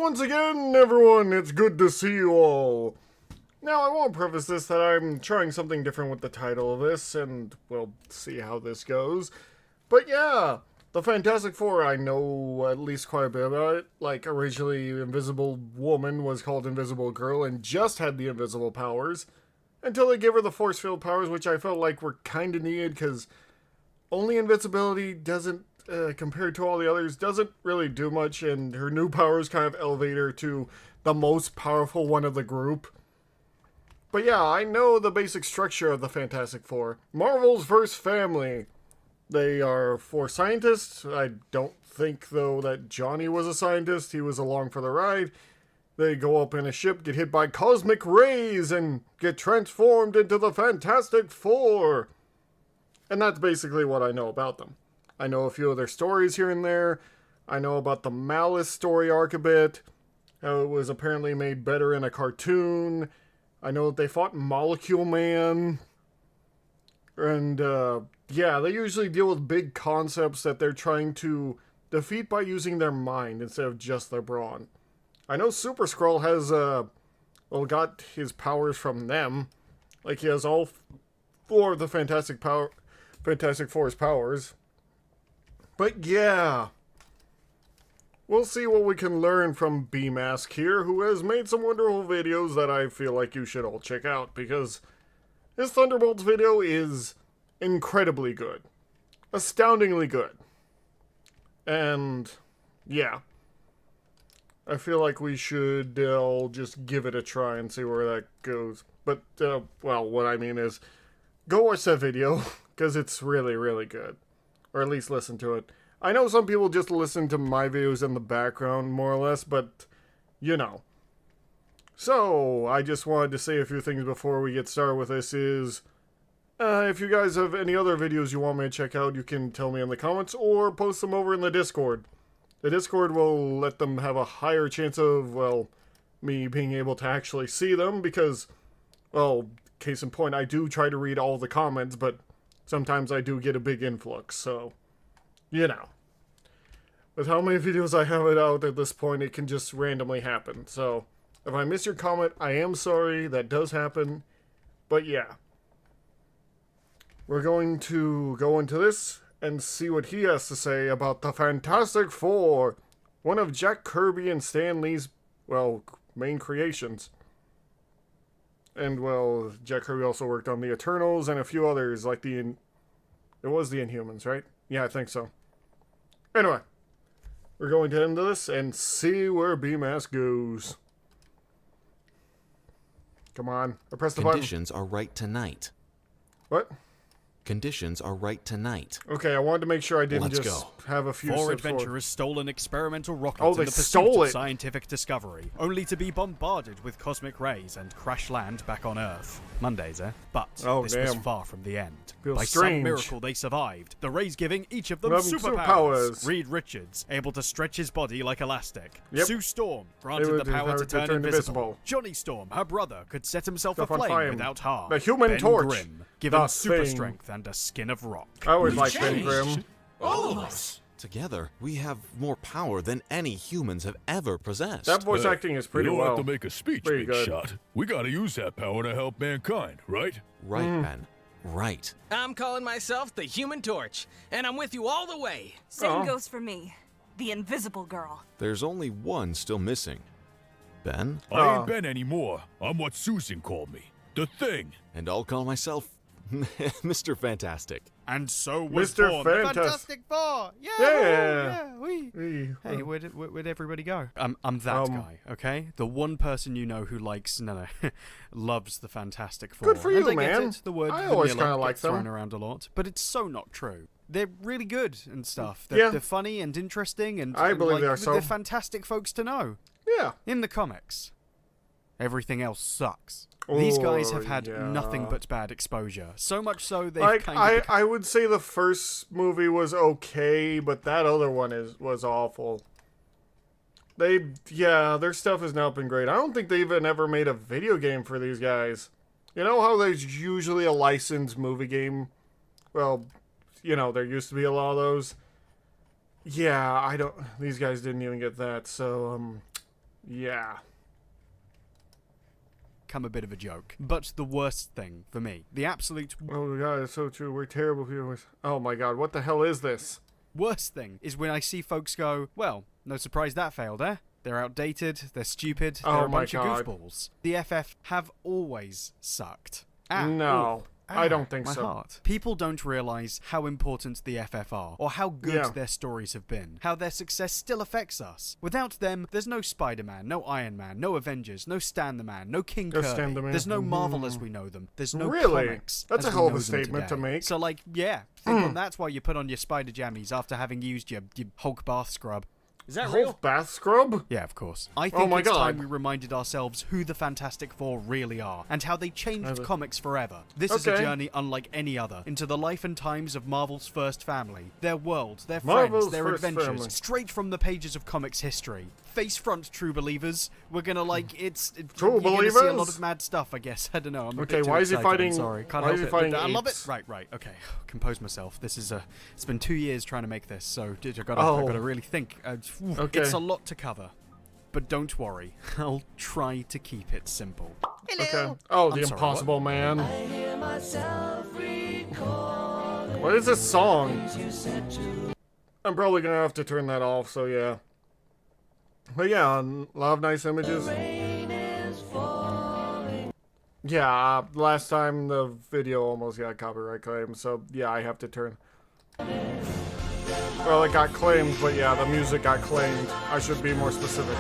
once again, everyone. It's good to see you all. Now, I won't preface this that I'm trying something different with the title of this, and we'll see how this goes. But yeah, the Fantastic Four, I know at least quite a bit about it. Like, originally, Invisible Woman was called Invisible Girl and just had the invisible powers. Until they gave her the force field powers, which I felt like were kind of needed, because only invincibility doesn't, compared to all the others, doesn't really do much, and her new powers kind of elevate her to the most powerful one of the group. But yeah, I know the basic structure of the Fantastic Four. Marvel's first family. They are four scientists. I don't think, though, that Johnny was a scientist. He was along for the ride. They go up in a ship, get hit by cosmic rays, and get transformed into the Fantastic Four. And that's basically what I know about them. I know a few of their stories here and there. I know about the Malice story arc a bit. How it was apparently made better in a cartoon. I know that they fought Molecule Man. And, yeah, they usually deal with big concepts that they're trying to defeat by using their mind instead of just their brawn. I know Super Skrull has, got his powers from them. Like, he has all four of the Fantastic Four's powers. But yeah, we'll see what we can learn from B-Mask here, who has made some wonderful videos that I feel like you should all check out, because his Thunderbolts video is incredibly good. Astoundingly good. And, yeah. I feel like we should all just give it a try and see where that goes. But, well, what I mean is, go watch that video, because it's really, really good. Or at least listen to it. I know some people just listen to my videos in the background, more or less, but, you know. So, I just wanted to say a few things before we get started with this is, if you guys have any other videos you want me to check out, you can tell me in the comments, or post them over in the Discord. The Discord will let them have a higher chance of, well, me being able to actually see them, because, well, case in point, I do try to read all the comments, but sometimes I do get a big influx, so, you know. With how many videos I have it out at this point, it can just randomly happen, so if I miss your comment, I am sorry, that does happen, but yeah. We're going to go into this and see what he has to say about the Fantastic Four, one of Jack Kirby and Stan Lee's, well, main creations. And, well, Jack Kirby also worked on the Eternals and a few others, like it was the Inhumans, right? Yeah, I think so. Anyway, we're going to end this and see where B-Mask goes. Come on, I pressed the button. Conditions are right tonight. What? Conditions are right tonight. Okay, I wanted to make sure I didn't Let's just go. have a few Four steps forward. adventurers stole an experimental rocket Oh, in they the pursuit stole of it. scientific discovery, only to be bombarded with cosmic rays and crash land back on Earth. Mondays, eh? But Oh, this was damn. far from the end. Feels By strange. some miracle, they survived. The rays giving each of them Superpowers. superpowers. Reed Richards, able to stretch his body like elastic. Yep. Sue Storm, They granted were the power to turn invisible. Johnny Storm, her brother, could set himself Stuff on aflame fire. without harm. The Human Ben Torch. Grimm, given The super Thing. strength and a skin of rock. I always liked Ben Grimm. All of us. Together, we have more power than any humans have ever possessed. That voice acting is pretty You don't well. have to make a speech, Pretty big good. shot. We gotta use that power to help mankind, right? Right, Ben. Right. I'm calling myself the Human Torch, and I'm with you all the way. Same Oh. goes for me, the Invisible Girl. There's only one still missing. Ben? I ain't Ben anymore. I'm what Susan called me. The Thing. And I'll call myself Mr. Fantastic. And so was Mr. born the Fantas- Fantastic Four. Yeah, Yeah. we. Hey, where'd everybody go? I'm that Um, guy, okay? The one person you know who likes, loves the Fantastic Four. Good for And you, I get man. it, the word I always vanilla kinda like gets them. thrown around a lot, but it's so not true. They're really good and stuff. Yeah. They're funny and interesting, and I and, believe like, they are so. They're fantastic folks to know. Yeah. In the comics, everything else sucks. These guys have had yeah. nothing but bad exposure. So much so they've Like, kind of I would say the first movie was okay, but that other one was awful. Their stuff has not been great. I don't think they even ever made a video game for these guys. You know how there's usually a licensed movie game? Well, there used to be a lot of those. Yeah, these guys didn't even get that, so, Yeah. Become a bit of a joke. But the worst thing for me, the absolute Oh my god, it's so true. We're terrible people. Oh my god, what the hell is this? worst thing is when I see folks go, well, no surprise that failed, eh? They're outdated, they're stupid, they're Oh a my bunch God. of goofballs. The FF have always sucked. No, I don't think my so. Heart. People don't realise how important the FF are, or how good Yeah. their stories have been, how their success still affects us. Without them, there's no Spider-Man, no Iron Man, no Avengers, no Stan the Man, no King No Kirby. Stan the Man. There's no Marvel as we know them. There's no Really? comics. That's as a we hell of know a them statement to today. make. So, like, yeah, think on that's why you put on your spider jammies after having used your Hulk bath scrub. Is that Whole bath scrub? Yeah, of course. I think my it's God. time we reminded ourselves who the Fantastic Four really are, and how they changed comics forever. This is a Okay. journey unlike any other, into the life and times of Marvel's first family, their world, their Marvel's friends, their first adventures, family. straight from the pages of comics history. Face front, true believers. We're gonna True you're gonna see a lot believers? of mad stuff, I guess. I don't know. I'm a Okay, bit too why is he excited, I'm fighting- sorry, can't why help is he it. fighting I love it. apes? Right. Okay. Compose myself. This is it's been 2 years trying to make this, so I Oh. gotta really think. Okay. It's a lot to cover. But don't worry, I'll try to keep it simple. Okay. Oh, the I'm sorry, Impossible Man. What is this song? I'm probably gonna have to turn that off, so yeah. But yeah, a lot of nice images. Yeah, last time the video almost got copyright claimed, so yeah, I have to turn. Well, it got claimed, but yeah, the music got claimed. I should be more specific.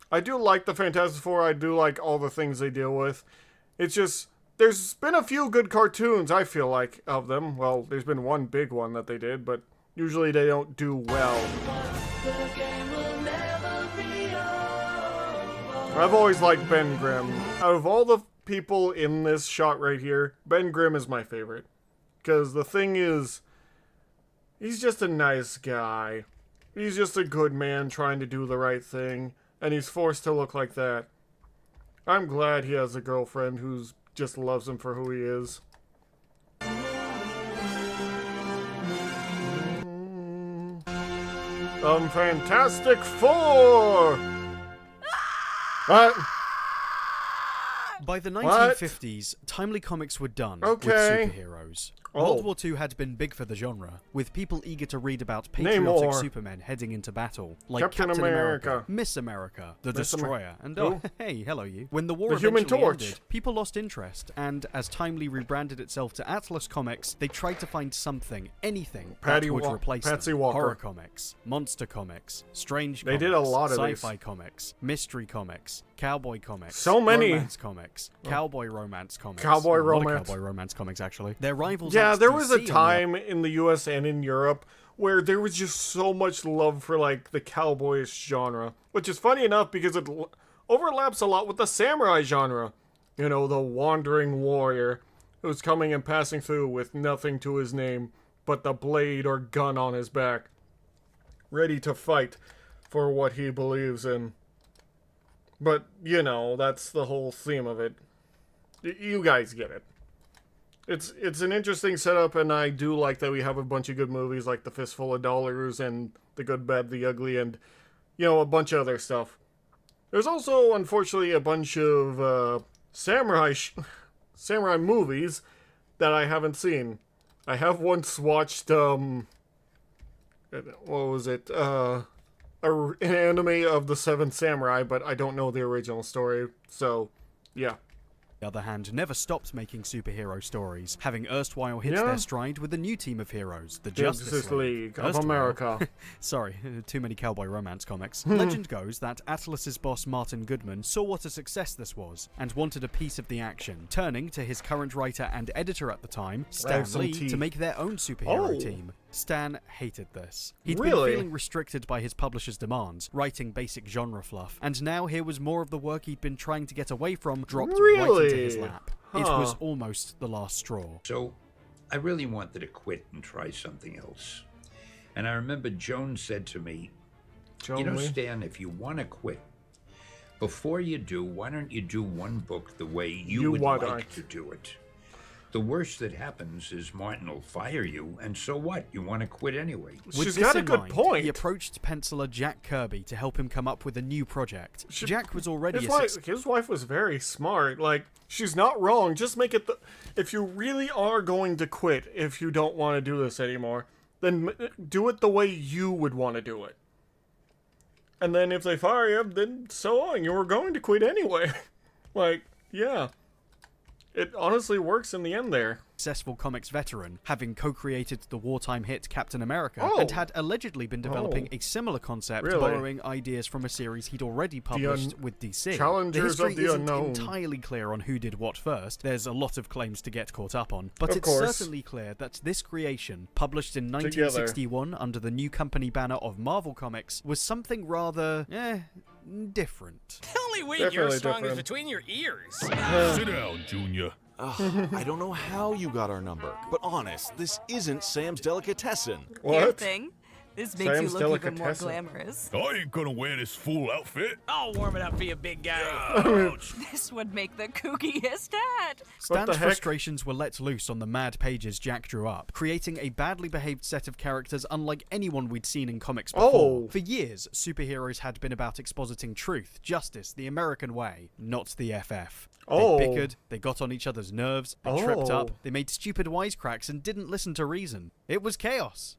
I do like the Fantastic Four. I do like all the things they deal with. It's just, there's been a few good cartoons, I feel like, of them. Well, there's been one big one that they did, but usually they don't do well. I've always liked Ben Grimm. Out of all the people in this shot right here, Ben Grimm is my favorite. Because the thing is, he's just a nice guy. He's just a good man trying to do the right thing. And he's forced to look like that. I'm glad he has a girlfriend who's just loves him for who he is. Fantastic Four! What? By the 1950s, timely comics were done Okay. with superheroes. Oh. World War II had been big for the genre, with people eager to read about Name patriotic more. supermen heading into battle, like Captain Captain America, America. Miss America, the Miss Amer- Destroyer, and Who? hey, hello you. When the war The Human eventually Torch. ended, people lost interest, and as Timely rebranded itself to Atlas Comics, they tried to find something, anything, Patty that would Wa- replace Patsy them. Walker. Horror comics, monster comics, strange They comics, did a lot of these. sci-fi comics, mystery comics, cowboy comics, So many. romance comics, cowboy romance comics, Cowboy a lot of romance. cowboy romance comics actually. Their rivals. Yeah, at there was a DC on the time in the US and in Europe where there was just so much love for like the cowboyish genre, which is funny enough because it overlaps a lot with the samurai genre. You know, the wandering warrior who's coming and passing through with nothing to his name but the blade or gun on his back, ready to fight for what he believes in. But, you know, that's the whole theme of it. You guys get it. It's an interesting setup, and I do like that we have a bunch of good movies like The Fistful of Dollars and The Good, Bad, the Ugly, and, you know, a bunch of other stuff. There's also, unfortunately, a bunch of samurai movies that I haven't seen. I have once watched, what was it? An anime of the Seven Samurai, but I don't know the original story, so, yeah. the other hand, never stopped making superhero stories, having erstwhile hit Yeah. their stride with a new team of heroes, the Justice Justice League of Erstwhile. America. Sorry, too many cowboy romance comics. Legend goes that Atlas's boss Martin Goodman saw what a success this was, and wanted a piece of the action, turning to his current writer and editor at the time, Stan some Lee, tea. to make their own superhero Oh. team. Stan hated this. He'd Really? been feeling restricted by his publisher's demands, writing basic genre fluff, and now here was more of the work he'd been trying to get away from dropped right into his Really? lap. It Huh. was almost the last straw. So I really wanted to quit and try something else. And I remember Joan said to me, Joan you know, Lee? Stan, if you want to quit, before you do, why don't you do one book the way you would want like it. to do it? The worst that happens is Martin will fire you, and so what? You want to quit anyway. With She's this got a in good mind, point. he approached penciler Jack Kirby to help him come up with a new project. Jack was already His wife was very smart. Like, she's not wrong. Just make it if you really are going to quit, if you don't want to do this anymore, then do it the way you would want to do it. And then if they fire you, then so on. You were going to quit anyway. Like, yeah. It honestly works in the end there. successful comics veteran, having co-created the wartime hit Captain America, Oh. and had allegedly been developing a similar concept, Really? borrowing ideas from a series he'd already published with DC. Challengers the history of the isn't Unknown. entirely clear on who did what first. There's a lot of claims to get caught up on, but Of it's course. certainly clear that this creation, published in 1961 under the new company banner of Marvel Comics, was something rather, different. Only weak you're Definitely strong is different. between your ears. Sit down, Junior. Ugh, I don't know how you got our number, but honest, this isn't Sam's Delicatessen. Your What? thing. This makes Sam's you look even more Delicatessen. glamorous. I ain't gonna wear this full outfit. I'll warm it up for you, big guy. Ouch. This would make the kookiest hat. Stan's the heck? frustrations were let loose on the mad pages Jack drew up, creating a badly behaved set of characters unlike anyone we'd seen in comics before. Oh. For years, superheroes had been about expositing truth, justice, the American way, not the FF. Oh. They bickered, they got on each other's nerves, they tripped up, Oh. they made stupid wisecracks and didn't listen to reason. It was chaos.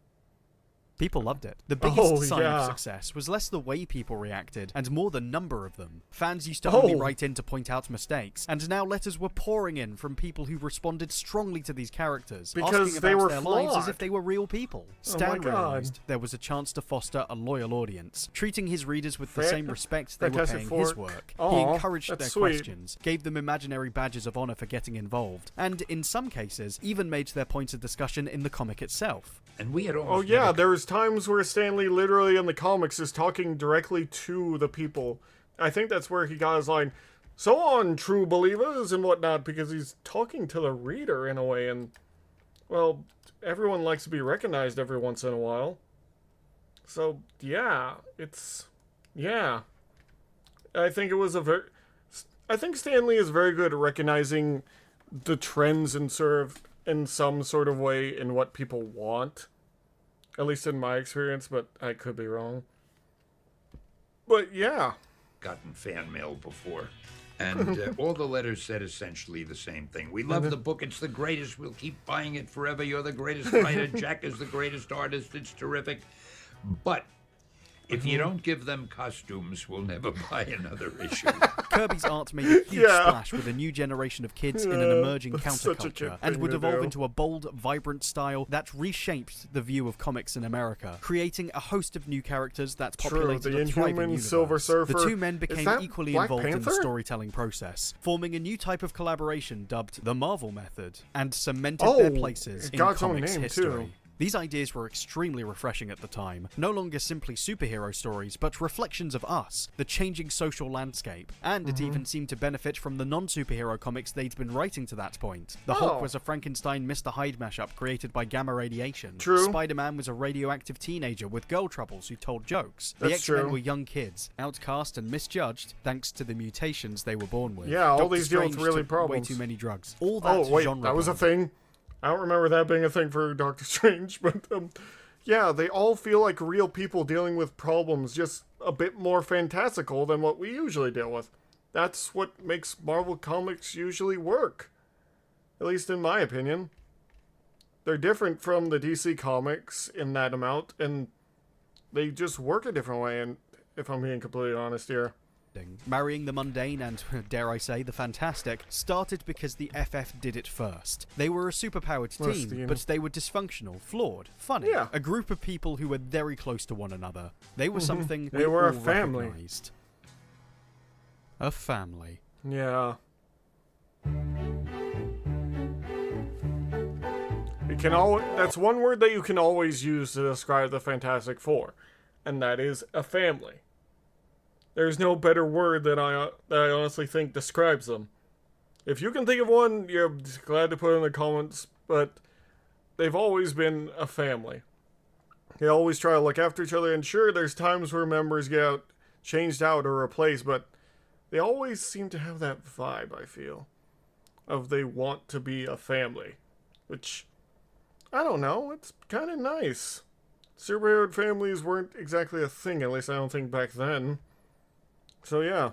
People loved it. The biggest Oh, sign yeah. of success was less the way people reacted, and more the number of them. Fans used to only Oh. write in to point out mistakes, and now letters were pouring in from people who responded strongly to these characters, Because asking they about were their lives as flawed. if they were real people. Oh my Stan God. realized there was a chance to foster a loyal audience, treating his readers with the same respect they were Fantastic paying his Four. work. He Aw, encouraged that's their sweet. questions, gave them imaginary badges of honor for getting involved, and in some cases, even made their points of discussion in the comic itself. And we had Oh almost yeah, never there was times where Stanley literally in the comics is talking directly to the people. I think that's where he got his line, "So on, true believers," and whatnot, because he's talking to the reader in a way, and, well, everyone likes to be recognized every once in a while. So, yeah, yeah. I think it was I think Stanley is very good at recognizing the trends and in some sort of way in what people want. At least in my experience, but I could be wrong. But yeah. gotten fan mail before. And all the letters said essentially the same thing. We love the book. It's the greatest. We'll keep buying it forever. You're the greatest writer. Jack is the greatest artist. It's terrific. But if you don't give them costumes, we'll never buy another issue. Kirby's art made a huge Yeah. splash with a new generation of kids in an emerging that's such a counterculture, kid and thing would to evolve do. into a bold, vibrant style that reshaped the view of comics in America, creating a host of new characters that True, populated the a thriving Inhuman, universe. Silver Surfer. The two men Is became that equally Black involved in the Panther? storytelling process, forming a new type of collaboration dubbed the Marvel Method, and cemented Oh, their places it in got its own comics name, history. too. These ideas were extremely refreshing at the time, no longer simply superhero stories, but reflections of us, the changing social landscape, and Mm-hmm. it even seemed to benefit from the non-superhero comics they'd been writing to that point. The Oh. Hulk was a Frankenstein Mr. Hyde mashup created by gamma radiation. True. Spider-Man was a radioactive teenager with girl troubles who told jokes. The That's X-Men true. were young kids, outcast and misjudged thanks to the mutations they were born with. Yeah, all Doctor these deal with Strange really took problems. way too many drugs. All that Oh, wait, genre that was a blend. thing? I don't remember that being a thing for Doctor Strange, but, yeah, they all feel like real people dealing with problems, just a bit more fantastical than what we usually deal with. That's what makes Marvel Comics usually work. At least in my opinion. They're different from the DC Comics in that amount, and they just work a different way, and if I'm being completely honest here. Marrying the mundane and, dare I say, the fantastic started because the FF did it first. They were a superpowered team, Steve. but they were dysfunctional, flawed, funny. Yeah. A group of people who were very close to one another. They were something They we were a all family. recognized. A family. Yeah. That's one word that you can always use to describe the Fantastic Four, and that is a family. There's no better word that I honestly think describes them. If you can think of one, you're glad to put it in the comments, but they've always been a family. They always try to look after each other, and sure, there's times where members get changed out or replaced, but they always seem to have that vibe, I feel. of they want to be a family. Which, I don't know, it's kind of nice. Superhero families weren't exactly a thing, at least I don't think back then. So yeah.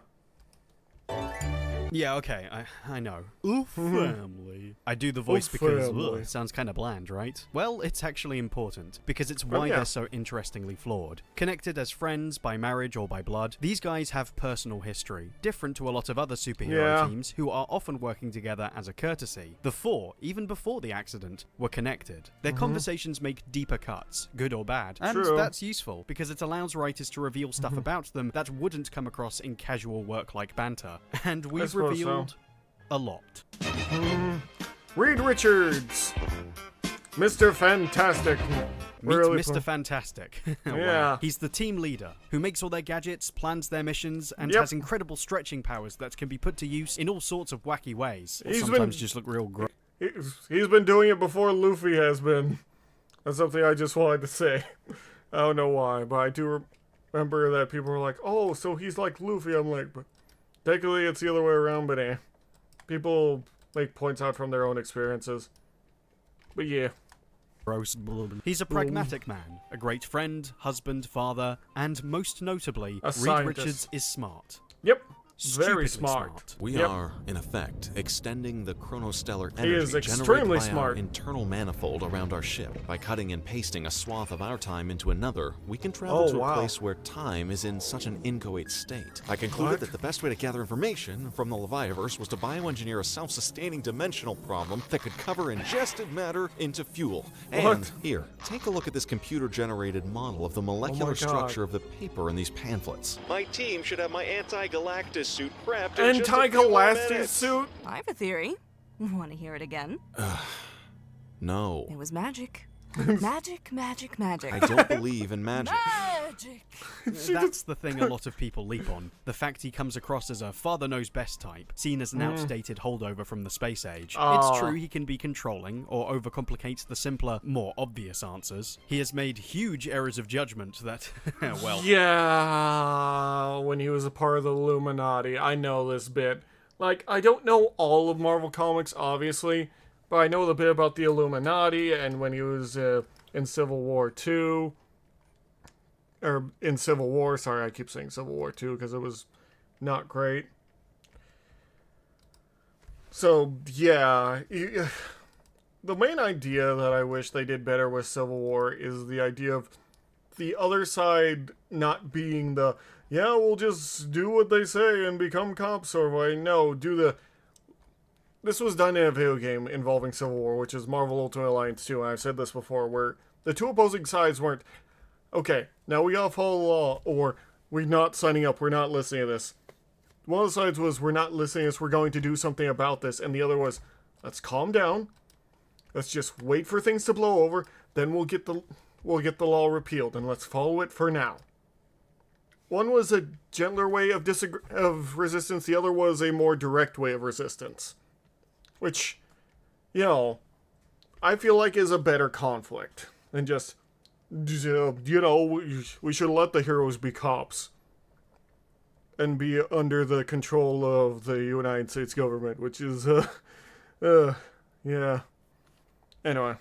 Yeah, okay, I know. Oof, family. I do the voice Oof, because family. it sounds kind of bland, right? Well, it's actually important, because it's why yeah. they're so interestingly flawed. Connected as friends, by marriage or by blood, these guys have personal history, different to a lot of other superhero Yeah. teams who are often working together as a courtesy. The four, even before the accident, were connected. Their conversations make deeper cuts, good or bad, and True. that's useful, because it allows writers to reveal stuff about them that wouldn't come across in casual work-like banter. And we've suppose revealed so. a lot. Reed Richards! Mr. Fantastic. Meet Really Mr. fun. Fantastic. Wow. Yeah. He's the team leader, who makes all their gadgets, plans their missions, and Yep. has incredible stretching powers that can be put to use in all sorts of wacky ways. Or He's been- sometimes just look real gross. He's been doing it before Luffy has been. That's something I just wanted to say. I don't know why, but I do remember that people were like, oh, so he's like Luffy. I'm like, but technically it's the other way around, but people make points out from their own experiences. But yeah. Gross. He's a pragmatic man, a great friend, husband, father, and most notably, A Reed scientist. Richards is smart. Yep. Stupidly Very smart. We Yep. are, in effect, extending the chronostellar He is energy extremely generated by smart. our internal manifold around our ship. By cutting and pasting a swath of our time into another, we can travel Oh, to wow. a place where time is in such an inchoate state. I concluded What? that the best way to gather information from the Leviaverse was to bioengineer a self-sustaining dimensional problem that could cover ingested matter into fuel. And What? here, take a look at this computer-generated model of the molecular God. structure of the paper in these pamphlets. My team should have my anti-Galactus suit prepped. Anti-Galactus suit? I have a theory. Want to hear it again? No. It was magic. Magic, magic, magic. I don't believe in magic. Magic! That's the thing a lot of people leap on. The fact he comes across as a father-knows-best type, seen as an outdated holdover from the space age. It's true he can be controlling, or overcomplicate the simpler, more obvious answers. He has made huge errors of judgment that, well... Yeah, when he was a part of the Illuminati. I know this bit. Like, I don't know all of Marvel Comics, obviously, but I know the bit about the Illuminati and when he was in Civil War 2. Or in Civil War, sorry, I keep saying Civil War 2 because it was not great. So, yeah. The main idea that I wish they did better with Civil War is the idea of the other side not being the, yeah, we'll just do what they say and become cops sort of way. No, do the... This was done in a video game involving Civil War, which is Marvel Ultimate Alliance 2, and I've said this before, where the two opposing sides weren't, okay, now we gotta follow the law, or we're not signing up, we're not listening to this. One of the sides was, we're not listening to this, we're going to do something about this, and the other was, let's calm down, let's just wait for things to blow over, then we'll get the law repealed, and let's follow it for now. One was a gentler way of resistance, the other was a more direct way of resistance. Which, you know, I feel like is a better conflict than just, you know, we should let the heroes be cops. And be under the control of the United States government, which is, yeah. Anyway.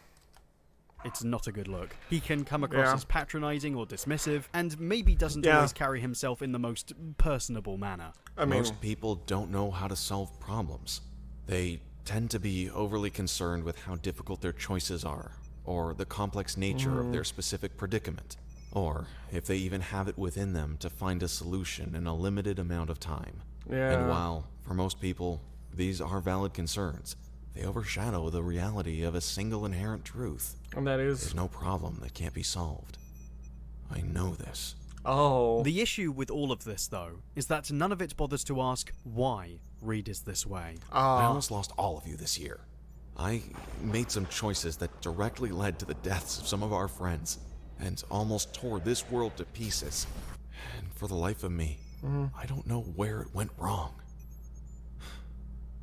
It's not a good look. He can come across Yeah. as patronizing or dismissive, and maybe doesn't Yeah. always carry himself in the most personable manner. I mean, Most people don't know how to solve problems. They tend to be overly concerned with how difficult their choices are, or the complex nature of their specific predicament, or if they even have it within them to find a solution in a limited amount of time. Yeah. And while, for most people, these are valid concerns, they overshadow the reality of a single inherent truth. and that There's is, no problem that can't be solved. I know this. oh. The issue with all of this, though, is that none of it bothers to ask why Reed is this way. I almost lost all of you this year. I made some choices that directly led to the deaths of some of our friends, and almost tore this world to pieces. And for the life of me, I don't know where it went wrong.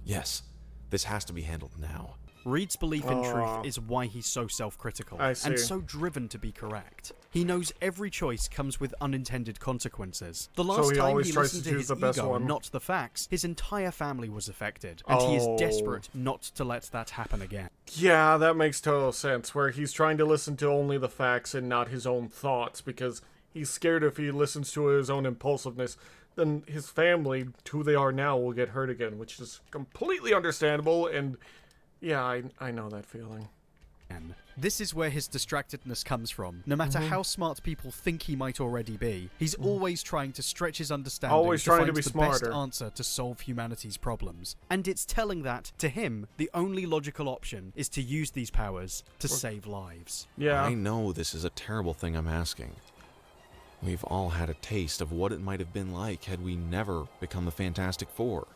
Yes, this has to be handled now. Reed's belief in truth is why he's so self-critical I see. and so driven to be correct. He knows every choice comes with unintended consequences. The last he time always he tries listened to to choose his the best ego one. and not the facts, his entire family was affected, and he is Oh. desperate not to let that happen again. Yeah, that makes total sense, where he's trying to listen to only the facts and not his own thoughts, because he's scared if he listens to his own impulsiveness, then his family, who they are now, will get hurt again, which is completely understandable, and yeah, I know that feeling. This is where his distractedness comes from. No matter how smart people think he might already be, he's always trying to stretch his understanding Always trying to find be the smarter. best answer to solve humanity's problems. And it's telling that, to him, the only logical option is to use these powers to save lives. Yeah. I know this is a terrible thing I'm asking. We've all had a taste of what it might have been like had we never become the Fantastic Four.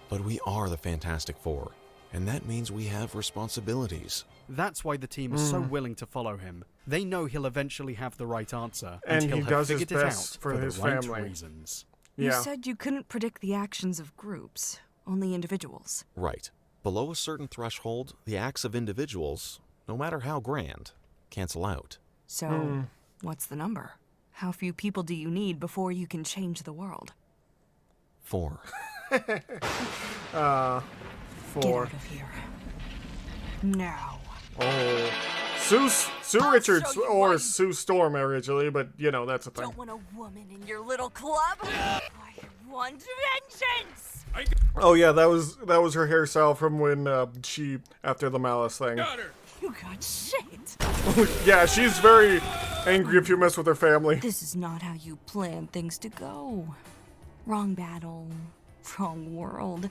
But we are the Fantastic Four, and that means we have responsibilities. That's why the team is so willing to follow him. They know he'll eventually have the right answer, And he'll he have does his figured it best out for his the right family. reasons. You Yeah. said you couldn't predict the actions of groups, only individuals. Right. Below a certain threshold, the acts of individuals, no matter how grand, cancel out. So, what's the number? How few people do you need before you can change the world? 4. Get out of here. Now. Oh. Sue Richards, show you or why. Sue Storm originally, but you know, that's a thing. Don't want a woman in your little club? I want vengeance! Oh yeah, that was her hairstyle from when she, after the Malice thing. You got shit! Yeah, she's very angry if you mess with her family. This is not how you plan things to go. Wrong battle, wrong world,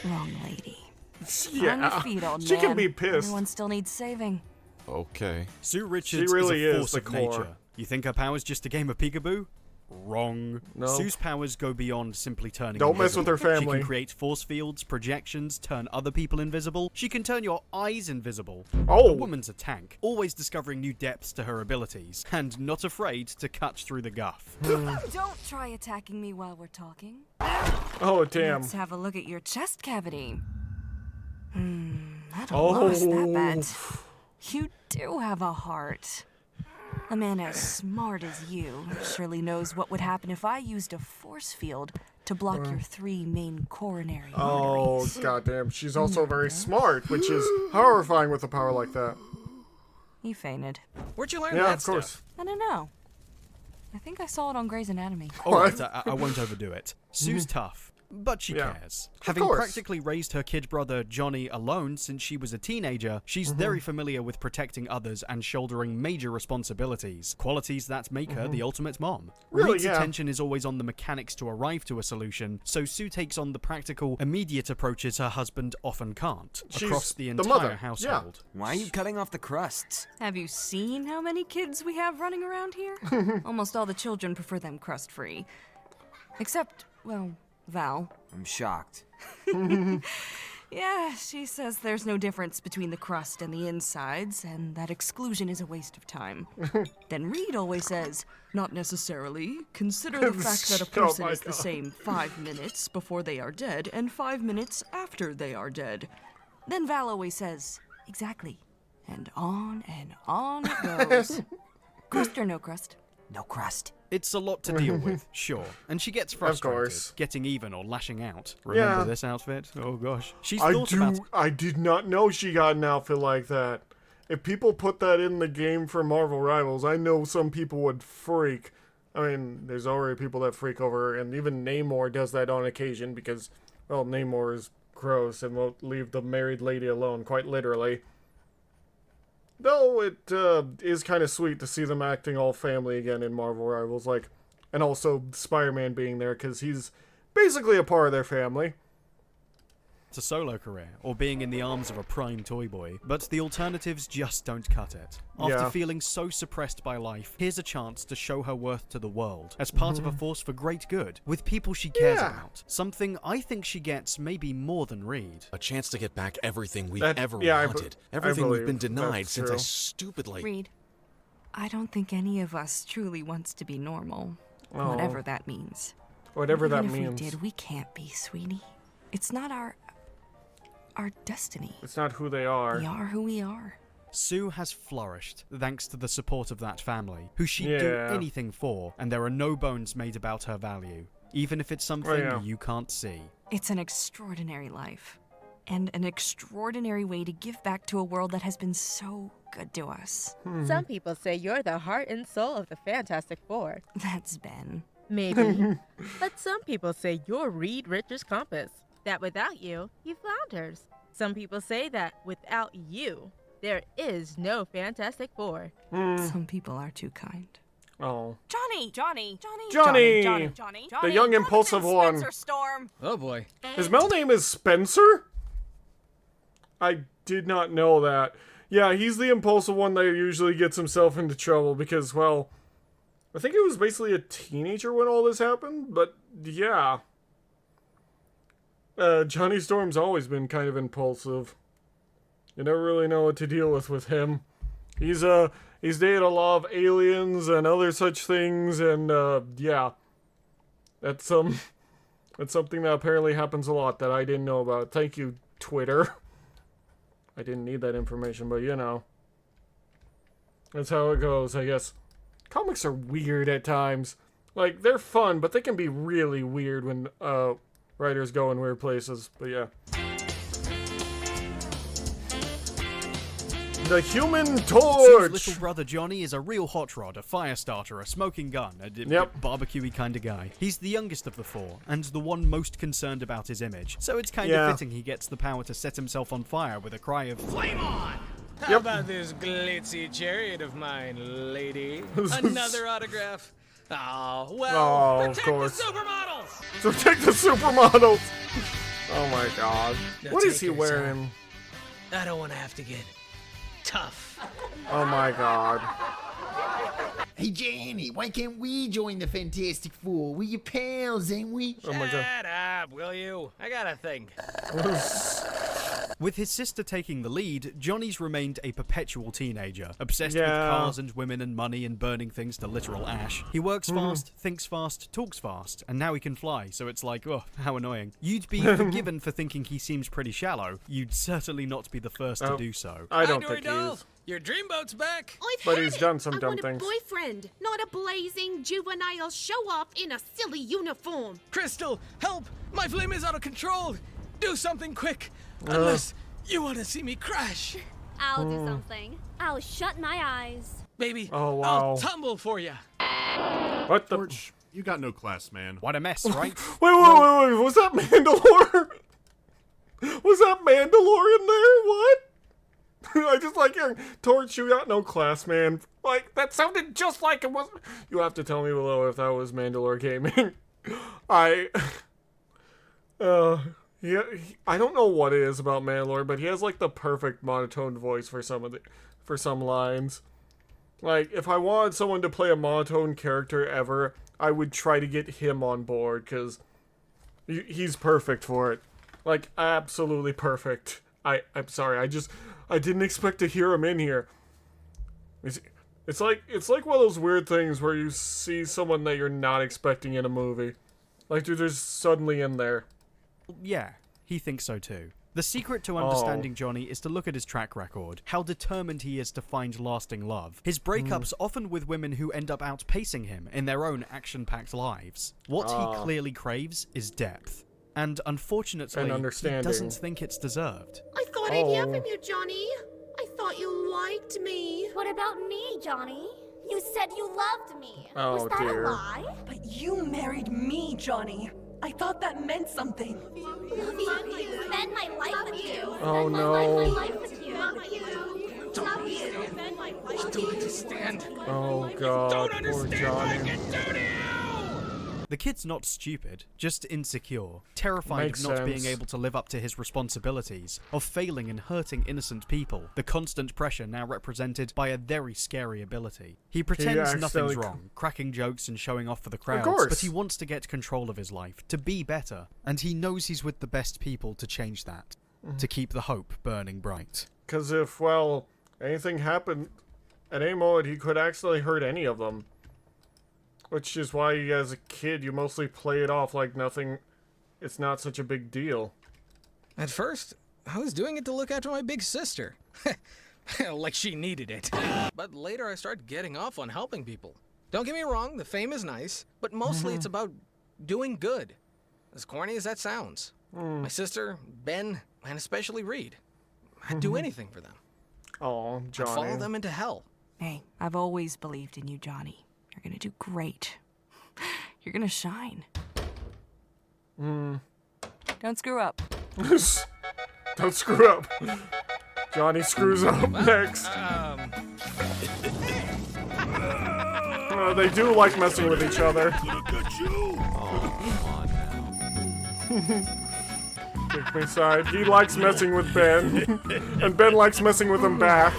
wrong lady. On your Yeah, feet, old she can man. be pissed. Everyone still needs saving. Okay. Sue Richards really is a is force the of core. nature. You think her power's just a game of peekaboo? Wrong. No. Sue's powers go beyond simply turning Don't mess invisible. with her She family. can create force fields, projections, turn other people invisible. She can turn your eyes invisible. Oh. The woman's a tank, always discovering new depths to her abilities, and not afraid to cut through the guff. Don't try attacking me while we're talking. Oh damn. Let's have a look at your chest cavity. I'd have Oh. lost that bet. You do have a heart. A man as smart as you surely knows what would happen if I used a force field to block your 3 main coronary Oh arteries. goddamn. She's also very smart, which is horrifying with a power like that. He fainted. Where'd you learn Yeah, that of course. stuff? I don't know. I think I saw it on Grey's Anatomy. Alright, I won't overdo it. Sue's tough, but she Yeah. cares. Of Having course. practically raised her kid brother Johnny alone since she was a teenager, she's very familiar with protecting others and shouldering major responsibilities, qualities that make her the ultimate mom. Really, Reed's yeah. attention is always on the mechanics to arrive to a solution, so Sue takes on the practical, immediate approaches her husband often can't, She's across the the entire mother, yeah. household. Why are you cutting off the crusts? Have you seen how many kids we have running around here? Almost all the children prefer them crust-free. Except, well, Val. I'm shocked. Yeah, she says there's no difference between the crust and the insides, and that exclusion is a waste of time. Then Reed always says, not necessarily. Consider the fact that a Oh person my is the God. same 5 minutes before they are dead and 5 minutes after they are dead. Then Val always says, exactly. And on it goes. Crust or no crust? No crust. It's a lot to deal with, sure, and she gets frustrated, course. getting even or lashing out. Remember Yeah. this outfit? Oh gosh. She's I thought about did not know she got an outfit like that. If people put that in the game for Marvel Rivals, I know some people would freak. I mean, there's already people that freak over her, and even Namor does that on occasion because, well, Namor is gross and won't leave the married lady alone, quite literally. Though it is kind of sweet to see them acting all family again in Marvel Rivals, like, and also Spider-Man being there because he's basically a part of their family. a solo career or being in the arms of a prime toy boy, but the alternatives just don't cut it. After Yeah. feeling so suppressed by life, here's a chance to show her worth to the world as part of a force for great good, with people she cares Yeah. about. Something I think she gets maybe more than Reed. A chance to get back everything we've That- ever yeah, I wanted. I Everything we've been believe denied that's since I true. stupidly. Reed, I don't think any of us truly wants to be normal. Whatever that means. Whatever that Even if means. we did, we can't be, sweetie. It's not our... our destiny. It's not who they are. We are who we are. Sue has flourished thanks to the support of that family, who she'd do Yeah. anything for, and there are no bones made about her value, even if it's something yeah. you can't see. It's an extraordinary life, and an extraordinary way to give back to a world that has been so good to us. Some people say you're the heart and soul of the Fantastic Four. That's Ben. Maybe. But some people say you're Reed Richards' compass. That without you, he flounders. Some people say that without you, there is no Fantastic Four. Some people are too kind. Oh. Johnny! Johnny! Johnny! The young impulsive one. Storm! Oh boy. His middle name is Spencer? I did not know that. Yeah, he's the impulsive one that usually gets himself into trouble because, well, I think he was basically a teenager when all this happened, but yeah. Johnny Storm's always been kind of impulsive. You never really know what to deal with him. He's dated a lot of aliens and other such things, and yeah. That's something that apparently happens a lot that I didn't know about. Thank you, Twitter. I didn't need that information, but you know. That's how it goes, I guess. Comics are weird at times. Like, they're fun, but they can be really weird when writers go in weird places. But yeah. The Human Sue's Torch! little brother Johnny is a real hot rod, a fire starter, a smoking gun, a Yep. barbecue-y kind of guy. He's the youngest of the four, and the one most concerned about his image, so it's kind Yeah. of fitting he gets the power to set himself on fire with a cry of Flame on! How about this glitzy chariot of mine, lady? Another autograph? Oh, well, Oh, of protect course. the supermodels! So take the supermodels! Oh my god. Now What is take he yours, wearing? I don't want to have to get tough. Oh my god. Hey, Johnny, why can't we join the Fantastic Four? We're your pals, ain't we? Oh my god. Shut up, will you? I got a thing. With his sister taking the lead, Johnny's remained a perpetual teenager, obsessed with Yeah. cars and women and money and burning things to literal ash. He works fast, thinks fast, talks fast, and now he can fly, so it's like, oh, how annoying. You'd be forgiven for thinking he seems pretty shallow. You'd certainly not be the first to Oh. do so. I don't Hi, Dory think he Doll. is. Your dreamboat's back. I've But had he's it. done some I dumb want things. a boyfriend, not a blazing juvenile show-off in a silly uniform. Crystal, help! My flame is out of control. Do something quick, unless you want to see me crash. I'll do something. I'll shut my eyes. Baby, Oh, wow. I'll tumble for you. What the? Torch, you got no class, man. What a mess, right? Wait, was that Mandalore? Was that Mandalore in there? What? I just like hearing, Torch, you got no class, man. Like, that sounded just like it was. You have to tell me below if that was Mandalore Gaming. Yeah, I don't know what it is about Mandalore, but he has like the perfect monotone voice for some lines. Like, if I wanted someone to play a monotone character ever, I would try to get him on board, because he's perfect for it. Like, absolutely perfect. I'm sorry, I didn't expect to hear him in here. It's like one of those weird things where you see someone that you're not expecting in a movie. Like, they're just suddenly in there. Yeah, he thinks so too. The secret to understanding Johnny is to look at his track record, how determined he is to find lasting love. His breakups often with women who end up outpacing him in their own action-packed lives. What he clearly craves is depth. And unfortunately, And he understanding. doesn't think it's deserved. I thought I'd hear from you, Johnny. I thought you liked me. What about me, Johnny? You said you loved me. Oh, Was that dear. a lie? But you married me, Johnny. I thought that meant something. Spend my life with you. Oh, Spend no. my life with you. Don't understand. Oh god, Don't poor understand Johnny. like it do to you! The kid's not stupid, just insecure, terrified Makes of not sense. being able to live up to his responsibilities, of failing and hurting innocent people, the constant pressure now represented by a very scary ability. He pretends nothing's accidentally- wrong, cracking jokes and showing off for the crowds, course. but he wants to get control of his life, to be better, and he knows he's with the best people to change that, to keep the hope burning bright. Because if, well, anything happened at any moment, he could actually hurt any of them. Which is why, as a kid, you mostly play it off like nothing, it's not such a big deal. At first, I was doing it to look after my big sister. Like she needed it. But later I started getting off on helping people. Don't get me wrong, the fame is nice, but mostly it's about doing good. As corny as that sounds. My sister, Ben, and especially Reed. I'd do anything for them. Oh, Johnny. I'd follow them into hell. Hey, I've always believed in you, Johnny. You're gonna do great. You're gonna shine. Don't screw up. Don't screw up. Johnny screws up next. They do like messing with each other. Kick me side. He likes messing with Ben, and Ben likes messing with him back.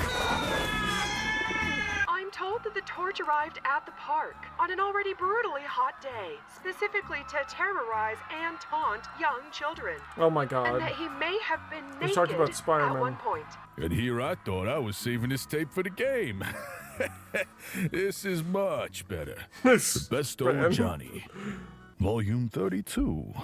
I'm told that the torch arrived at the park on an already brutally hot day, specifically to terrorize and taunt young children. Oh my God. And that he may have been Let's naked talk about at Spider-Man. one point. And here I thought I was saving this tape for the game. This is much better. The Best Ben. Old Johnny. Volume 32.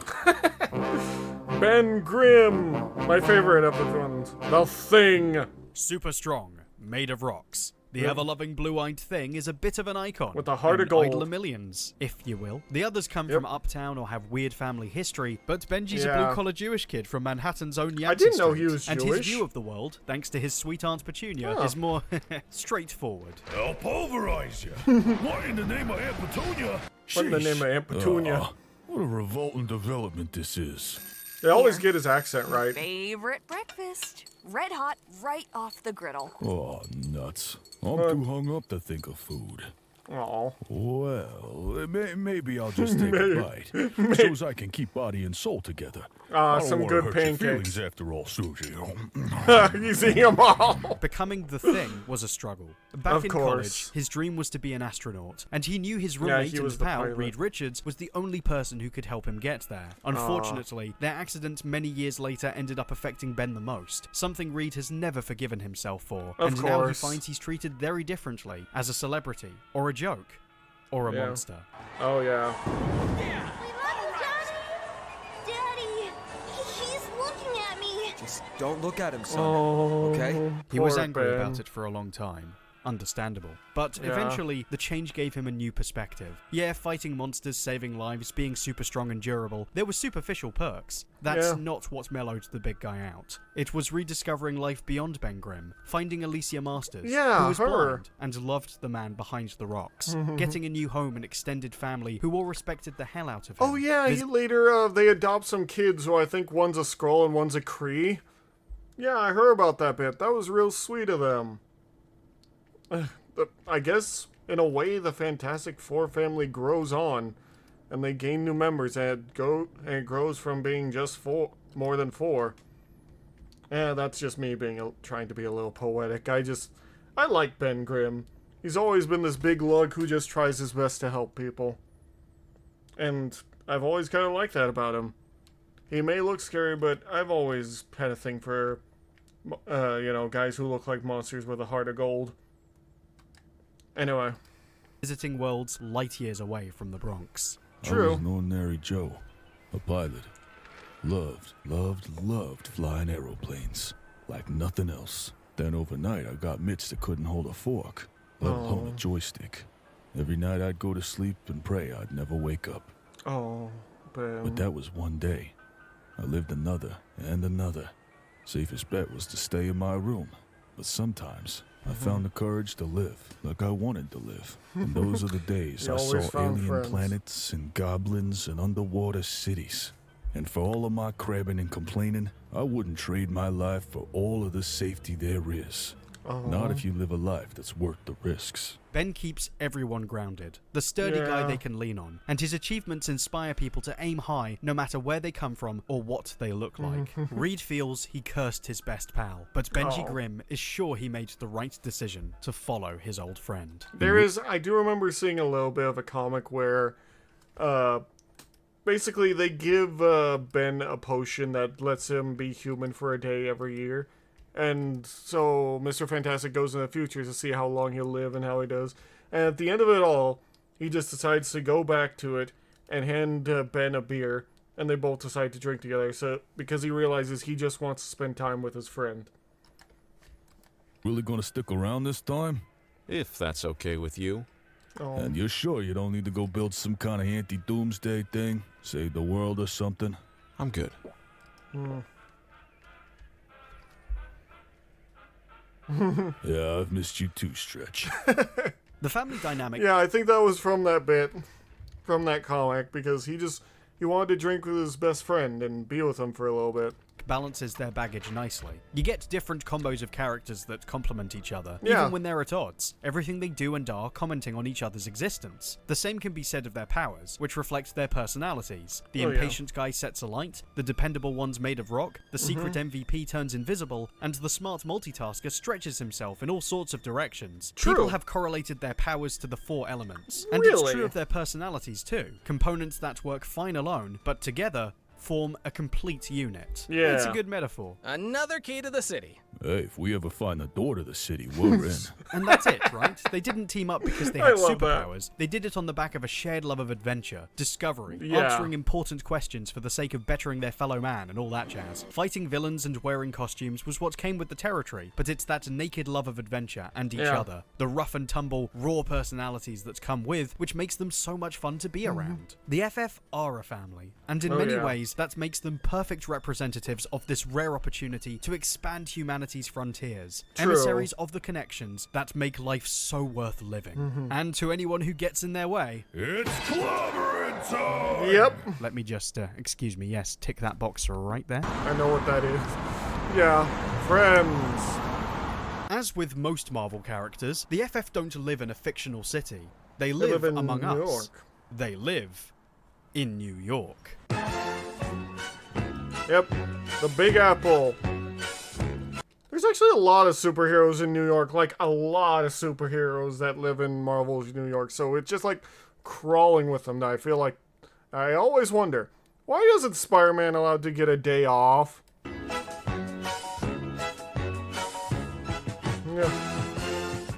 Ben Grimm, my favorite of the ones. The Thing. Super strong, made of rocks. The Yep. ever-loving blue-eyed thing is a bit of an icon. With a heart of an gold. idol of millions, if you will. The others come from uptown or have weird family history, but Benji's a Yeah. blue-collar Jewish kid from Manhattan's own Yancey I didn't know Street, he was and Jewish. his view of the world, thanks to his sweet Aunt Petunia, Oh. is more straightforward. I'll pulverize you. What in the name of Aunt Petunia? What in the name of Aunt Petunia? What a revolting development this is. They always get his accent right. Favorite breakfast. Red hot, right off the griddle. Oh, nuts. I'm too hung up to think of food. Oh. Well, maybe I'll just take a bite, so as I can keep body and soul together. I don't Some wanna good hurt your pancakes. feelings after all, Susie. You see them all. Becoming the Thing was a struggle. Back Of in course. college, his dream was to be an astronaut, and he knew his Yeah, roommate he and was the pal, pilot. Reed Richards, was the only person who could help him get there. Unfortunately, their accident many years later ended up affecting Ben the most, something Reed has never forgiven himself for, Of and now he course. finds he's treated very differently, as a celebrity, or a joke, or a Yeah. monster. Oh yeah. Daddy, he's looking at me. Just don't look at him, son. Oh, Okay? He was poor angry Ben. about it for a long time. Understandable. But Yeah. eventually, the change gave him a new perspective. Yeah, fighting monsters, saving lives, being super strong and durable, there were superficial perks. That's Yeah. not what mellowed the big guy out. It was rediscovering life beyond Ben Grimm, finding Alicia Masters, Yeah, who was her. blind and loved the man behind the rocks, getting a new home and extended family who all respected the hell out of him. Oh yeah, he later they adopt some kids who I think one's a Skrull and one's a Kree. Yeah, I heard about that bit. That was real sweet of them. I guess in a way the Fantastic Four family grows on, and they gain new members, and it grows from being just more than four. Yeah, that's just me being trying to be a little poetic. I like Ben Grimm. He's always been this big lug who just tries his best to help people. And I've always kind of liked that about him. He may look scary, but I've always had a thing for, guys who look like monsters with a heart of gold. Anyway. Visiting worlds light years away from the Bronx. I was an ordinary Joe, a pilot. Loved flying aeroplanes like nothing else. Then overnight I got mitts that couldn't hold a fork, let alone a joystick. Every night I'd go to sleep and pray I'd never wake up. Oh, Ben. But that was one day. I lived another and another. Safest bet was to stay in my room. But sometimes I found the courage to live like I wanted to live. And those are the days You I always saw found alien friends. planets and goblins and underwater cities. And for all of my crabbing and complaining, I wouldn't trade my life for all of the safety there is. Not if you live a life that's worth the risks. Ben keeps everyone grounded, the sturdy guy Yeah. they can lean on, and his achievements inspire people to aim high no matter where they come from or what they look like. Reed feels he cursed his best pal, but Benji Oh. Grimm is sure he made the right decision to follow his old friend. I do remember seeing a little bit of a comic where, basically they give Ben a potion that lets him be human for a day every year. And so Mr. Fantastic goes in the future to see how long he'll live and how he does. And at the end of it all, he just decides to go back to it and hand Ben a beer and they both decide to drink together. So because he realizes he just wants to spend time with his friend. Really gonna stick around this time? If that's okay with you. Oh. And you're sure you don't need to go build some kind of anti-doomsday thing? Save the world or something? I'm good. Yeah, I've missed you too, Stretch. The family dynamic. Yeah, I think that was from that bit, from that comic, because he wanted to drink with his best friend and be with him for a little bit. Balances their baggage nicely. You get different combos of characters that complement each other, Yeah. even when they're at odds. Everything they do and are commenting on each other's existence. The same can be said of their powers, which reflect their personalities. The impatient guy sets alight, the dependable one's made of rock, the secret MVP turns invisible, and the smart multitasker stretches himself in all sorts of directions. True. People have correlated their powers to the 4 elements. And Really? it's true of their personalities too. Components that work fine alone, but together form a complete unit. Yeah. It's a good metaphor. Another key to the city. Hey, if we ever find the door to the city, we're in. And that's it, right? They didn't team up because they I had love that. superpowers. They did it on the back of a shared love of adventure, discovery, Yeah. answering important questions for the sake of bettering their fellow man and all that jazz. Fighting villains and wearing costumes was what came with the territory, but it's that naked love of adventure and each Yeah. other, the rough and tumble, raw personalities that come with, which makes them so much fun to be around. The FF are a family, and in Oh, many yeah. ways, that makes them perfect representatives of this rare opportunity to expand humanity's frontiers. True. Emissaries of the connections that make life so worth living. Mm-hmm. And to anyone who gets in their way, It's clobbering time! Yep, let me just, excuse me, yes, tick that box right there. I know what that is. Yeah, friends. As with most Marvel characters, the FF don't live in a fictional city. They They live, live in among New us. York. They live in New York. Yep, the Big Apple. There's actually a lot of superheroes in New York, like a lot of superheroes that live in Marvel's New York. So it's just like crawling with them. I feel like I always wonder, why isn't Spider-Man allowed to get a day off? Yeah.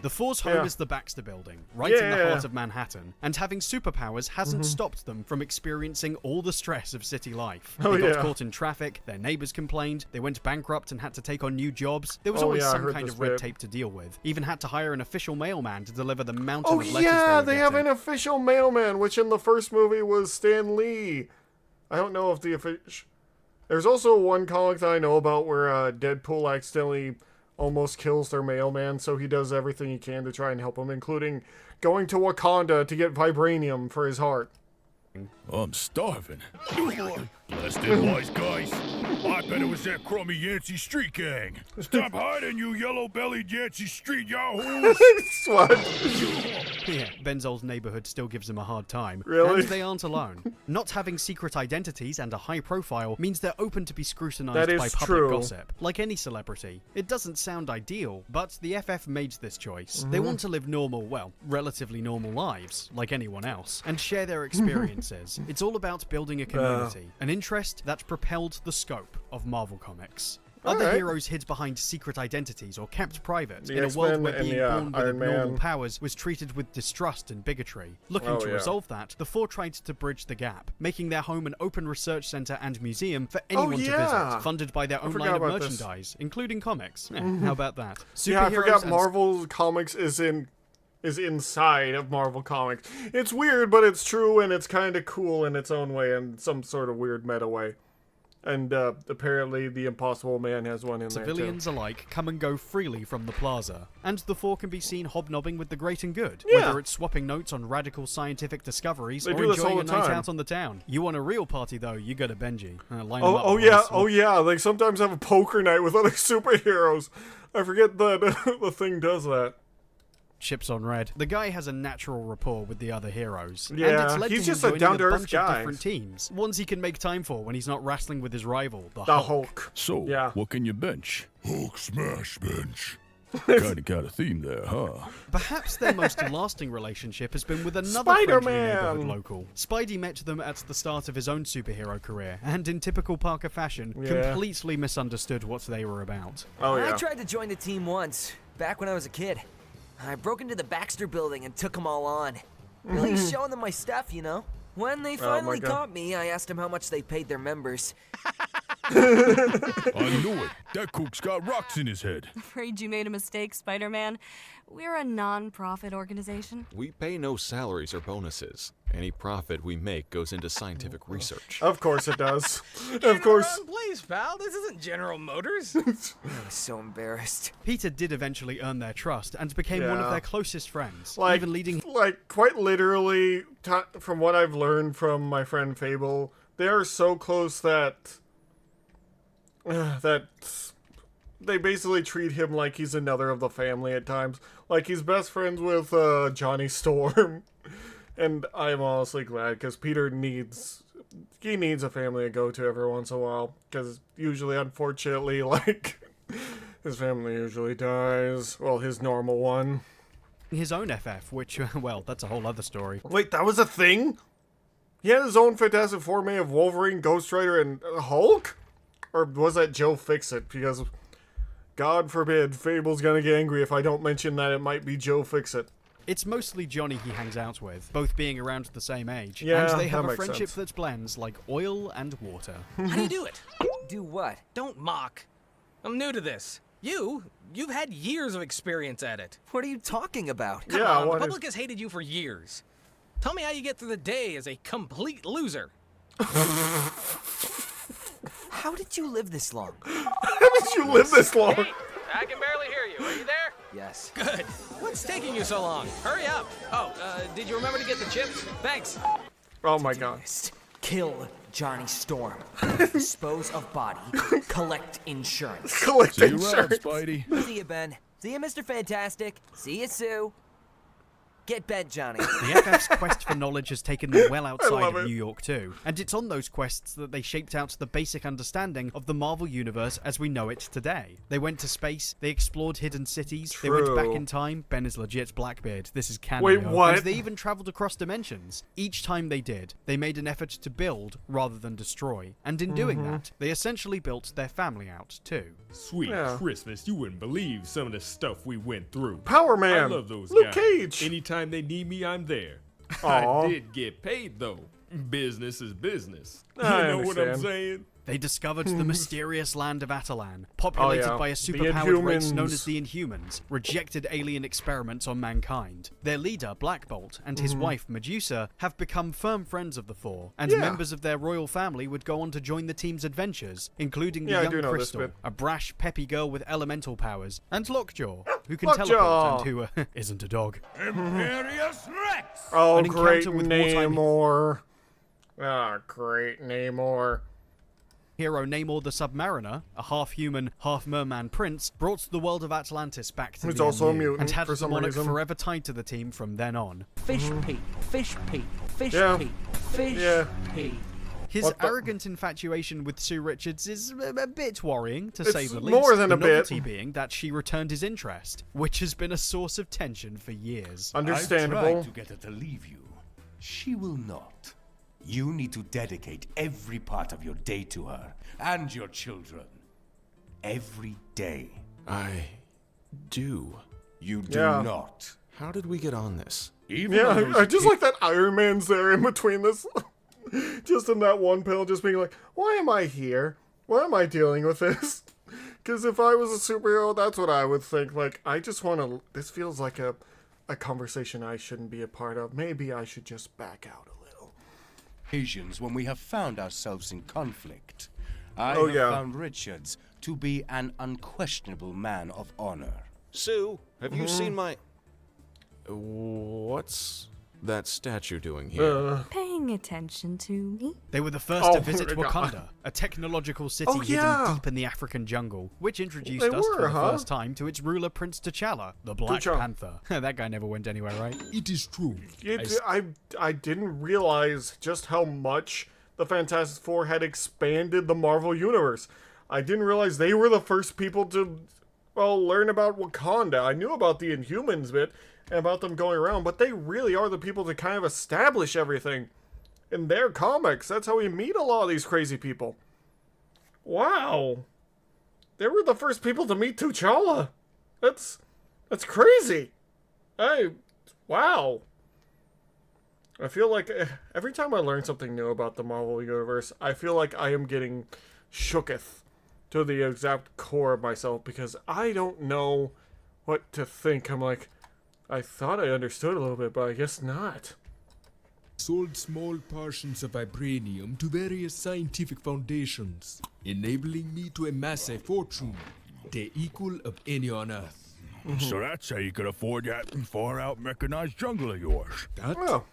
The Four's home Yeah. is the Baxter Building, right in the Yeah. heart of Manhattan, and having superpowers hasn't stopped them from experiencing all the stress of city life. Oh, They got yeah. caught in traffic, their neighbors complained, they went bankrupt and had to take on new jobs. There was Oh, always yeah, I some heard kind this of red bit. tape to deal with. Even had to hire an official mailman to deliver the mountain Oh of letters yeah, they they have an getting. official mailman, which in the first movie was Stan Lee. I don't know if the official... There's also one comic that I know about where Deadpool accidentally almost kills their mailman, so he does everything he can to try and help him, including going to Wakanda to get vibranium for his heart. I'm starving. Blasted wise guys. I bet it was that crummy Yancey Street gang. Stop hiding, you yellow-bellied Yancey Street yahoos! Swat. Yeah, Benzol's neighborhood still gives them a hard time. Really? And they aren't alone. Not having secret identities and a high profile means they're open to be scrutinized That is by public true. gossip. Like any celebrity. It doesn't sound ideal, but the FF made this choice. They want to live normal, well, relatively normal lives, like anyone else, and share their experiences. It's all about building a community, an interest that propelled the scope of Marvel Comics. Other Alright. heroes hid behind secret identities or kept private The in a world X-Men where and being the, born with Iron abnormal Man. powers was treated with distrust and bigotry. Looking Oh, to yeah. resolve that, the Four tried to bridge the gap, making their home an open research center and museum for anyone to yeah. visit, funded by their own forgot line of about this. merchandise, including comics. How about that? Yeah, I Superheroes forgot and Marvel Comics is inside of Marvel Comics. It's weird, but it's true, and it's kind of cool in its own way, in some sort of weird meta way. And apparently the Impossible Man has one in there, too. Civilians alike come and go freely from the plaza, and the Four can be seen hobnobbing with the great and good, Yeah. whether it's swapping notes on radical scientific discoveries They or do this enjoying all a the night time. out on the town. You want a real party though, you go to Benji. Line 'em up, Oh boys. yeah, oh yeah. They sometimes have a poker night with other superheroes. I forget that the thing does that. Chips on red. The guy has a natural rapport with the other heroes. and Yeah, it's led he's to just him a joining down-to-earth bunch guy. of different teams. Ones he can make time for when he's not wrestling with his rival, the The Hulk. Hulk. So, Yeah. what can you bench? Hulk smash bench. Kinda got a theme there, huh? Perhaps their most lasting relationship has been with another Spider-Man. friendly neighborhood local. Spidey met them at the start of his own superhero career, and in typical Parker fashion, Yeah. completely misunderstood what they were about. Oh I yeah. tried to join the team once, back when I was a kid. I broke into the Baxter Building and took them all on. Really showing them my stuff, you know? When they Oh, my finally God. caught me, I asked them how much they paid their members. I knew it. That cook's got rocks in his head. Afraid you made a mistake, Spider-Man. We're a non-profit organization. We pay no salaries or bonuses. Any profit we make goes into scientific research. Of course it does. Get Of course. in our own place, pal. This isn't General Motors. I was so embarrassed. Peter did eventually earn their trust and became one of Yeah. their closest friends, Like, even leading. like quite literally, from what I've learned from my friend Fable, they are so close that that they basically treat him like he's another of the family at times. Like he's best friends with Johnny Storm, and I'm honestly glad because Peter needs a family to go to every once in a while. Because usually, unfortunately, like his family usually dies. Well, his normal one. his own FF, which, well, that's a whole other story. Wait, that was a thing? He had his own Fantastic Four made of Wolverine, Ghost Rider, and Hulk? Or was that Joe Fixit? Because, God forbid, Fable's gonna get angry if I don't mention that it might be Joe Fixit. It's mostly Johnny he hangs out with, both being around the same age. Yeah, and they have that a makes friendship sense. that blends like oil and water. How do you do it? Do what? Don't mock. I'm new to this. You've had years of experience at it. What are you talking about? Come Yeah, on, the what public has hated you for years. Tell me how you get through the day as a complete loser. How did you live this long? How did you live this long? Hey, I can barely hear you. Are you there? Yes. Good. What's taking you so long? Hurry up. Oh, did you remember to get the chips? Thanks. Oh my god. Kill Johnny Storm. Dispose of body. Collect insurance. Collect See you around, insurance. Spidey. See you, Ben. See you, Mr. Fantastic. See you, Sue. Get bent, Johnny. The FF's quest for knowledge has taken them well outside love of it. New York too, and it's on those quests that they shaped out the basic understanding of the Marvel Universe as we know it today. They went to space, they explored hidden cities, they went back True. in time. Ben is legit Blackbeard. This is canon. Wait, yo. what? And they even traveled across dimensions. Each time they did, they made an effort to build rather than destroy, and in doing that, they essentially built their family out too. Sweet Yeah. Christmas, you wouldn't believe some of the stuff we went through. Power Man. I love those Luke guys. Cage. Anytime they need me, I'm there. Aw. I did get paid though. Business is business. You I know what I'm understand. saying? They discovered the mysterious land of Atalan, populated Oh, yeah. by a The superpowered race known Inhumans. as the Inhumans, rejected alien experiments on mankind. Their leader, Black Bolt, and Mm-hmm. his wife, Medusa, have become firm friends of the Four, and Yeah. members of their royal family would go on to join the team's adventures, including the Yeah, I young do know this Crystal, bit. a brash, peppy girl with elemental powers, and Lockjaw, who can Lockjaw. teleport and who isn't a dog. Imperious Rex! Oh, An great encounter with wartime- Namor. Ah, great Namor. Hero Namor the Submariner, a half-human, half-merman prince, brought the world of Atlantis back to He's the also a MU, mutant and had for the some monarch reason. forever tied to the team from then on. Fish pee, fish pee, fish Yeah. pee, fish Yeah. pee. His What the- arrogant infatuation with Sue Richards is a bit worrying, to It's say the least. more than the a bit. novelty being that she returned his interest, which has been a source of tension for years. I've Understandable. tried to get her to leave you. She will not. You need to dedicate every part of your day to her and your children. Every day. I do. You do Yeah. not. How did we get on this? Even Yeah, on those I just like that Iron Man's there in between this. Just in that one panel, just being like, why am I here? Why am I dealing with this? Because if I was a superhero, that's what I would think. Like, I just want to. This feels like a conversation I shouldn't be a part of. Maybe I should just back out a little. occasions when we have found ourselves in conflict. I Oh, have yeah. found Richards to be an unquestionable man of honor. Sue, have you Mm-hmm. seen my... What's that statue doing here? Paying attention to me? They were the first Oh to visit my God. Wakanda, a technological city Oh, yeah. hidden deep in the African jungle, which introduced They us for were, the huh? first time to its ruler, Prince T'Challa, the Black T'Challa. Panther. That guy never went anywhere, right? It is true. I didn't realize just how much the Fantastic Four had expanded the Marvel Universe. I didn't realize they were the first people to, well, learn about Wakanda. I knew about the Inhumans bit and about them going around, but they really are the people to kind of establish everything in their comics. That's how we meet a lot of these crazy people. Wow. They were the first people to meet T'Challa. That's crazy. Wow. I feel like every time I learn something new about the Marvel Universe, I feel like I am getting shooketh to the exact core of myself because I don't know what to think. I'm like, I thought I understood a little bit, but I guess not. Sold small portions of vibranium to various scientific foundations, enabling me to amass a fortune, the equal of any on Earth. So that's how you could afford that far-out mechanized jungle of yours. That? Oh.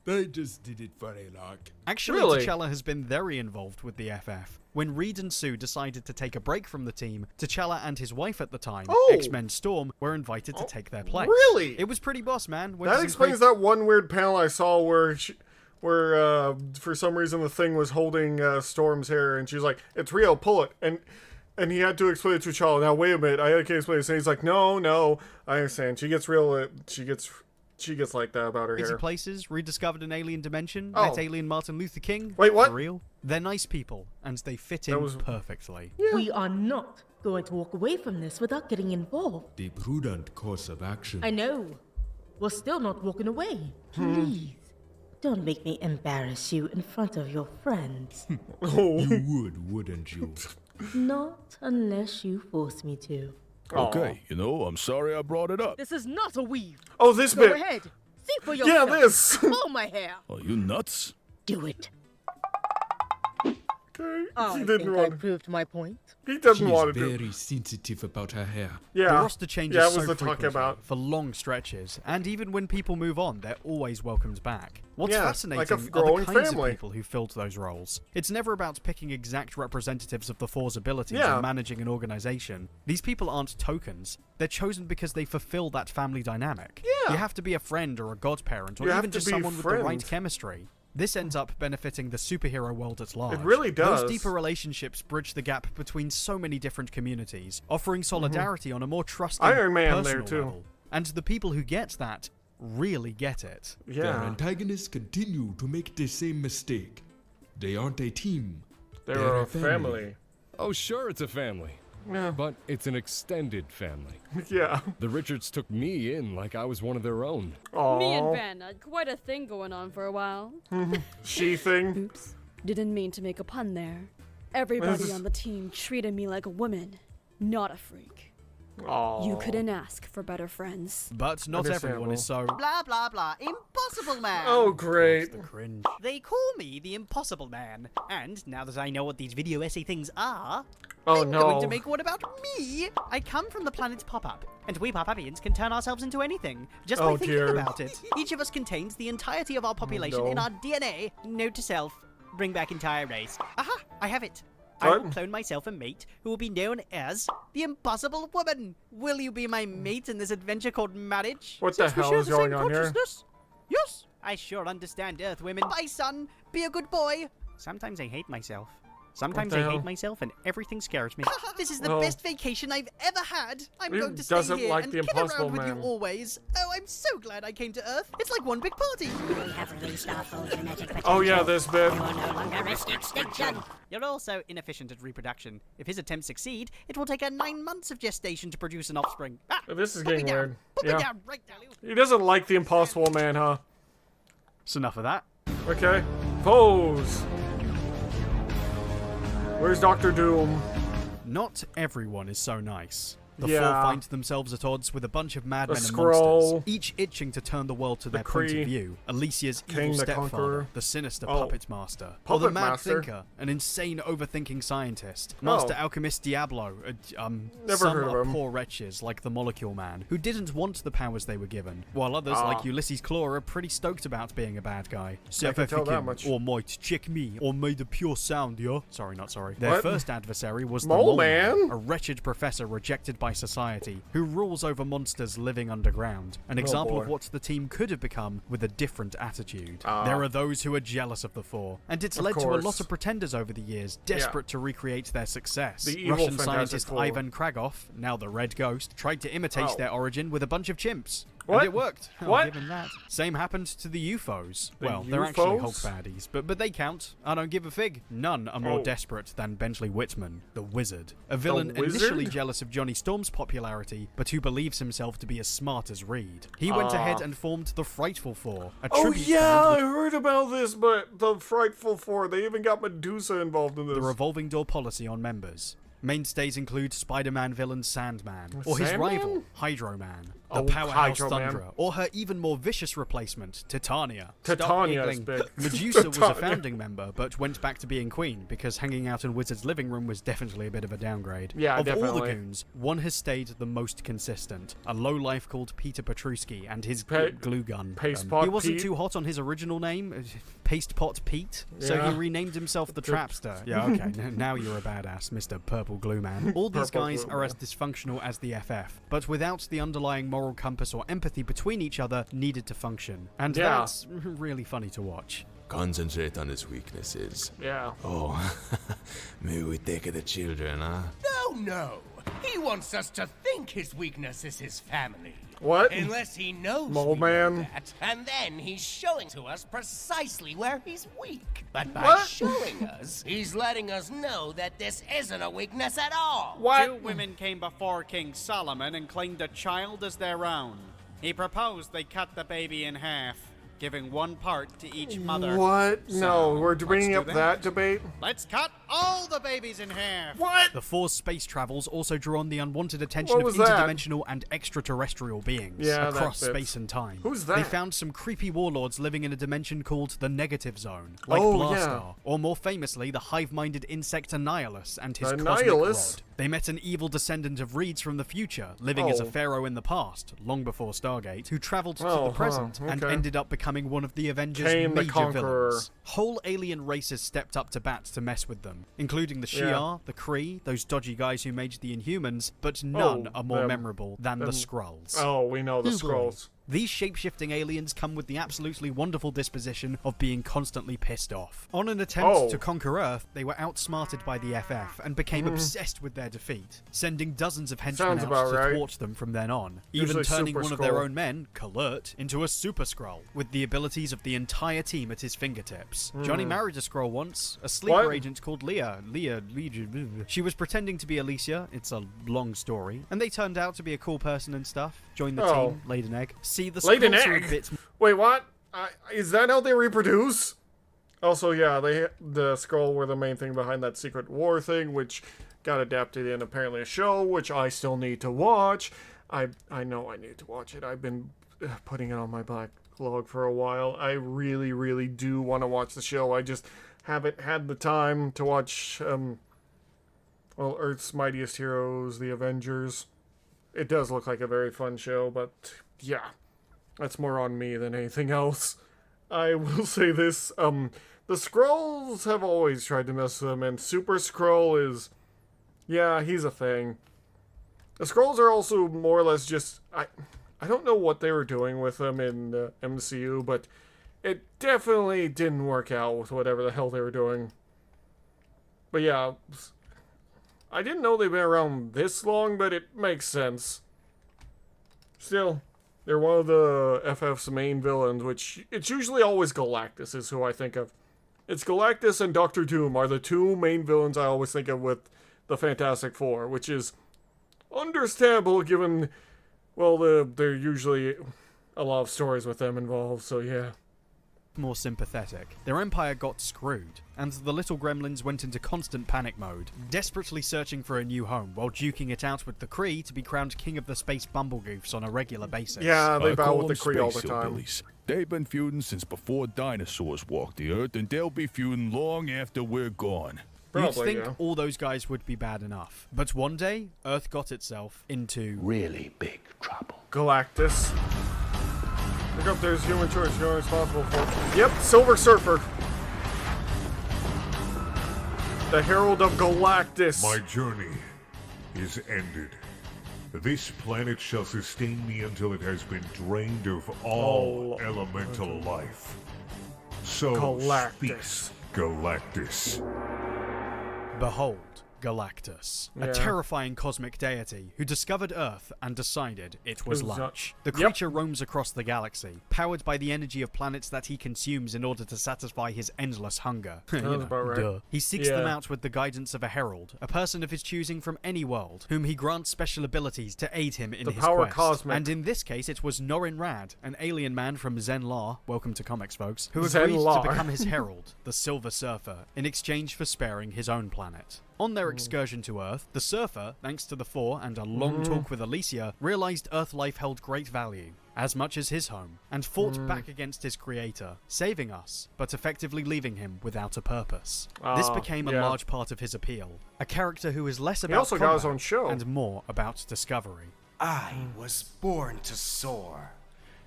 I just did it for a lark. Actually, Really? T'Challa has been very involved with the FF. When Reed and Sue decided to take a break from the team, T'Challa and his wife at the time, Oh. X-Men Storm, were invited to take their place. Really? It was pretty boss, man. Went to That some explains that one weird panel I saw where for some reason the Thing was holding Storm's hair, and she's like, "It's real, pull it." And he had to explain it to T'Challa. Now wait a minute, I can't explain it. And he's like, "No, I understand." She gets real. She gets like that about her crazy hair. places, rediscovered an alien dimension, Oh. met alien Martin Luther King. Wait, what? For real? They're nice people, and they fit That in was- perfectly. We are not going to walk away from this without getting involved. The prudent course of action. I know. We're still not walking away. Please, don't make me embarrass you in front of your friends. You would, wouldn't you? Not unless you force me to. Okay, you know, I'm sorry I brought it up. This is not a weave. Oh, this Go bit. ahead. See for Yeah, yourself. this. Pull my hair. Are you nuts? Do it. Okay. I He didn't think want. I proved my point. He doesn't She's want to do. very sensitive about her hair. Yeah. The roster changes Yeah, it so was the talk frequently about. for long stretches, and even when people move on, they're always welcomed back. What's Yeah, fascinating like a are the growing kinds family. of people who filled those roles. It's never about picking exact representatives of the Four's abilities Yeah. or managing an organization. These people aren't tokens. They're chosen because they fulfill that family dynamic. Yeah. You have to be a friend or a godparent or You have even to just be someone with the right friends. chemistry. This ends up benefiting the superhero world at large. It really does. Those deeper relationships bridge the gap between so many different communities, offering solidarity on a more trusting, Iron Man there, personal too. level. And the people who get that really get it. Their Yeah. antagonists continue to make the same mistake. They aren't a team. They're a family. Oh, sure, it's a family. Yeah. But it's an extended family. Yeah. The Richards took me in like I was one of their own. Me and Vanna, quite a thing going on for a while. She thing. Oops. Didn't mean to make a pun there. Everybody on the team treated me like a woman, not a freak. Aww. You couldn't ask for better friends. But not everyone is so... Blah, blah, blah. Impossible Man. Oh, great. The cringe. They call me the Impossible Man. And now that I know what these video essay things are, Oh, I'm no. going to make one about me. I come from the planet Pop-Up, and we Pop-Upians can turn ourselves into anything, just by Oh, thinking dear. about it. Each of us contains the entirety of our population in no. our DNA. Note to self, bring back entire race. Aha, I have it. I will What? clone myself a mate who will be known as the Impossible Woman. Will you be my mate in this adventure called marriage? What the Since we hell share is the going same on here? consciousness? Yes, I sure understand Earth women. Bye, son. Be a good boy. Sometimes I hate myself. Sometimes the I hell? hate myself and everything scares me. This is the Oh. best vacation I've ever had. I'm He going to stay doesn't here like and the kid Impossible around with Man. you always. Oh, I'm so glad I came to Earth. It's like one big party. We have released our full genetic potential. Oh yeah, this bit. You are no longer risk extinction. You're also inefficient at reproduction. If his attempts succeed, it will take her 9 months of gestation to produce an offspring. Ah, This is put me getting down. weird. Put me Yeah. down right now. He doesn't like the Impossible Man, huh? It's enough of that. Okay. Pose. Where's Doctor Doom? Not everyone is so nice. The Yeah. Four find themselves at odds with a bunch of madmen and Skrull. monsters, each itching to turn the world to their point Kree. of view. Alicia's King evil the stepfather, Conqueror. the sinister Oh. puppet master, or the Puppet mad master? thinker, an insane overthinking scientist, Master Oh. Alchemist Diablo, Never some heard of are him. poor wretches like the Molecule Man, who didn't want the powers they were given, while others Ah. like Ulysses Claw are pretty stoked about being a bad guy. I can tell that much. Or might check me, or made a pure sound, yeah? Sorry, not sorry. Their What? first adversary was the Mole Mole Man? a wretched professor rejected by society, who rules over monsters living underground. An example boy. of what the team could have become with a different attitude. Ah. There are those who are jealous of the Four, and it's Of led to a course. lot of pretenders over the years, desperate to recreate their success. The evil Russian Fantastic scientist Four. Ivan Kragoff, now the Red Ghost, tried to imitate Oh. their origin with a bunch of chimps. What? And it worked. I'll What? give him that. Same happened to the UFOs. The Well, they're actually Hulk UFOs? baddies, but they count. I don't give a fig. None are more Oh. desperate than Benchley Whitman, the Wizard. A villain Wizard? initially jealous of Johnny Storm's popularity, but who believes himself to be as smart as Reed. He went ahead and formed the Frightful Four, a Oh tribute yeah, band I with heard about this, but the Frightful Four, they even got Medusa involved in this. the revolving door policy on members. Mainstays include Spider-Man villain Sandman, or his Sandman? rival, Hydro Man, the Oh, powerhouse Hydro Man. Thunderer, or her even more vicious replacement, Titania. Titania is Stop big. giggling. Medusa was a Titania. founding member, but went back to being queen, because hanging out in Wizard's living room was definitely a bit of a downgrade. Yeah, of all definitely. the goons, one has stayed the most consistent, a lowlife called Peter Petruski, and his glue gun. Paste Pot he wasn't Pete? too hot on his original name, Paste Pot Pete, so Yeah. he renamed himself the Trapster. Yeah, okay, now you're a badass, Mr. Purple Glue Man. All these Purple guys Glue are Man. as dysfunctional as the FF, but without the underlying moral compass or empathy between each other needed to function. And Yeah. that's really funny to watch. Concentrate on his weaknesses. Yeah. Oh, maybe we take the children, huh? No. He wants us to think his weakness is his family. What? Unless he knows Mole we know Man? that, and then he's showing to us precisely where he's weak. But by What? showing us, he's letting us know that this isn't a weakness at all. Two women came before King Solomon and claimed a child as their own. He proposed they cut the baby in half, giving one part to each mother. What? So, No, we're let's bringing do up that debate. Let's cut all the babies in half. What? The Four's space travels also drew on the unwanted attention What of was that? interdimensional and extraterrestrial beings Yeah, across that fits. space and time. Who's They that? found some creepy warlords living in a dimension called the Negative Zone, like Oh, Blastar, yeah. or more famously, the hive-minded insect Annihilus and his cosmic Annihilus? rod. They met an evil descendant of Reeds from the future, living as a Oh. pharaoh in the past, long before Stargate, who traveled to Oh, the present huh, and okay. ended up becoming one of the Avengers' Cain the major Conqueror. villains. Whole alien races stepped up to bat to mess with them, including the Shi'ar, Yeah. the Kree, those dodgy guys who made the Inhumans, but none Oh, are more them. memorable than the Them. Skrulls. Oh, we know the Oh, boy. Skrulls. These shape-shifting aliens come with the absolutely wonderful disposition of being constantly pissed off. On an attempt Oh. to conquer Earth, they were outsmarted by the FF and became obsessed with their defeat, sending dozens of henchmen Sounds out about to right. thwart them from then on, Usually even turning Super one of their Skrull. own men, Kalurt, into a Super Skrull, with the abilities of the entire team at his fingertips. Johnny married a Skrull once, a sleeper What? agent called Leah. She was pretending to be Alicia, it's a long story, and they turned out to be a cool person and stuff. Joined the Oh. team, laid an egg. See, the Laid an Skrulls are a egg? bit Wait, what? Is that how they reproduce? Also, yeah, the Skrull were the main thing behind that Secret War thing, which got adapted in apparently a show, which I still need to watch. I know I need to watch it. I've been putting it on my backlog for a while. I really, really do want to watch the show. I just haven't had the time to watch, Earth's Mightiest Heroes, The Avengers. It does look like a very fun show, but yeah. That's more on me than anything else. I will say this, the Skrulls have always tried to mess with them, and Super Skrull is, yeah, he's a thing. The Skrulls are also more or less just, I don't know what they were doing with them in the MCU, but it definitely didn't work out with whatever the hell they were doing. But yeah, I didn't know they've been around this long, but it makes sense. Still, they're one of the FF's main villains, which it's usually always Galactus is who I think of. It's Galactus and Doctor Doom are the two main villains I always think of with the Fantastic Four, which is understandable given, well, there are usually a lot of stories with them involved, so yeah. more sympathetic. Their empire got screwed, and the little gremlins went into constant panic mode, desperately searching for a new home while duking it out with the Kree to be crowned king of the space bumblegoofs on a regular basis. Yeah, they I bow call with the them Kree all the space time. hillbillies. They've been feuding since before dinosaurs walked the earth, and they'll be feuding long after we're gone. You'd think all those guys would be bad enough. But one day, Earth got itself into really big trouble. Galactus. Look up, there's human choice you're responsible for. Yep, Silver Surfer. The Herald of Galactus. My journey is ended. This planet shall sustain me until it has been drained of all elemental life. So Galactus. speaks Galactus. Behold, Galactus, Yeah. a terrifying cosmic deity who discovered Earth and decided it was It was lunch. not- The creature roams across the galaxy, powered by the energy of planets that he consumes in order to satisfy his endless hunger. You Sounds know, about right. duh. He seeks them Yeah. out with the guidance of a herald, a person of his choosing from any world, whom he grants special abilities to aid him in The his power quest. cosmic. And in this case, it was Norin Rad, an alien man from Zen-Lar, welcome to comics, folks, who agreed Zen-Lar. to become his herald, the Silver Surfer, in exchange for sparing his own planet. On their excursion to Earth, the Surfer, thanks to the Four and a long talk with Alicia, realized Earth life held great value, as much as his home, and fought back against his creator, saving us, but effectively leaving him without a purpose. This became a large part of his appeal, a character who is less about also got his combat own show. and more about discovery. I was born to soar,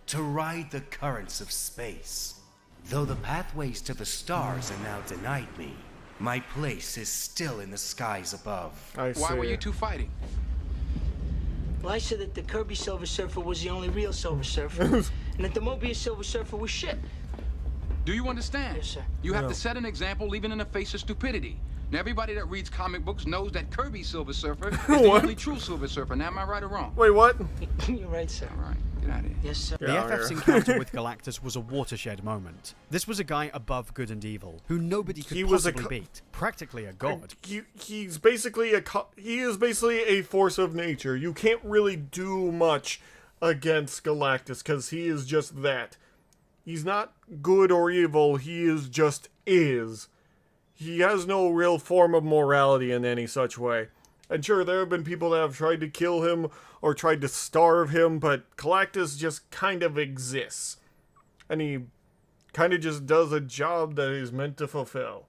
to ride the currents of space. Though the pathways to the stars are now denied me, my place is still in the skies above. Why were you two fighting? Well, I said that the Kirby Silver Surfer was the only real Silver Surfer, and that the Mobius Silver Surfer was shit. Do you understand? Yes, sir. You have to set an example even in the face of stupidity. Now, everybody that reads comic books knows that Kirby Silver Surfer is the only true Silver Surfer. Now, am I right or wrong? Wait, what? You're right, sir. All right, get out of here. Yes, sir. The FF's encounter with Galactus was a watershed moment. This was a guy above good and evil, who nobody could He was a possibly beat. Practically a god. He's basically he is basically a force of nature. You can't really do much against Galactus because he is just that. He's not good or evil. He is just is. He has no real form of morality in any such way. And sure, there have been people that have tried to kill him or tried to starve him, but Galactus just kind of exists. And he kind of just does a job that he's meant to fulfill.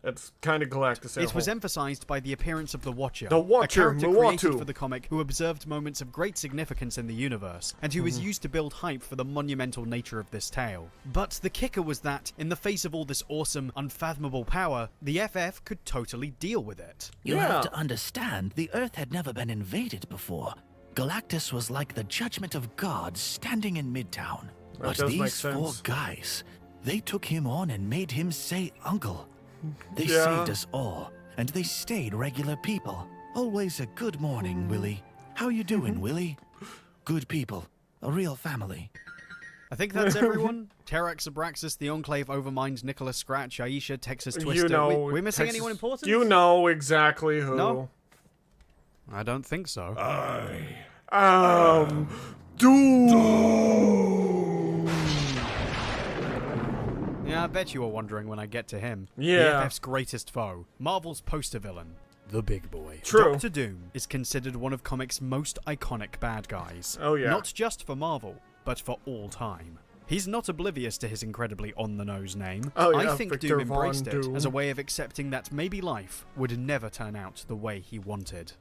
That's kind of Galactus. It was emphasized by the appearance of the Watcher, The Watcher, a character created Muatu. for the comic who observed moments of great significance in the universe, and who was used to build hype for the monumental nature of this tale. But the kicker was that, in the face of all this awesome, unfathomable power, the FF could totally deal with it. You have to understand, the Earth had never been invaded before. Galactus was like the judgment of God standing in Midtown. But does make these four sense. guys, they took him on and made him say uncle. They Yeah. saved us all, and they stayed regular people. Always a good morning, Willie. How you doing, Willie? Good people. A real family. I think that's everyone. Terax, Abraxas, the Enclave, Overmind, Nicholas Scratch, Aisha, Texas Twister. You know, we missing Texas- anyone important? You know exactly who. No? I don't think so. Doom. Yeah, I bet you were wondering when I get to him. Yeah. The FF's greatest foe, Marvel's poster villain, the Big Boy. True. Doctor Doom is considered one of comics' most iconic bad guys. Oh, yeah. Not just for Marvel, but for all time. He's not oblivious to his incredibly on-the-nose name. Oh, yeah, I think Victor Doom Von embraced it Doom. as a way of accepting that maybe life would never turn out the way he wanted.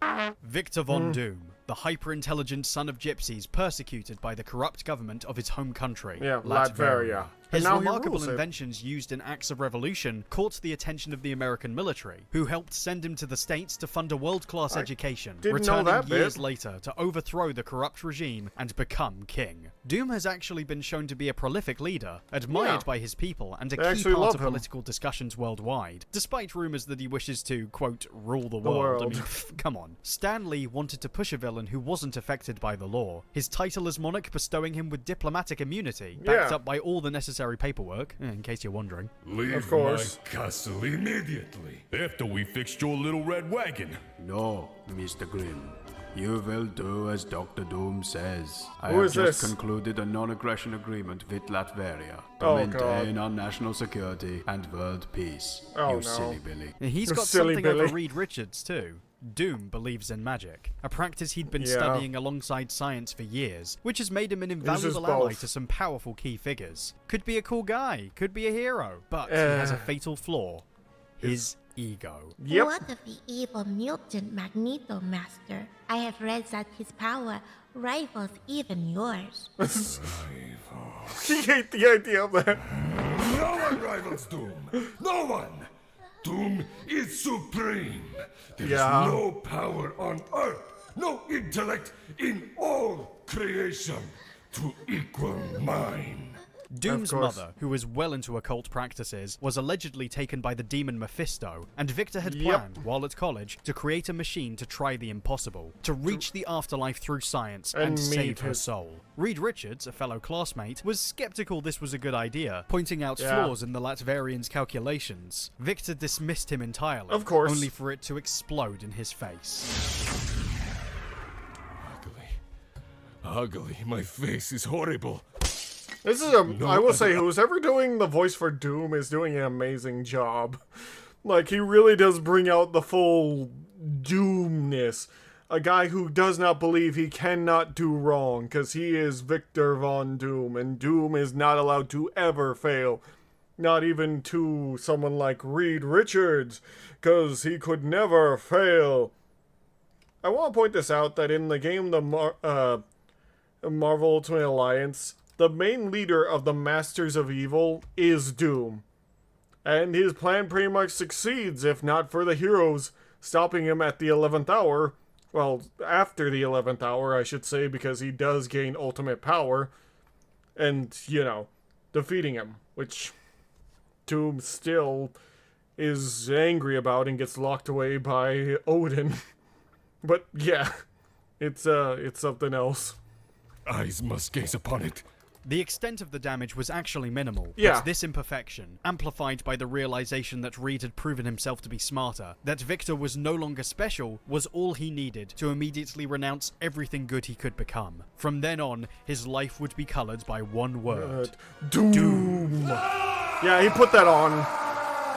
Victor Von Doom, the hyper-intelligent son of gypsies persecuted by the corrupt government of his home country, Yeah, Latveria. And His now he remarkable rules it. inventions used in acts of revolution caught the attention of the American military, who helped send him to the States to fund a world-class education, didn't know returning that bit. years later to overthrow the corrupt regime and become king. Doom has actually been shown to be a prolific leader, admired Yeah. by his people, and a They key actually part love of him. political discussions worldwide, despite rumors that he wishes to, quote, rule the The world. I world. mean, come on. Stan Lee wanted to push a villain who wasn't affected by the law, his title as monarch bestowing him with diplomatic immunity, backed Yeah. up by all the necessary paperwork, in case you're wondering. Leave Of course. my castle immediately, after we fixed your little red wagon. No, Mr. Grimm. You will do as Dr. Doom says. I Who have is just this? concluded a non-aggression agreement with Latveria to Oh, maintain our national security and world peace. Oh, you no. silly Billy. He's got Silly something Billy. over Reed Richards, too. Doom believes in magic, a practice he'd been Yeah. studying alongside science for years, which has made him an Uses invaluable ally both. to some powerful key figures. Could be a cool guy, could be a hero, but he has a fatal flaw. His ego. Yep. What of the evil mutant Magneto, Master? I have read that his power rivals even yours. He hate the idea of that. No one rivals Doom. No one. Doom is supreme. There is Yeah. no power on Earth, no intellect in all creation to equal mine. Doom's course. mother, who was well into occult practices, was allegedly taken by the demon Mephisto, and Victor had planned, while at college, to create a machine to try the impossible, to reach the afterlife through science and save her soul. Reed Richards, a fellow classmate, was skeptical this was a good idea, pointing out flaws in the Latverian's calculations. Victor dismissed him entirely, of course, only for it to explode in his face. Ugly. My face is horrible. This is I will say, who's ever doing the voice for Doom is doing an amazing job. Like, he really does bring out the full Doomness. A guy who does not believe he cannot do wrong, because he is Victor Von Doom, and Doom is not allowed to ever fail. Not even to someone like Reed Richards, because he could never fail. I want to point this out, that in the game, the Marvel Ultimate Alliance, the main leader of the Masters of Evil is Doom. And his plan pretty much succeeds, if not for the heroes stopping him at the 11th hour. Well, after the 11th hour, I should say, because he does gain ultimate power. And, you know, defeating him, which Doom still is angry about and gets locked away by Odin. But, yeah, it's something else. Eyes must gaze upon it. The extent of the damage was actually minimal, yeah. But this imperfection, amplified by the realization that Reed had proven himself to be smarter, that Victor was no longer special, was all he needed to immediately renounce everything good he could become. From then on, his life would be colored by one word. Doom! Yeah, he put that on.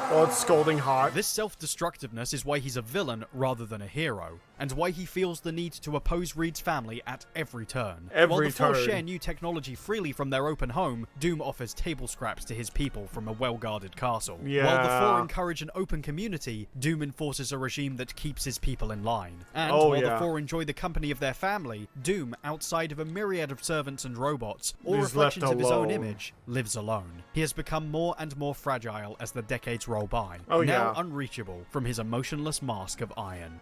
Oh, it's scalding hot. This self-destructiveness is why he's a villain rather than a hero, and why he feels the need to oppose Reed's family at every turn. While the four share new technology freely from their open home, Doom offers table scraps to his people from a well-guarded castle. Yeah. While the four encourage an open community, Doom enforces a regime that keeps his people in line. And while the four enjoy the company of their family, Doom, outside of a myriad of servants and robots, all reflections of his own image, lives alone. He has become more and more fragile as the decades roll by, now unreachable from his emotionless mask of iron.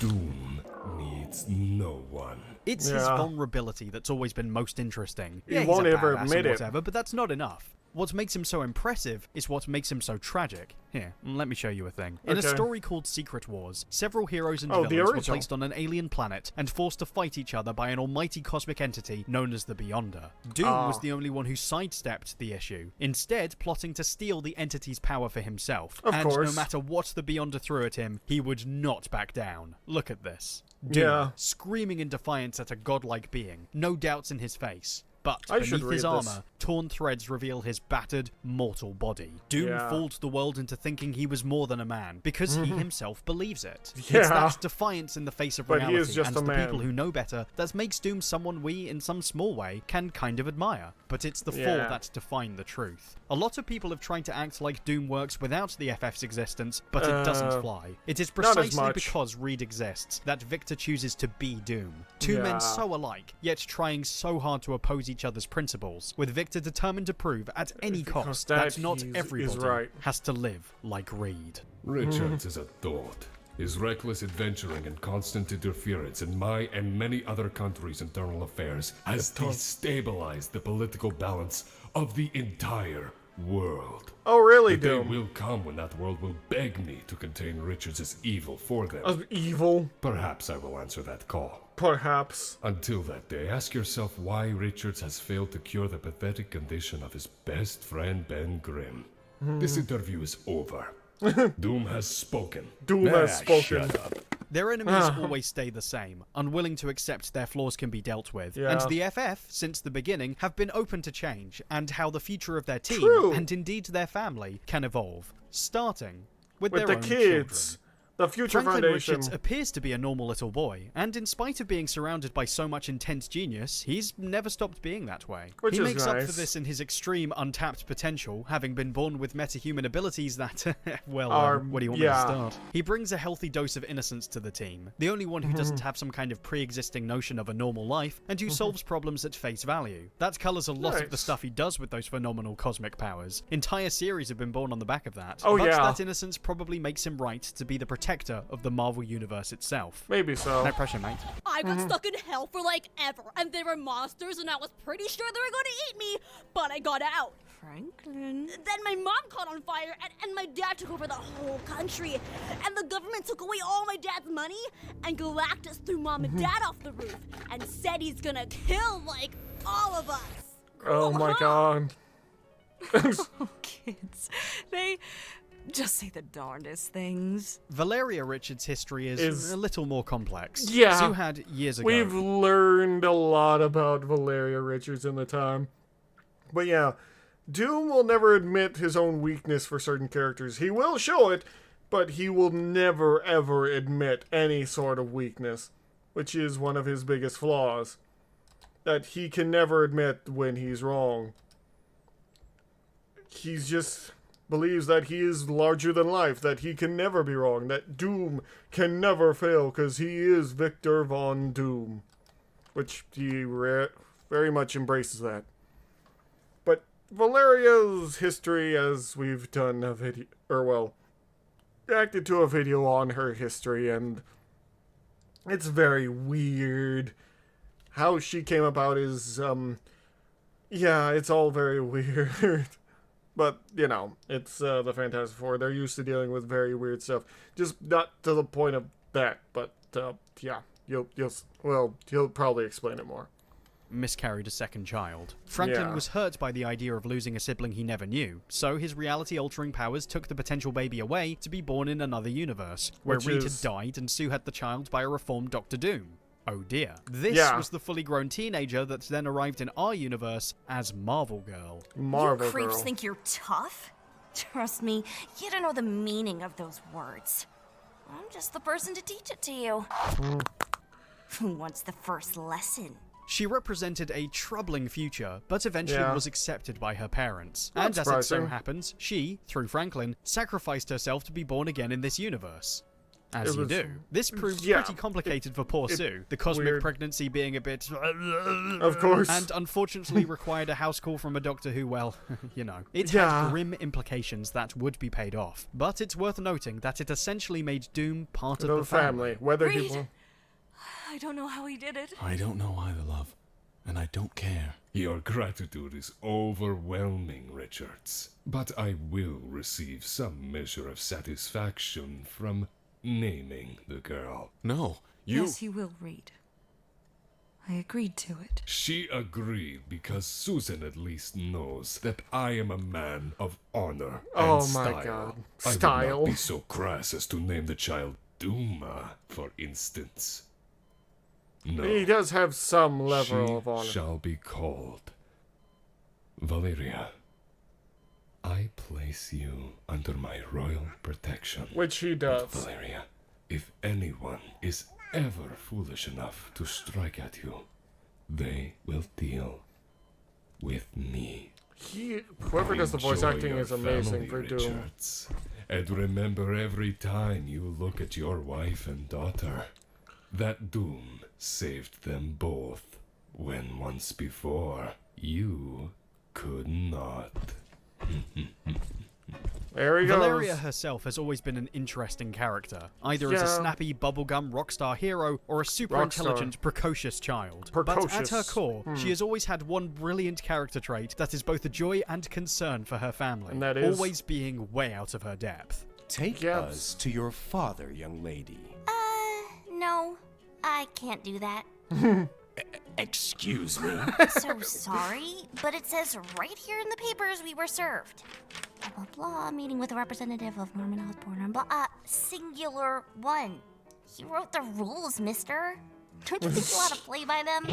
Doom needs no one. It's his vulnerability that's always been most interesting. He won't ever admit it. Whatever, but that's not enough. What makes him so impressive is what makes him so tragic. Here, let me show you a thing. In a story called Secret Wars, several heroes and villains were placed on an alien planet and forced to fight each other by an almighty cosmic entity known as the Beyonder. Doom was the only one who sidestepped the issue, instead plotting to steal the entity's power for himself. And no matter what the Beyonder threw at him, he would not back down. Look at this. Doom, screaming in defiance at a godlike being, no doubts in his face. But beneath his armor, torn threads reveal his battered, mortal body. Doom fooled the world into thinking he was more than a man, because he himself believes it. It's that defiance in the face of reality, he is just and a the man. people who know better, that makes Doom someone we, in some small way, can kind of admire. But it's the four that define the truth. A lot of people have tried to act like Doom works without the FF's existence, but it doesn't fly. It is precisely because Reed exists that Victor chooses to be Doom. Two men so alike, yet trying so hard to oppose each other's principles, with Victor determined to prove at any cost that not everybody has to live like Reed. Richards is a dolt. His reckless adventuring and constant interference in my and many other countries' internal affairs has destabilized the political balance of the entire world. Oh, really, The day Doom? will come when that world will beg me to contain Richards' evil for them. Evil? Perhaps I will answer that call. Perhaps. Until that day, ask yourself why Richards has failed to cure the pathetic condition of his best friend Ben Grimm. This interview is over. Doom has spoken. Doom has spoken. Shut up. Their enemies always stay the same, unwilling to accept their flaws can be dealt with. And the FF, since the beginning, have been open to change, and how the future of their team, and indeed their family, can evolve. Starting with their the own kids. children. The Future Franklin Foundation. Richards appears to be a normal little boy, and in spite of being surrounded by so much intense genius, he's never stopped being that way. Which he is makes up nice. for this in his extreme untapped potential, having been born with metahuman abilities that, well, where do you want me to start? He brings a healthy dose of innocence to the team, the only one who doesn't have some kind of pre-existing notion of a normal life, and who solves problems at face value. That colors a lot of the stuff he does with those phenomenal cosmic powers. Entire series have been born on the back of that. But that innocence probably makes him right to be the protector of the Marvel Universe itself. Maybe so. No pressure, mate. I got stuck in hell for like ever, and there were monsters, and I was pretty sure they were going to eat me, but I got out. Franklin. Then my mom caught on fire, and my dad took over the whole country, and the government took away all my dad's money, and Galactus threw Mom and Dad off the roof, and said he's gonna kill, like, all of us. Oh my god. Oh, kids. They just say the darndest things. Valeria Richards' history is a little more complex. Yeah. Sue had years ago. We've learned a lot about Valeria Richards in the time. But yeah, Doom will never admit his own weakness for certain characters. He will show it, but he will never ever admit any sort of weakness, which is one of his biggest flaws. That he can never admit when he's wrong. He just believes that he is larger than life, that he can never be wrong, that Doom can never fail because he is Victor Von Doom. Which he very much embraces that. But Valeria's history, as we've done a video, reacted to a video on her history, and it's very weird. How she came about is, yeah, it's all very weird. But, you know, it's the Fantastic Four. They're used to dealing with very weird stuff. Just not to the point of that, but, yeah, he'll probably explain it more. Miscarried a second child. Franklin was hurt by the idea of losing a sibling he never knew, so his reality-altering powers took the potential baby away to be born in another universe, where Reed had died and Sue had the child by a reformed Doctor Doom. Oh dear. This was the fully grown teenager that then arrived in our universe as Marvel Girl. You creeps think you're tough? Trust me, you don't know the meaning of those words. I'm just the person to teach it to you. Who wants the first lesson? She represented a troubling future, but eventually was accepted by her parents. Not and as it so surprising. happens, she, through Franklin, sacrificed herself to be born again in this universe. As you do. This proved pretty complicated for poor Sue, the cosmic pregnancy being a bit... Of course. And unfortunately required a house call from a doctor who, well, you know. It had grim implications that would be paid off. But it's worth noting that it essentially made Doom part of the family. Whether Reed, he... I don't know how he did it. I don't know either, love. And I don't care. Your gratitude is overwhelming, Richards. But I will receive some measure of satisfaction from naming the girl. No, Yes, you will, Reed. I agreed to it. She agreed because Susan at least knows that I am a man of honor and style. My god. I would Style. not be so crass as to name the child Duma, for instance. No. He does have some level of honor. She shall be called Valeria. I place you under my royal protection. Which he does. But Valeria, if anyone is ever foolish enough to strike at you, they will deal with me. Whoever does the voice Enjoy acting your is amazing family, for Doom. Richards. And remember every time you look at your wife and daughter, that Doom saved them both, when once before you could not. There he goes. Valeria herself has always been an interesting character, either as a snappy bubblegum rockstar hero or a super intelligent, precocious child. But at her core, she has always had one brilliant character trait that is both a joy and concern for her family, and that is always being way out of her depth. Take us to your father, young lady. No, I can't do that. Excuse me? So sorry, but it says right here in the papers we were served. Blah, blah, blah, meeting with a representative of Norman Osborn and blah, singular one. He wrote the rules, mister. Don't you think you ought to play by them?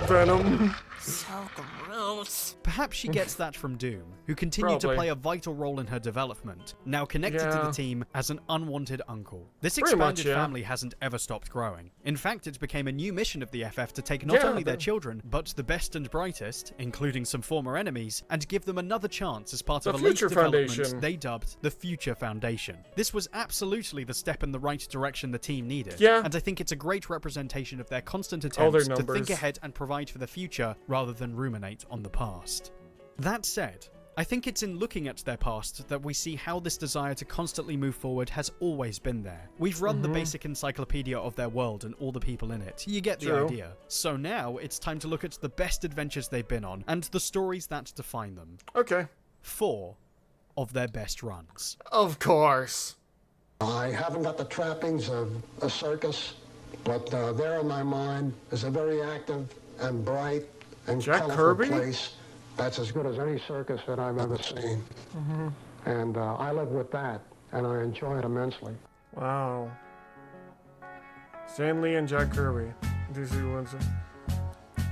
Venom. So gross. Perhaps she gets that from Doom, who continued to play a vital role in her development, now connected to the team as an unwanted uncle. This expanded family hasn't ever stopped growing. In fact, it became a new mission of the FF to take not only their children, but the best and brightest, including some former enemies, and give them another chance as part of a later development they dubbed the Future Foundation. This was absolutely the step in the right direction the team needed, and I think it's a great representation of their constant attempts to think ahead and provide for the future rather than ruminate on the past. That said, I think it's in looking at their past that we see how this desire to constantly move forward has always been there. We've run the basic encyclopedia of their world and all the people in it. You get the idea. So now it's time to look at the best adventures they've been on and the stories that define them. Okay. 4 of their best runs. Of course. I haven't got the trappings of a circus, but there in my mind is a very active and bright and Jack colorful Kirby? place that's as good as any circus that I've ever seen. And I live with that, and I enjoy it immensely. Wow. Stan Lee and Jack Kirby. DC Winston.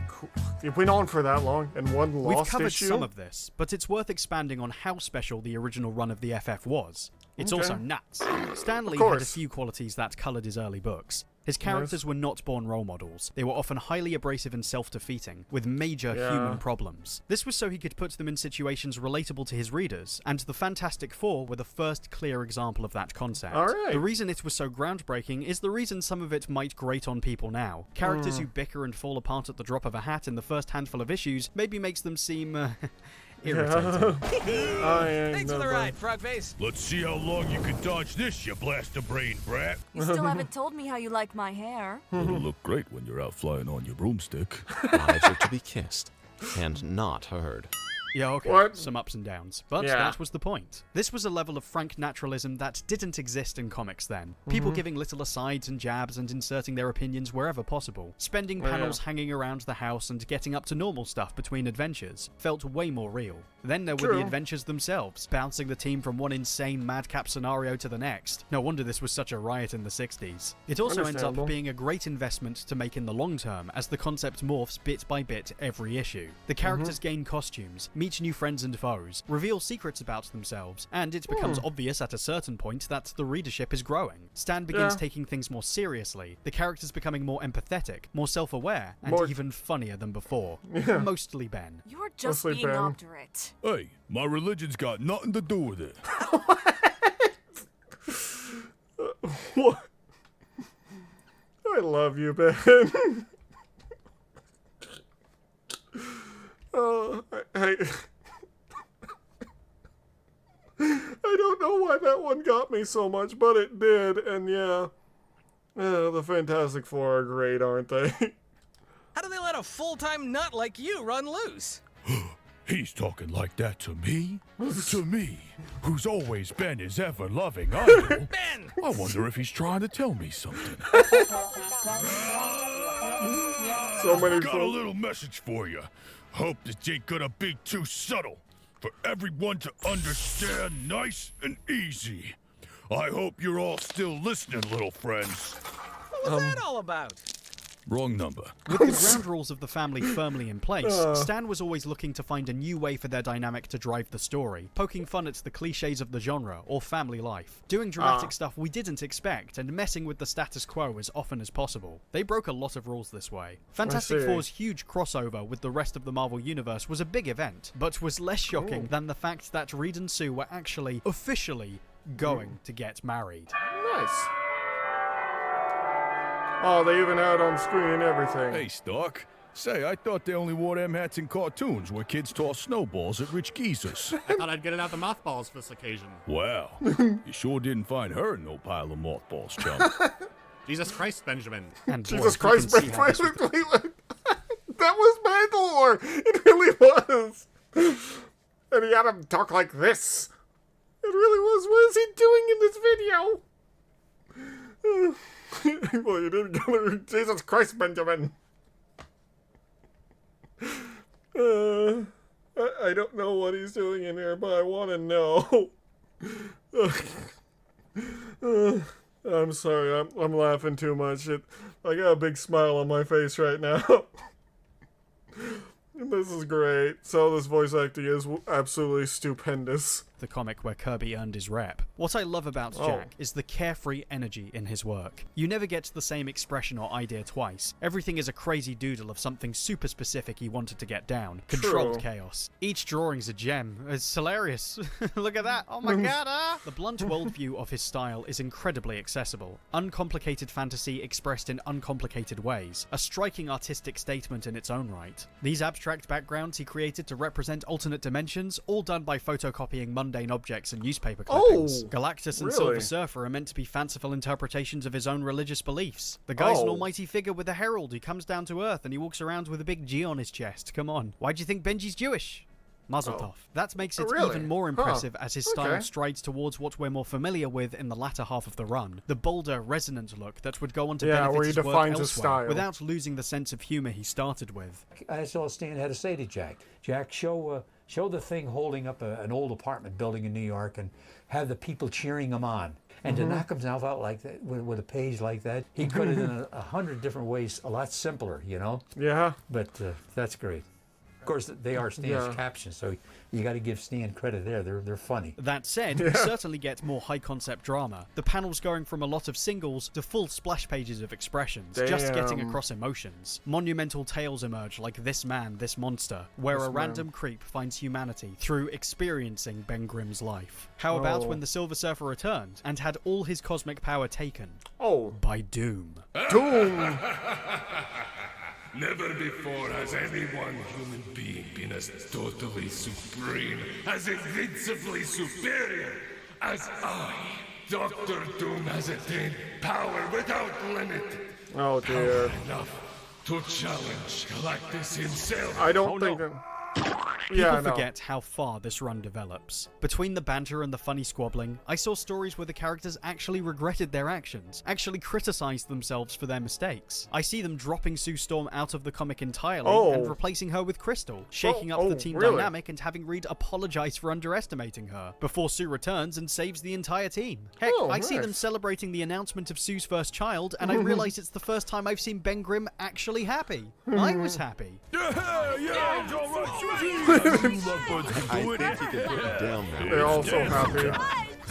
Cool. It went on for that long, and one lost We've covered issue? some of this, but it's worth expanding on how special the original run of the FF was. It's Okay. also nuts. Stan Lee Of had a course. few qualities that coloured his early books. His characters were not born role models. They were often highly abrasive and self-defeating, with major human problems. This was so he could put them in situations relatable to his readers, and the Fantastic Four were the first clear example of that concept. Alright. The reason it was so groundbreaking is the reason some of it might grate on people now. Characters who bicker and fall apart at the drop of a hat in the first handful of issues maybe makes them seem irritating. Thanks for the ride, Frogface. Let's see how long you can dodge this, you blast-a-brain brat. You still haven't told me how you like my hair. It'll look great when you're out flying on your broomstick. Eyes are to be kissed and not heard. Yeah, okay. What? Some ups and downs. But Yeah. that was the point. This was a level of frank naturalism that didn't exist in comics then. People giving little asides and jabs and inserting their opinions wherever possible. Spending panels hanging around the house and getting up to normal stuff between adventures felt way more real. Then there were the True. adventures themselves, bouncing the team from one insane madcap scenario to the next. No wonder this was such a riot in the 60s. It also ends Understandable. up being a great investment to make in the long term as the concept morphs bit by bit every issue. The characters gain costumes, meet new friends and foes, reveal secrets about themselves, and it becomes obvious at a certain point that the readership is growing. Stan begins taking things more seriously, the characters becoming more empathetic, more self-aware, and More- even funnier than before. Mostly Ben. You're just Mostly being Ben. obdurate. Hey, my religion's got nothing to do with it. What? I love you, Ben. I don't know why that one got me so much, but it did, and yeah. The Fantastic Four are great, aren't they? How do they let a full-time nut like you run loose? He's talking like that to me? To me, who's always been his ever-loving idol? Ben! I wonder if he's trying to tell me something. So many Got a folks. little message for you. Hope this ain't gonna be too subtle. For everyone to understand nice and easy. I hope you're all still listening, little friends. What was that all about? Wrong number. With the ground rules of the family firmly in place, Stan was always looking to find a new way for their dynamic to drive the story, poking fun at the cliches of the genre or family life, doing dramatic stuff we didn't expect, and messing with the status quo as often as possible. They broke a lot of rules this way. Fantastic see. Four's huge crossover with the rest of the Marvel Universe was a big event, but was less shocking than the fact that Reed and Sue were actually, officially, going to get married. Nice. Oh, they even had it on screen and everything. Hey, Stark. Say, I thought they only wore them hats in cartoons where kids toss snowballs at rich geezers. I thought I'd get it out the mothballs for this occasion. Wow. You sure didn't find her in no pile of mothballs, chum. Jesus Christ, Benjamin. And boy, Jesus you Christ, can see how Ben. this was That was Mandalore. It really was. And he had him talk like this. It really was. What is he doing in this video? Well, you didn't get it. Jesus Christ, Benjamin. I don't know what he's doing in here, but I want to know. I'm sorry. I'm laughing too much. I got a big smile on my face right now. This is great. So this voice acting is absolutely stupendous. the comic where Kirby earned his rep. What I love about Jack is the carefree energy in his work. You never get the same expression or idea twice. Everything is a crazy doodle of something super specific he wanted to get down. Controlled chaos. Each drawing's a gem. It's hilarious. Look at that. Oh my god, The blunt worldview of his style is incredibly accessible. Uncomplicated fantasy expressed in uncomplicated ways. A striking artistic statement in its own right. These abstract backgrounds he created to represent alternate dimensions, all done by photocopying mundane objects and newspaper clippings. Galactus and Silver Surfer are meant to be fanciful interpretations of his own religious beliefs. The guy's an almighty figure with a herald who comes down to Earth and he walks around with a big G on his chest. Come on. Why do you think Benji's Jewish? Mazel tov. That makes it even more impressive as his style strides towards what we're more familiar with in the latter half of the run. The bolder, resonant look that would go on to benefit his work elsewhere without losing the sense of humor he started with. That's all Stan had to say to Jack. Jack, show the thing holding up an old apartment building in New York and have the people cheering him on. And to knock himself out like that with a page like that, he could have done 100 different ways, a lot simpler, you know? Yeah. But that's great. Of course, they are Stan's captions, so you got to give Stan credit there. They're funny. That said, we certainly get more high-concept drama. The panels going from a lot of singles to full splash pages of expressions, just getting across emotions. Monumental tales emerge like This Man, This Monster, where a random creep finds humanity through experiencing Ben Grimm's life. How about when the Silver Surfer returned and had all his cosmic power taken? By Doom. Doom! Never before has any one human being been as totally supreme, as invincibly superior as I. Dr. Doom has attained power without limit. Oh dear. Power enough to challenge Galactus himself. I don't think that... People forget how far this run develops. Between the banter and the funny squabbling, I saw stories where the characters actually regretted their actions, actually criticized themselves for their mistakes. I see them dropping Sue Storm out of the comic entirely and replacing her with Crystal, shaking up the team dynamic and having Reed apologize for underestimating her, before Sue returns and saves the entire team. Heck, I see them celebrating the announcement of Sue's first child, and I realize it's the first time I've seen Ben Grimm actually happy. I was happy. I think you can put it down now. They're all so happy.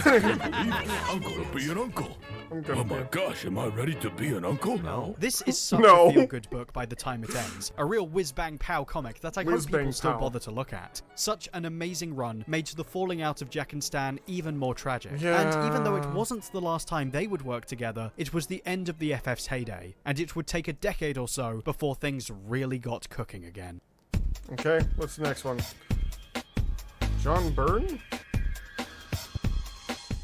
I'm gonna be an uncle. Oh my gosh, am I ready to be an uncle? No. This is such a feel-good book by the time it ends. A real whiz-bang-pow comic that I hope people still bother to look at. Such an amazing run made the falling out of Jack and Stan even more tragic. And even though it wasn't the last time they would work together, it was the end of the FF's heyday. And it would take a decade or so before things really got cooking again. Okay, what's the next one? John Byrne?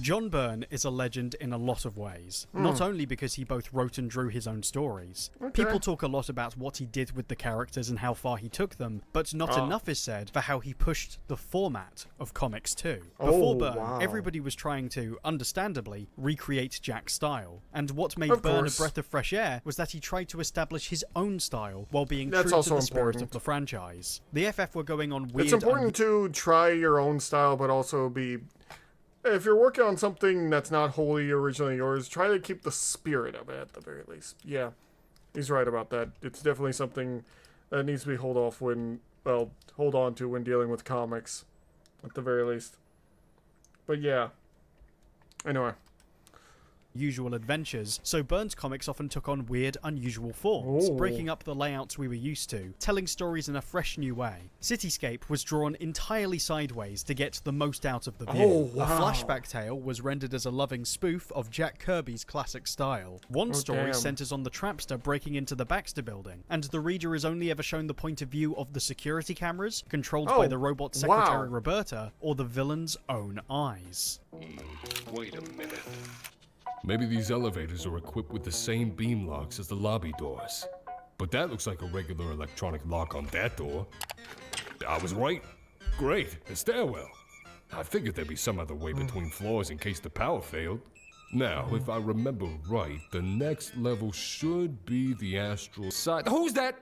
John Byrne is a legend in a lot of ways, not only because he both wrote and drew his own stories. People talk a lot about what he did with the characters and how far he took them, but not enough is said for how he pushed the format of comics too. Before Byrne, everybody was trying to, understandably, recreate Jack's style, and what made Byrne a breath of fresh air was that he tried to establish his own style while being true to the spirit of the franchise. The FF were going on weird... It's important to try your own style, but also be... If you're working on something that's not wholly originally yours, try to keep the spirit of it at the very least. Yeah, he's right about that. It's definitely something that needs to be hold on to when dealing with comics, at the very least. But yeah. Anyway. Usual adventures, so Byrne's comics often took on weird, unusual forms, breaking up the layouts we were used to, telling stories in a fresh new way. Cityscape was drawn entirely sideways to get the most out of the view. A flashback tale was rendered as a loving spoof of Jack Kirby's classic style. One story centers on the Trapster breaking into the Baxter building, and the reader is only ever shown the point of view of the security cameras, controlled by the robot secretary Roberta, or the villain's own eyes. Wait a minute. Maybe these elevators are equipped with the same beam locks as the lobby doors. But that looks like a regular electronic lock on that door. I was right. Great, a stairwell. I figured there'd be some other way between floors in case the power failed. Now, if I remember right, the next level should be the astral side. Who's that?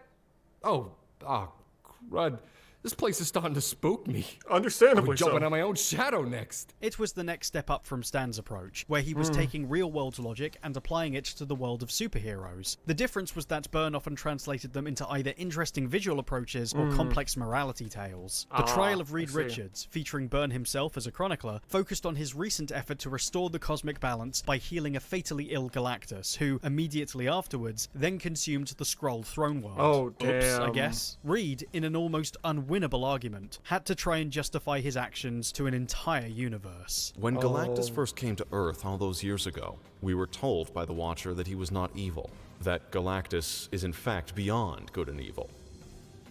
Oh, crud. This place is starting to spook me. Understandably I'm jumping so. on my own shadow next. It was the next step up from Stan's approach, where he was taking real-world logic and applying it to the world of superheroes. The difference was that Byrne often translated them into either interesting visual approaches or complex morality tales. The Trial of Reed Richards, featuring Byrne himself as a chronicler, focused on his recent effort to restore the cosmic balance by healing a fatally ill Galactus, who, immediately afterwards, then consumed the Skrull throne world. Oh, damn. Oops, I guess. Reed, in an almost unwinnable argument, had to try and justify his actions to an entire universe. When Galactus first came to Earth all those years ago, we were told by the Watcher that he was not evil, that Galactus is in fact beyond good and evil.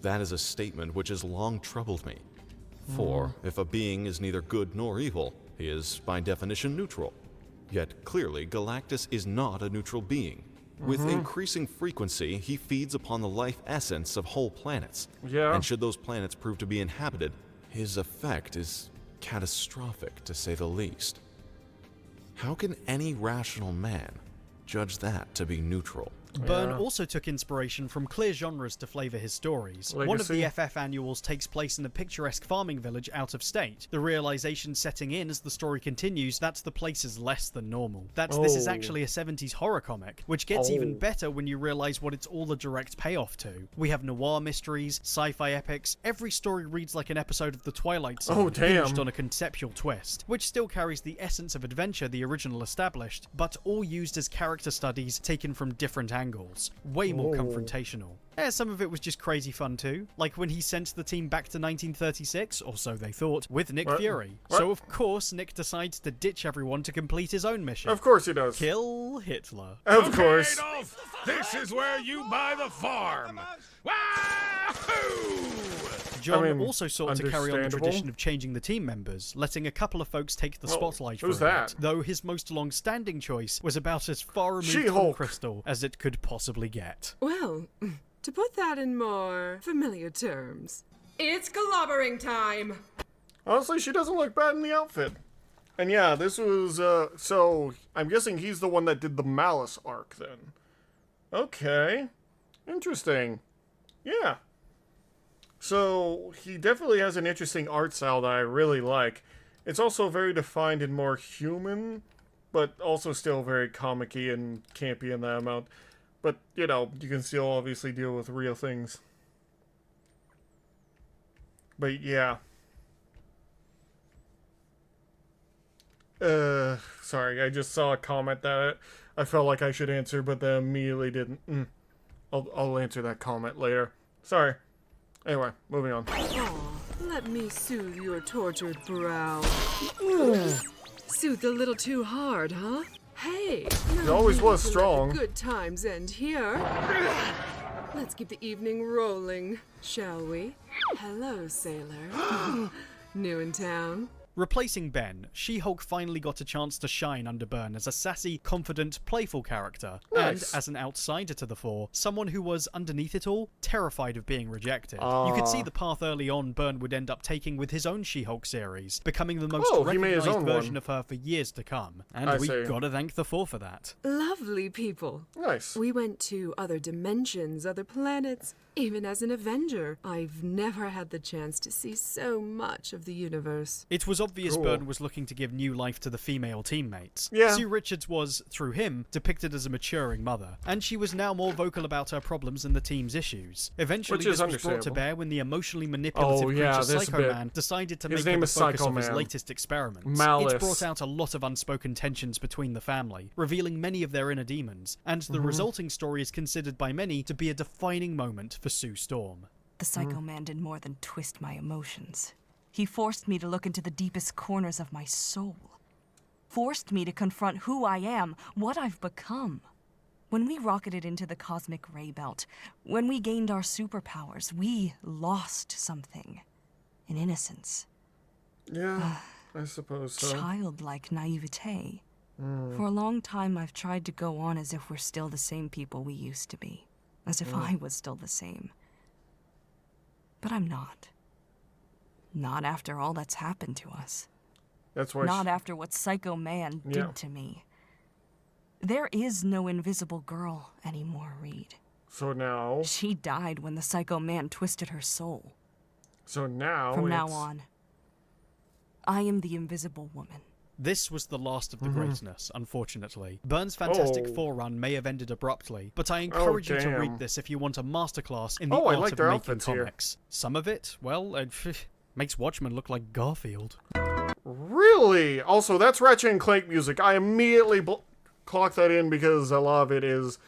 That is a statement which has long troubled me. For if a being is neither good nor evil, he is by definition neutral. Yet clearly Galactus is not a neutral being. With increasing frequency, he feeds upon the life essence of whole planets. Yeah. And should those planets prove to be inhabited, his effect is catastrophic, to say the least. How can any rational man judge that to be neutral? Byrne also took inspiration from clear genres to flavour his stories. One of the FF annuals takes place in a picturesque farming village out of state. The realization setting in as the story continues that the place is less than normal. That this is actually a 70s horror comic, which gets even better when you realise what it's all a direct payoff to. We have noir mysteries, sci-fi epics. Every story reads like an episode of The Twilight Zone, hinged on a conceptual twist, which still carries the essence of adventure the original established, but all used as character studies taken from different angles. Way more confrontational. Some of it was just crazy fun too, like when he sent the team back to 1936, or so they thought, with Nick Fury. So of course Nick decides to ditch everyone to complete his own mission. Of course he does. Kill Hitler. Of course. Adolf, this is where you buy the farm. Wahoo! John also sought to carry on the tradition of changing the team members, letting a couple of folks take the spotlight for a bit, though his most long-standing choice was about as far removed from Crystal as it could possibly get. Well, to put that in more familiar terms, it's clobbering time! Honestly, she doesn't look bad in the outfit. And yeah, this was, so I'm guessing he's the one that did the Malice arc then. Okay. Interesting. Yeah. So, he definitely has an interesting art style that I really like. It's also very defined and more human, but also still very comic-y and campy in that amount. But, you know, you can still obviously deal with real things. But, yeah. Sorry, I just saw a comment that I felt like I should answer, but then immediately didn't. I'll answer that comment later. Sorry. Anyway, moving on. Oh, let me soothe your tortured brow. Soothed a little too hard, huh? Hey, it always was strong. The good times end here. Let's keep the evening rolling, shall we? Hello, sailor. New in town? Replacing Ben, She-Hulk finally got a chance to shine under Byrne as a sassy, confident, playful character, and as an outsider to the fore, someone who was, underneath it all, terrified of being rejected. You could see the path early on Byrne would end up taking with his own She-Hulk series, becoming the most recognized version of her for years to come, and we gotta thank the Four for that. Lovely people. Nice. We went to other dimensions, other planets. Even as an Avenger, I've never had the chance to see so much of the universe. It was obvious Byrne was looking to give new life to the female teammates. Yeah. Sue Richards was, through him, depicted as a maturing mother, and she was now more vocal about her problems and the team's issues. Eventually, this was brought to bear when the emotionally manipulative creature Psycho Man decided to make her the focus of his latest experiments. Malice. It brought out a lot of unspoken tensions between the family, revealing many of their inner demons, and the resulting story is considered by many to be a defining moment for Sue Storm. The Psycho Man did more than twist my emotions. He forced me to look into the deepest corners of my soul. Forced me to confront who I am, what I've become. When we rocketed into the cosmic ray belt, when we gained our superpowers, we lost something. An innocence. Yeah, I suppose so. Childlike naivete. For a long time, I've tried to go on as if we're still the same people we used to be. As if I was still the same. But I'm not. Not after all that's happened to us. That's why. Not after what Psycho Man did to me. There is no invisible girl anymore, Reed. So now... She died when the Psycho Man twisted her soul. So now From now on, I am the Invisible Woman. This was the last of the greatness, unfortunately. Byrne's Fantastic Oh. Four run may have ended abruptly, but I encourage you to damn. read this if you want a masterclass in the Oh, I art like of their making outfits here. comics. Some of it, well, makes Watchmen look like Garfield. Really? Also, that's Ratchet and Clank music. I immediately clocked that in because a lot of it is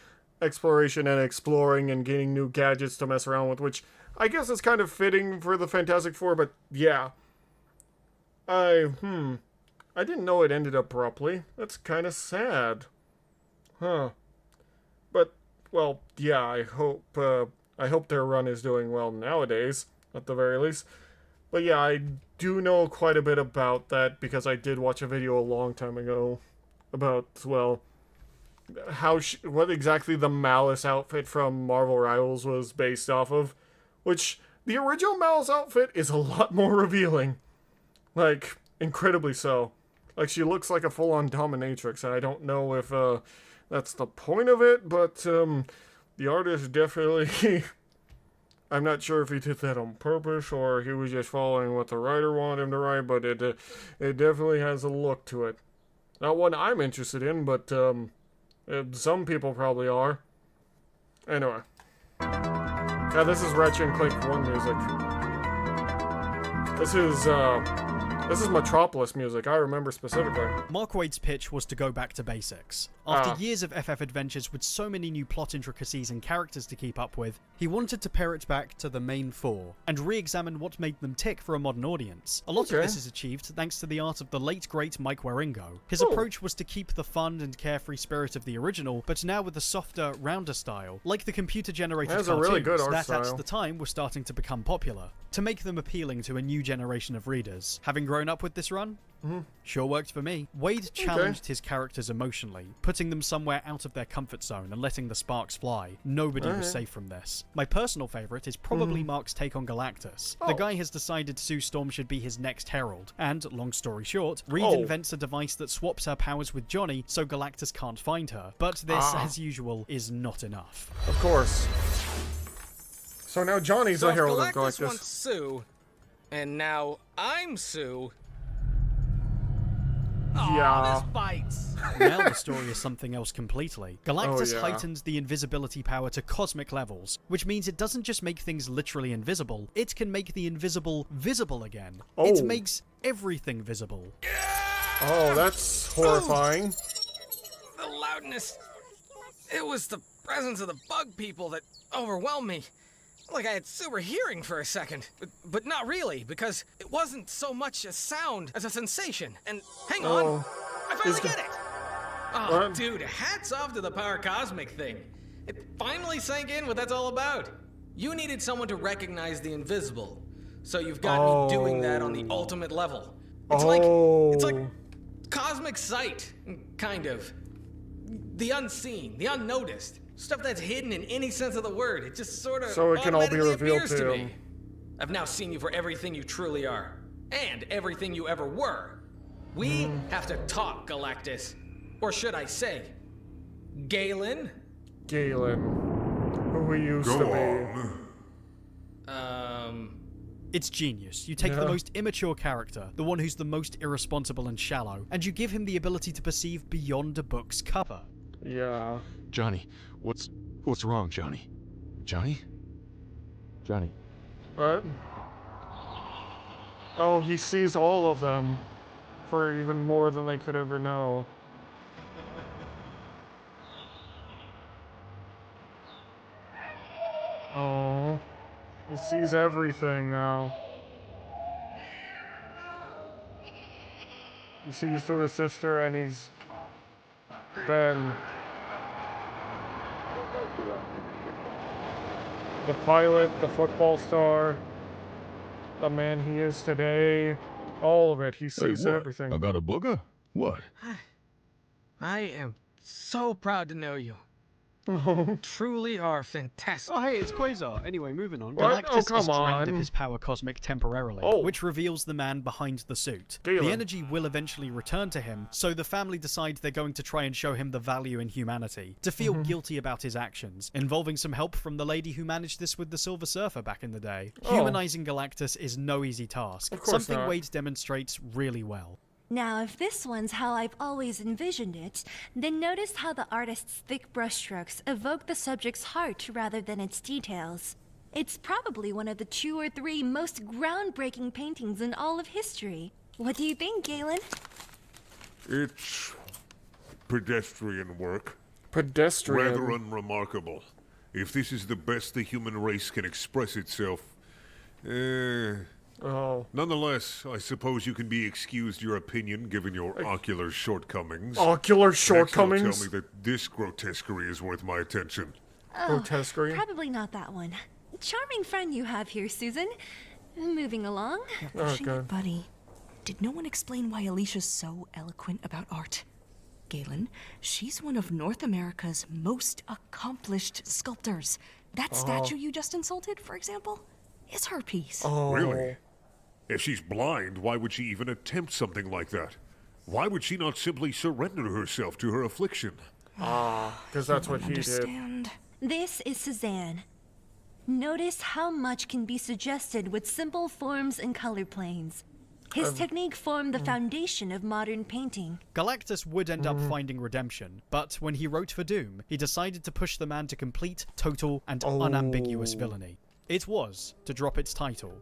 exploration and exploring and getting new gadgets to mess around with, which I guess is kind of fitting for the Fantastic Four, but yeah. I didn't know it ended abruptly. That's kind of sad. Huh. But, well, yeah, I hope their run is doing well nowadays, at the very least. But yeah, I do know quite a bit about that because I did watch a video a long time ago about, well, what exactly the Malice outfit from Marvel Rivals was based off of, which the original Malice outfit is a lot more revealing. Like, incredibly so. Like, she looks like a full-on dominatrix, and I don't know if that's the point of it, but the artist definitely... I'm not sure if he did that on purpose or he was just following what the writer wanted him to write, but it definitely has a look to it. Not one I'm interested in, but some people probably are. Anyway. Yeah, this is Ratchet and Clank 1 music. This is Metropolis music, I remember specifically. Mark Waid's pitch was to go back to basics. After years of FF adventures with so many new plot intricacies and characters to keep up with, he wanted to pare it back to the main four, and re-examine what made them tick for a modern audience. A lot of this is achieved thanks to the art of the late great Mike Waringo. His approach was to keep the fun and carefree spirit of the original, but now with a softer, rounder style, like the computer-generated cartoons a really good art that style. at the time were starting to become popular, to make them appealing to a new generation of readers. Having grown up with this run, sure worked for me. Waid challenged his characters emotionally, putting them somewhere out of their comfort zone and letting the sparks fly. Nobody was safe from this. My personal favourite is probably Mark's take on Galactus. The guy has decided Sue Storm should be his next herald, and, long story short, Reed invents a device that swaps her powers with Johnny so Galactus can't find her. But this, as usual, is not enough. Of course. So now Johnny's So the if herald of Galactus Galactus. wants Sue, and now I'm Sue. Yeah. This bites. Now the story is something else completely. Galactus yeah. heightens the invisibility power to cosmic levels, which means it doesn't just make things literally invisible, it can make the invisible visible again. It makes everything visible. Oh, that's horrifying. The loudness. It was the presence of the bug people that overwhelmed me. Like I had super hearing for a second, but not really, because it wasn't so much a sound as a sensation. And hang on, I finally get it. Oh, dude, hats off to the Power Cosmic thing. It finally sank in what that's all about. You needed someone to recognize the invisible, so you've got me doing that on the ultimate level. It's like cosmic sight, kind of. The unseen, the unnoticed. Stuff that's hidden in any sense of the word. It just sort of So it can all be revealed appears to to him. me. I've now seen you for everything you truly are. And everything you ever were. We have to talk, Galactus. Or should I say, Galen? Galen. Who we used to be. It's genius. You take the most immature character, the one who's the most irresponsible and shallow, and you give him the ability to perceive beyond a book's cover. Yeah. Johnny, what's wrong, Johnny? Johnny? Johnny. What? Oh, he sees all of them. For even more than they could ever know. Oh. He sees everything now. He sees through his sister and he's Ben. The pilot, the football star, the man he is today, all of it. He sees everything. I got a booger? What? I am so proud to know you. Truly are fantastic. Oh, hey, it's Quasar. Anyway, moving on. What? Oh, Galactus come is drained on. of his power cosmic temporarily, Oh. which reveals the man behind the suit. Galen. The energy will eventually return to him, so the family decide they're going to try and show him the value in humanity, to feel guilty about his actions, involving some help from the lady who managed this with the Silver Surfer back in the day. Oh. Humanizing Galactus is no easy task, Of course something not. Wade demonstrates really well. Now, if this one's how I've always envisioned it, then notice how the artist's thick brushstrokes evoke the subject's heart rather than its details. It's probably one of the 2 or 3 most groundbreaking paintings in all of history. What do you think, Galen? It's pedestrian work. Pedestrian. Rather unremarkable. If this is the best the human race can express itself, nonetheless, I suppose you can be excused your opinion given your ocular shortcomings. Ocular Next, shortcomings? you'll tell me that this grotesquerie is worth my attention. Grotesquerie? Probably not that one. Charming friend you have here, Susan. Moving along. Oh, God. Buddy, did no one explain why Alicia's so eloquent about art? Galen, she's one of North America's most accomplished sculptors. That statue you just insulted, for example, is her piece. Really? If she's blind, why would she even attempt something like that? Why would she not simply surrender herself to her affliction? Because that's what he did. This is Cezanne. Notice how much can be suggested with simple forms and color planes. His technique formed the foundation of modern painting. Galactus would end up finding redemption, but when he wrote for Doom, he decided to push the man to complete, total, and unambiguous villainy. It was, to drop its title,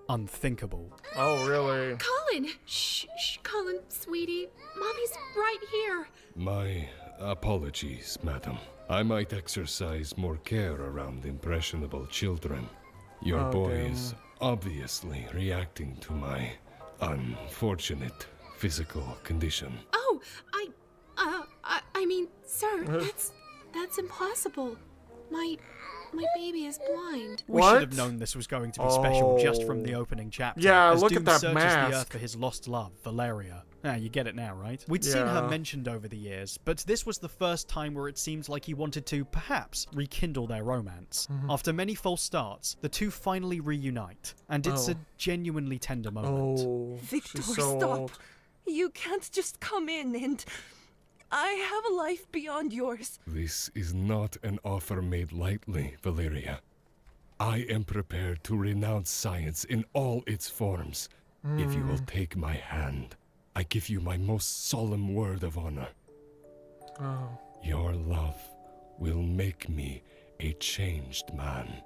unthinkable. Oh, really? Colin! Shh, Colin, sweetie. Mommy's right here. My apologies, madam. I might exercise more care around impressionable children. Your boy is obviously reacting to my unfortunate physical condition. Oh, I mean, sir, that's impossible. My baby is blind. We should have known this was going to be special just from the opening chapter. Yeah, as look Doom at that searches mask. the Earth for his lost love, Valeria. You get it now, right? We'd seen Yeah. her mentioned over the years, but this was the first time where it seemed like he wanted to, perhaps, rekindle their romance. After many false starts, the two finally reunite, and it's a genuinely tender moment. Victor, she's so stop. old. You can't just come in and... I have a life beyond yours. This is not an offer made lightly, Valeria. I am prepared to renounce science in all its forms. If you will take my hand, I give you my most solemn word of honor. Your love will make me a changed man.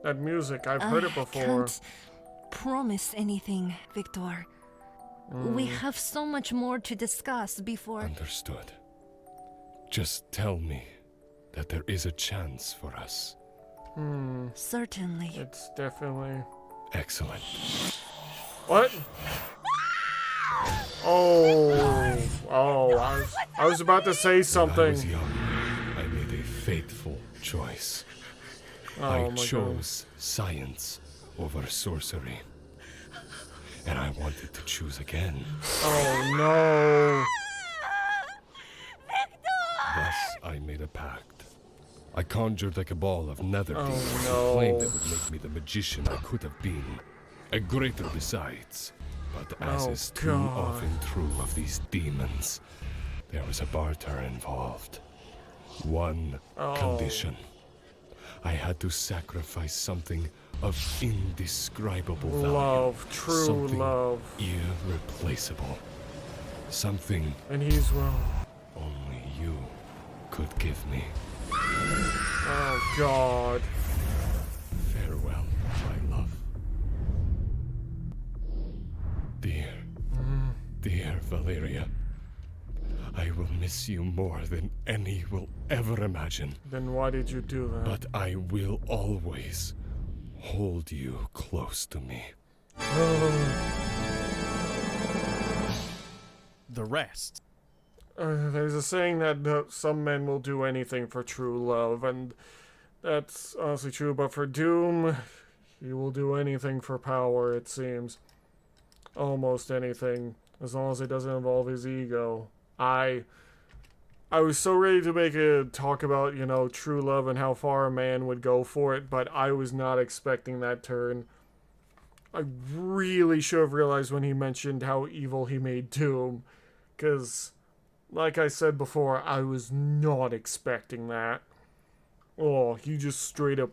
That music, I've heard it I before. can't promise anything, Victor. We have so much more to discuss before... Understood. Just tell me that there is a chance for us. Certainly. It's definitely... Excellent. What? I was about to say When I something. was young, I made a fateful choice. Oh I my chose science over sorcery. And I wanted to choose again. Oh no. Thus, I made a pact. I conjured like a ball of nether Oh, demons no. and claimed it would make me the magician I could have been. A greater besides. But as Oh, is too God. often true of these demons, there was a barter involved. One condition. I had to sacrifice something of indescribable value. Love, true something love. irreplaceable. Something And he's wrong. only you could give me. Oh God. Farewell, my love. Dear Valeria, I will miss you more than any will ever imagine. Then why did you do that? But I will always hold you close to me. The rest. There's a saying that some men will do anything for true love, and that's honestly true, but for Doom, he will do anything for power, it seems. Almost anything. as long as it doesn't involve his ego. I was so ready to make a talk about, you know, true love and how far a man would go for it, but I was not expecting that turn. I really should have realized when he mentioned how evil he made Doom, because, like I said before, I was not expecting that. Oh, he just straight up...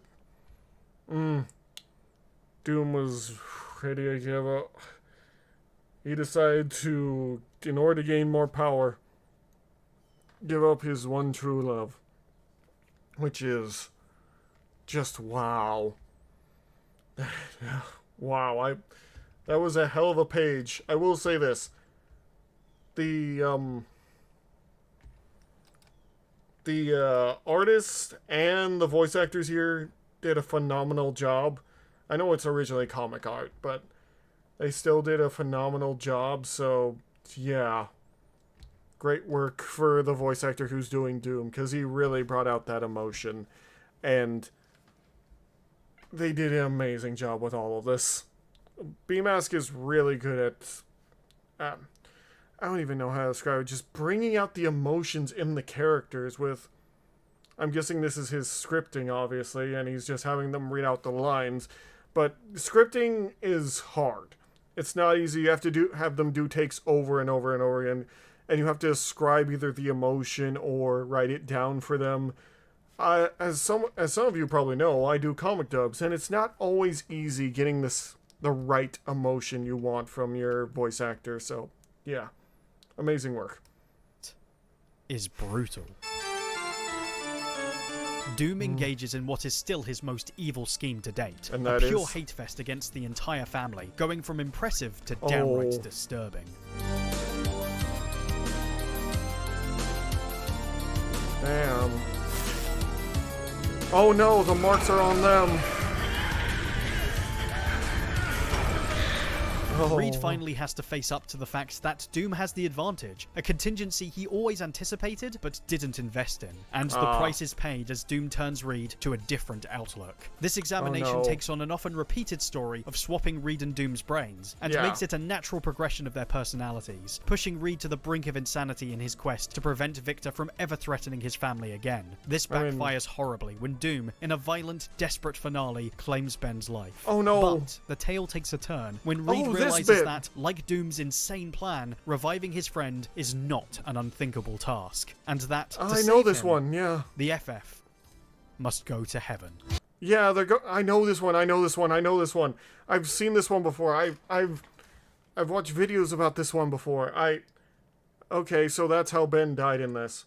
Doom was ready to give up. He decided to, in order to gain more power, give up his one true love. Which is just wow. Wow, that was a hell of a page. I will say this. The artist and the voice actors here did a phenomenal job. I know it's originally comic art, but they still did a phenomenal job, so yeah. Great work for the voice actor who's doing Doom, because he really brought out that emotion, and they did an amazing job with all of this. B-Mask is really good at, I don't even know how to describe it, just bringing out the emotions in the characters with, I'm guessing this is his scripting, obviously, and he's just having them read out the lines, but scripting is hard. It's not easy. You have to have them do takes over and over and over again, and you have to describe either the emotion or write it down for them. As some of you probably know, I do comic dubs, and it's not always easy getting the right emotion you want from your voice actor. So, yeah, amazing work. Is brutal. Doom engages in what is still his most evil scheme to date, and a that pure is? hate fest against the entire family, going from impressive to downright Oh. disturbing. Damn. Oh no, the marks are on them. Reed finally has to face up to the fact that Doom has the advantage, a contingency he always anticipated but didn't invest in, and the price is paid as Doom turns Reed to a different outlook. This examination no. takes on an often repeated story of swapping Reed and Doom's brains, and makes it a natural progression of their personalities, pushing Reed to the brink of insanity in his quest to prevent Victor from ever threatening his family again. This backfires horribly when Doom, in a violent, desperate finale, claims Ben's life. Oh no! But the tale takes a turn when Reed realizes that, like Doom's insane plan, reviving his friend is not an unthinkable task, and that to I know save this him, one, yeah. the FF must go to heaven. Yeah, I know this one. I know this one. I know this one. I've seen this one before. I've watched videos about this one before. Okay, so that's how Ben died in this.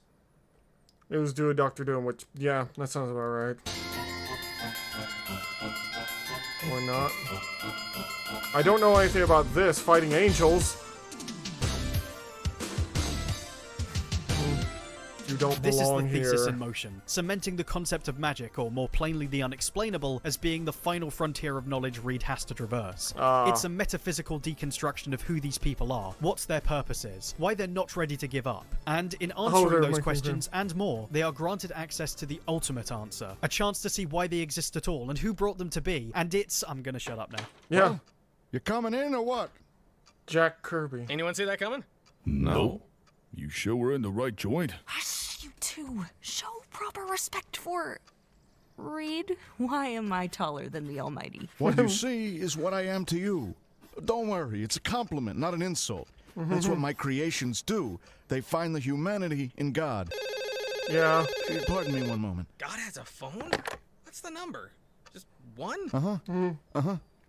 It was due to Dr. Doom, which, yeah, that sounds about right. Or not. I don't know anything about this, fighting angels. You don't This is the belong thesis here. in motion, cementing the concept of magic, or more plainly the unexplainable, as being the final frontier of knowledge Reed has to traverse. It's a metaphysical deconstruction of who these people are, what their purpose is, why they're not ready to give up. And in answering those questions and more, they are granted access to the ultimate answer, a chance to see why they exist at all and who brought them to be, and it's... I'm gonna shut up now. Yeah. Well, you coming in or what? Jack Kirby. Anyone see that coming? No. You sure we're in the right joint? Hush, you two. Show proper respect for... Reed, why am I taller than the Almighty? What you see is what I am to you. Don't worry, it's a compliment, not an insult. That's what my creations do. They find the humanity in God. Yeah. Pardon me one moment. God has a phone? What's the number? Just one?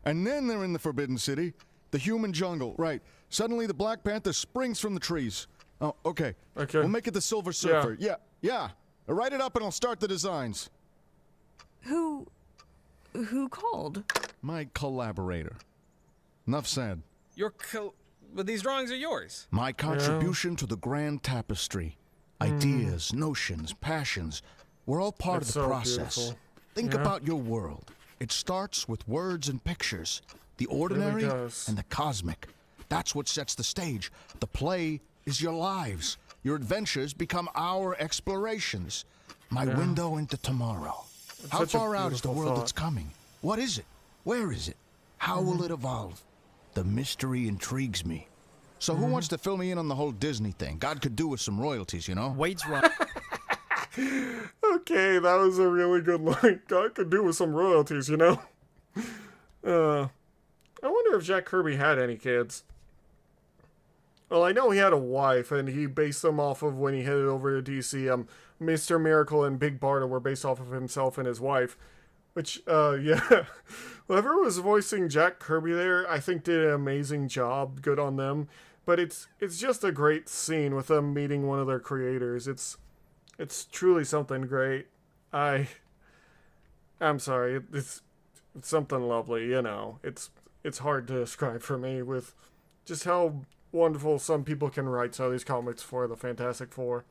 And then they're in the Forbidden City, the human jungle. Right. Suddenly the Black Panther springs from the trees. Oh, okay. We'll make it the Silver Surfer. Yeah. Write it up and I'll start the designs. Who called? My collaborator. Enough said. But these drawings are yours. My contribution to the grand tapestry. Ideas, notions, passions. We're all part of the process. Beautiful. Think about your world. It starts with words and pictures. The ordinary and the cosmic. That's what sets the stage. The play is your lives. Your adventures become our explorations. My window into tomorrow. It's How such a far out is the beautiful world thought. that's coming? What is it? Where is it? How will it evolve? The mystery intrigues me. So who wants to fill me in on the whole Disney thing? God could do with some royalties, you know? Wade's right. Okay, that was a really good line. God could do with some royalties, you know? I wonder if Jack Kirby had any kids. Well, I know he had a wife, and he based them off of when he headed over to DC. Mr. Miracle and Big Barda were based off of himself and his wife. Which, yeah. Whoever was voicing Jack Kirby there, I think did an amazing job. Good on them. But it's just a great scene with them meeting one of their creators. It's truly something great. I'm sorry. It's something lovely, you know. It's hard to describe for me with just how wonderful some people can write some of these comics for the Fantastic Four.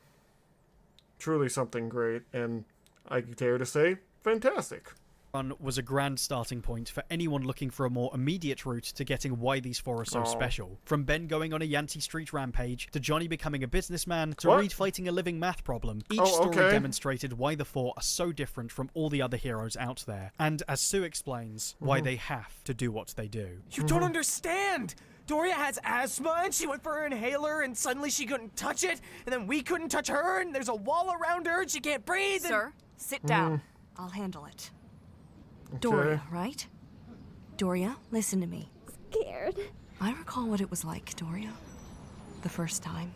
Truly something great, and I dare to say, fantastic. Run was a grand starting point for anyone looking for a more immediate route to getting why these four are so special. From Ben going on a Yancey Street rampage, to Johnny becoming a businessman, to Reed fighting a living math problem, each story demonstrated why the four are so different from all the other heroes out there. And as Sue explains, why they have to do what they do. You don't understand! Doria has asthma and she went for her inhaler and suddenly she couldn't touch it, and then we couldn't touch her and there's a wall around her and she can't breathe. Sir, sit down. I'll handle it. Doria, right? Doria, listen to me. Scared. I recall what it was like, Doria. The first time.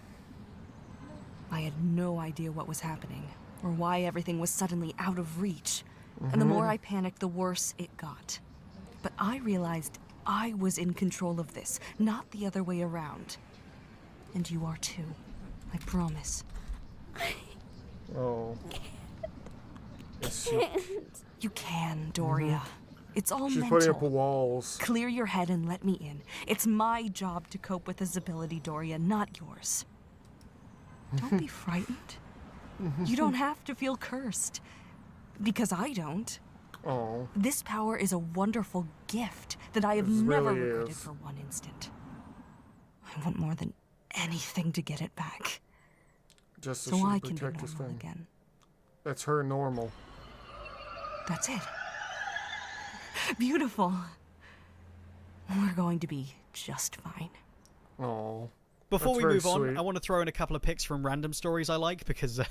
I had no idea what was happening, or why everything was suddenly out of reach. And the more I panicked, the worse it got. But I realized I was in control of this, not the other way around. And you are too. I promise. Oh. You can, Doria. It's all She's mental. putting up walls. Clear your head and let me in. It's my job to cope with this ability, Doria, not yours. Don't be frightened. You don't have to feel cursed. Because I don't. Oh. This power is a wonderful gift that I have never regretted for one instant. I want more than anything to get it back. Just so I can be normal again. That's her normal. That's it. Beautiful. We're going to be just fine. Oh. Before we move on, I want to throw in a couple of picks from random stories I like, because I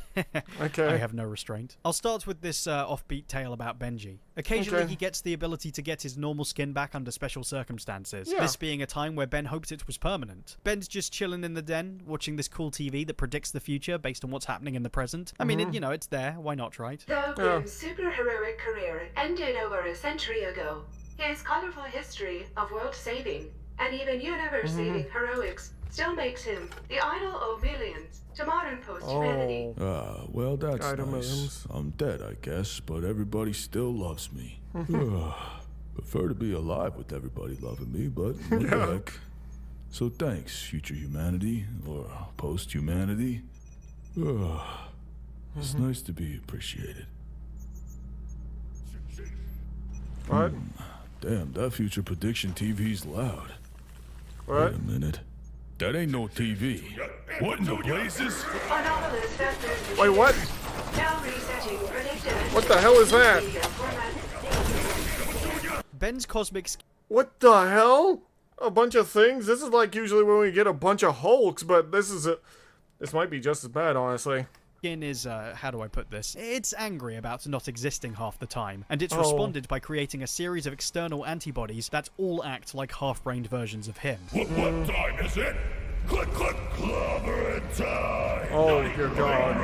have no restraint. I'll start with this offbeat tale about Benji. Occasionally he gets the ability to get his normal skin back under special circumstances, this being a time where Ben hoped it was permanent. Ben's just chilling in the den, watching this cool TV that predicts the future based on what's happening in the present. I mean, you know, it's there, why not, right? Though Grimm's superheroic career ended over a century ago, his colorful history of world saving and even universe saving heroics still makes him the idol of millions to modern post-humanity. Well, that's nice. I'm dead, I guess, but everybody still loves me. Prefer to be alive with everybody loving me, but what the heck. So thanks, future humanity, or post-humanity. It's nice to be appreciated. What? Damn, that future prediction TV's loud. What? Wait a minute. That ain't no TV. What in the blazes? Wait, what? What the hell is that? Ben's cosmic... What the hell? A bunch of things? This is like usually when we get a bunch of Hulks, but this might be just as bad, honestly. Skin is, how do I put this? It's angry about not existing half the time, and it's responded by creating a series of external antibodies that all act like half-brained versions of him. What time is it? Click, click, clobbering time! Oh, dear God.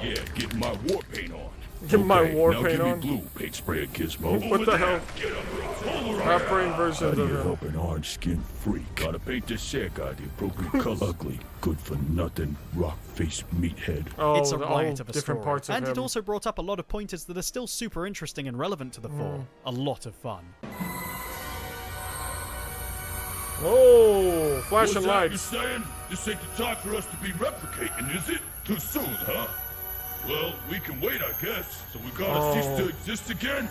Yeah, get my war paint on. Get my war paint on? Blue paint spray gizmo. What the hell? Half-brain versions of him. Help an orange skin freak. Gotta paint this sick guy the appropriate color. Ugly, good for nothing, rock face meathead. Oh, it's a riot of a different story. parts of and him. it also brought up a lot of pointers that are still super interesting and relevant to the four. A lot of fun. Oh, flashing lights. lights. Saying? This ain't the time for us to be replicating, is it? Too soon, huh? Well, we can wait, I guess. So we gotta cease to exist again?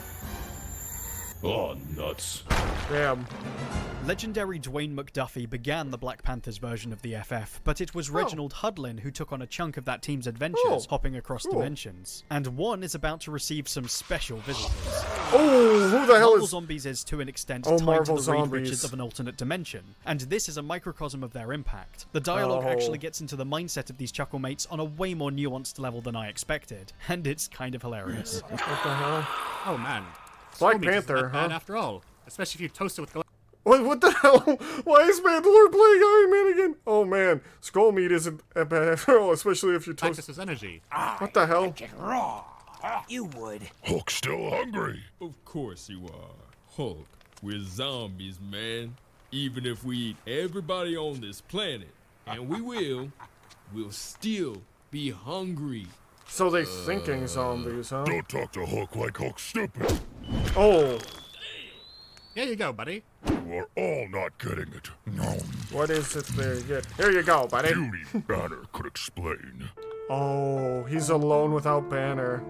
Oh, nuts. Damn. Legendary Dwayne McDuffie began the Black Panthers version of the FF, but it was Reginald Hudlin who took on a chunk of that team's adventures, hopping across dimensions. And one is about to receive some special visitors. Oh, who the hell Marvel is... Zombies is, to an extent, Oh, tied Marvel to the Reed Zombies. Richards of an alternate dimension, and this is a microcosm of their impact. The dialogue actually gets into the mindset of these Chucklemates on a way more nuanced level than I expected, and it's kind of hilarious. What the hell? Oh man. Black Zombies isn't Panther, that bad huh? after all. Especially if you toast it with What the hell? Why is Mandalore playing Iron Man again? Oh man, skull meat isn't that bad after all, especially if you toast... Practices energy. What the hell? Raw. You would. Hulk's still hungry. Of course you are. Hulk, we're zombies, man. Even if we eat everybody on this planet, and we will, we'll still be hungry. So they thinking zombies, huh? Don't talk to Hulk like Hulk's stupid. Oh. Here you go, buddy. You are all not getting it. No. What is it there you get? Here you go, buddy. Beauty Banner could explain. Oh, he's alone without Banner.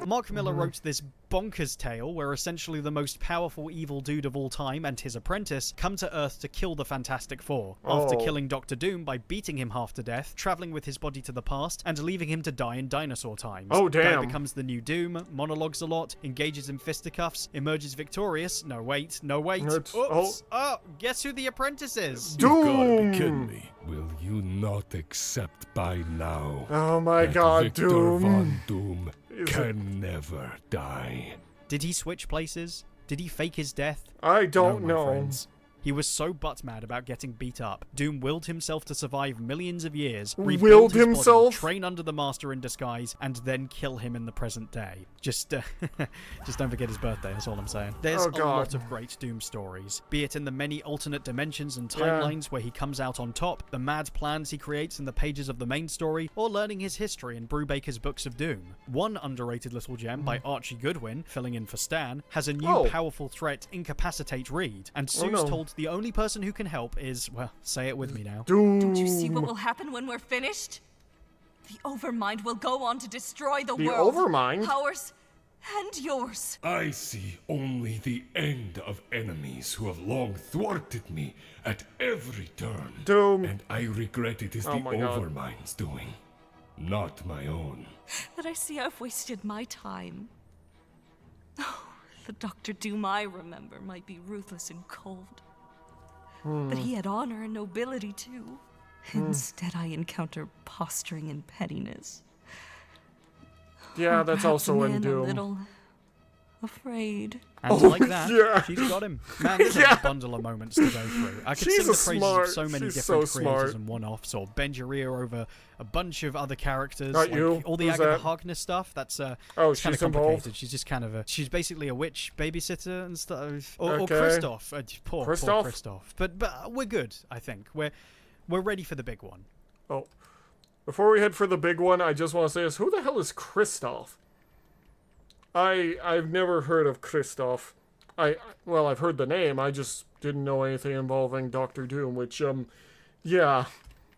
Mark Miller wrote this bonkers tale where essentially the most powerful evil dude of all time and his apprentice come to Earth to kill the Fantastic Four, after killing Doctor Doom by beating him half to death, traveling with his body to the past, and leaving him to die in dinosaur times. Oh, damn. Guy becomes the new Doom, monologues a lot, engages in fisticuffs, emerges victorious. No, wait. Oops. Oh, guess who the apprentice is? You gotta be kidding me. Will you not accept by now? Oh my that god, Victor Doom. Von Doom can never die. Did he switch places? Did he fake his death? I don't No, my know. friends. He was so butt-mad about getting beat up. Doom willed himself to survive millions of years, rebuild Willed his himself? body, train under the Master in disguise, and then kill him in the present day. Just don't forget his birthday, that's all I'm saying. There's Oh, a God. lot of great Doom stories, be it in the many alternate dimensions and timelines where he comes out on top, the mad plans he creates in the pages of the main story, or learning his history in Brubaker's Books of Doom. One underrated little gem by Archie Goodwin, filling in for Stan, has a new powerful threat incapacitate Reed, and Sue's no. told the only person who can help is, well, say it with me now. Doom. Don't you see what will happen when we're finished? The Overmind will go on to destroy the The world. Overmind? Ours and yours. I see only the end of enemies who have long thwarted me at every turn. Doom. And I regret it is Oh the my God. Overmind's doing, not my own. That I see I've wasted my time. Oh, the Dr. Doom I remember might be ruthless and cold. But he had honor and nobility too. Instead, I encounter posturing and pettiness. Yeah, that's Perhaps also a in man Doom. A little afraid. And like that, she's got him. Man, there's a bundle of moments to go through. I could She's sing the a praises smart- of so many she's different so creators smart. and one-offs, or Benjaria over a bunch of other characters. Not like you. all the Who's Agatha that? Harkness stuff. That's Oh, it's kind she's of complicated. involved? She's just kind of she's basically a witch babysitter and stuff. Or Okay. Kristoff. Poor Kristoff? Kristoff. But we're good. I think we're ready for the big one. Oh. Before we head for the big one, I just want to say this. Who the hell is Kristoff? I've never heard of Kristoff. Well, I've heard the name. I just didn't know anything involving Doctor Doom, which, yeah.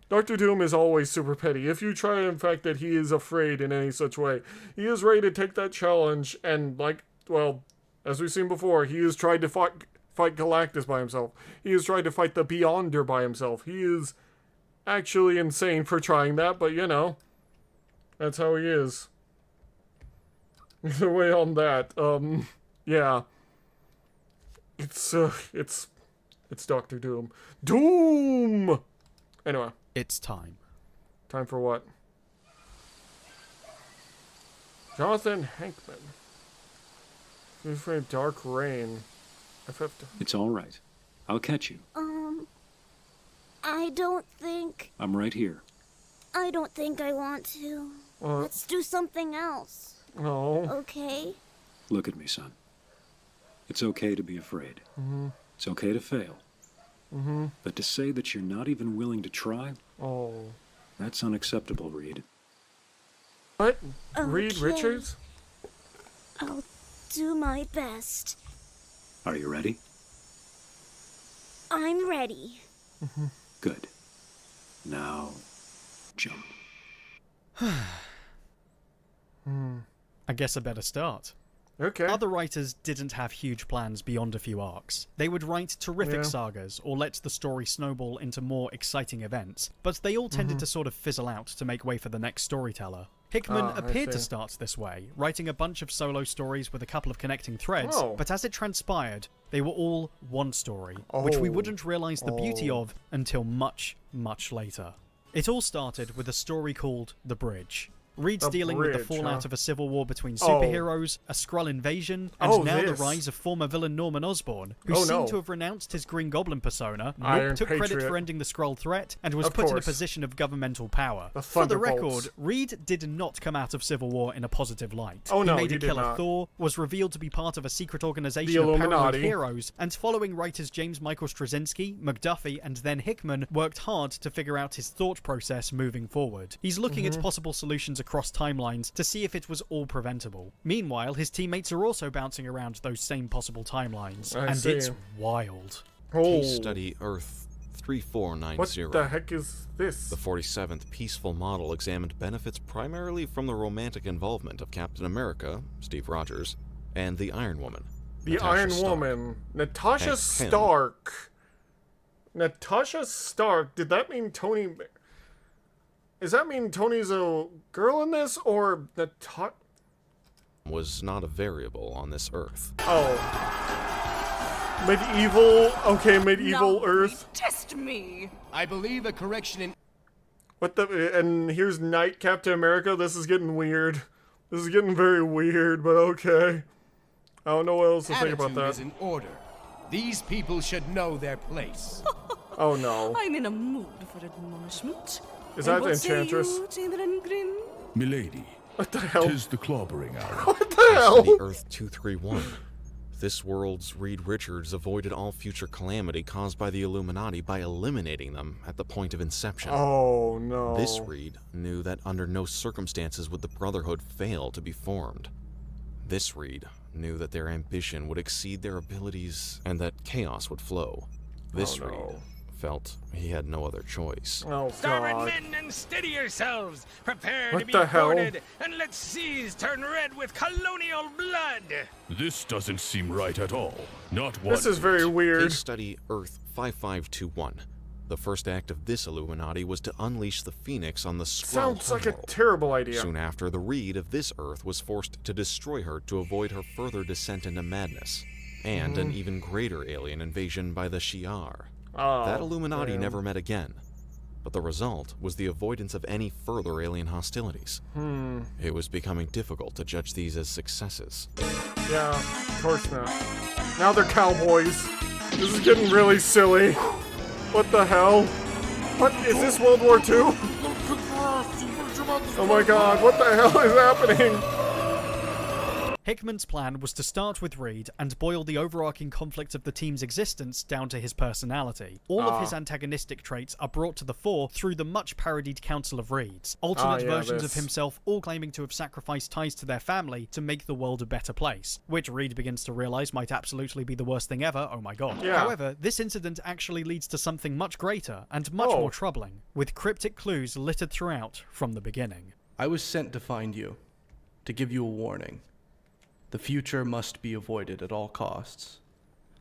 Doctor Doom is always super petty. If you try, in fact, that he is afraid in any such way, he is ready to take that challenge, and, like, well, as we've seen before, he has tried to fight Galactus by himself. He has tried to fight the Beyonder by himself. He is actually insane for trying that, but, you know, that's how he is. Either way on that, yeah. It's Doctor Doom. Doom! Anyway. It's time. Time for what? Jonathan Hankman. He's for Dark Rain. It's all right. I'll catch you. I don't think. I'm right here. I don't think I want to. Let's do something else. No. Okay? Look at me, son. It's okay to be afraid. Mm-hmm. It's okay to fail. Mm-hmm. But to say that you're not even willing to try, Oh. that's unacceptable, Reed. What? Reed Okay. Richards? I'll do my best. Are you ready? I'm ready. Good. Now, jump. I guess I better start. Okay. Other writers didn't have huge plans beyond a few arcs. They would write terrific Yeah. sagas or let the story snowball into more exciting events, but they all tended Mhm. to sort of fizzle out to make way for the next storyteller. Hickman I appeared to see. start this way, writing a bunch of solo stories with a couple of connecting threads, Oh. but as it transpired, they were all one story, which we Oh. wouldn't realize the beauty Oh. of until much, much later. It all started with a story called The Bridge. Reed's The dealing with the Bridge, fallout huh? of a civil war between Oh. superheroes, a Skrull invasion, and Oh, now this. the rise of former villain Norman Osborn, who Oh, seemed no. to have renounced his Green Goblin persona, Iron took credit Patriot. for ending the Skrull threat, and was Of put in a course. position of governmental power. The For the Thunderbolts. record, Reed did not come out of Civil War in a positive light. Oh, no, he made he a did killer not. Thor, was revealed to be part of a secret organization The of paranoid Illuminati. heroes, and following writers James Michael Straczynski, McDuffie, and then Hickman worked hard to figure out his thought process moving forward. He's looking at Mhm. possible solutions across timelines to see if it was all preventable. Meanwhile, his teammates are also bouncing around those same possible timelines, I and see. it's wild. Case study Earth 3490. What the heck is this? The 47th Peaceful Model examined benefits primarily from the romantic involvement of Captain America, Steve Rogers, and the Iron Woman. The Natasha Iron Stark. Woman. Natasha Hank Pym. Stark. Natasha Stark. Did that mean Tony... Does that mean Tony's a girl in this, or Natasha... Was not a variable on this Earth. Oh. Medieval... Okay, medieval Earth. Test me. I believe a correction in. What the... And here's Night Captain America. This is getting weird. This is getting very weird, but okay. I don't know what else to think about Attitude that. is in order. These people should know their place. Oh no. I'm in a mood for admonishment. Is that And what say Enchantress? you, Chamberlain Grim? Milady. What the hell? Tis the clobbering hour. What the Case hell? study Earth 231. This world's Reed Richards avoided all future calamity caused by the Illuminati by eliminating them at the point of inception. Oh no. This Reed knew that under no circumstances would the Brotherhood fail to be formed. This Reed knew that their ambition would exceed their abilities and that chaos would flow. This Oh, no. Reed felt he had no other choice. Oh Starboard god. men and steady yourselves. Prepare What to be the hell? boarded and let seas turn red with colonial blood. This doesn't seem right at all. Not one. This is very weird. Case study Earth 5521. The first act of this Illuminati was to unleash the Phoenix on the Skrull Sounds like a homeworld. terrible idea. Soon after, the Reed of this Earth was forced to destroy her to avoid her further descent into madness, and an even greater alien invasion by the Shi'ar. Oh, That Illuminati damn. never met again, but the result was the avoidance of any further alien hostilities. It was becoming difficult to judge these as successes. Yeah, of course not. Now they're cowboys. This is getting really silly. What the hell? What is this, World War II? Oh my god, what the hell is happening? Hickman's plan was to start with Reed and boil the overarching conflict of the team's existence down to his personality. All of his antagonistic traits are brought to the fore through the much parodied Council of Reeds, alternate yeah, versions this. of himself all claiming to have sacrificed ties to their family to make the world a better place, which Reed begins to realize might absolutely be the worst thing ever, oh my god. Yeah. However, this incident actually leads to something much greater and much Oh. more troubling, with cryptic clues littered throughout from the beginning. I was sent to find you, to give you a warning. The future must be avoided at all costs.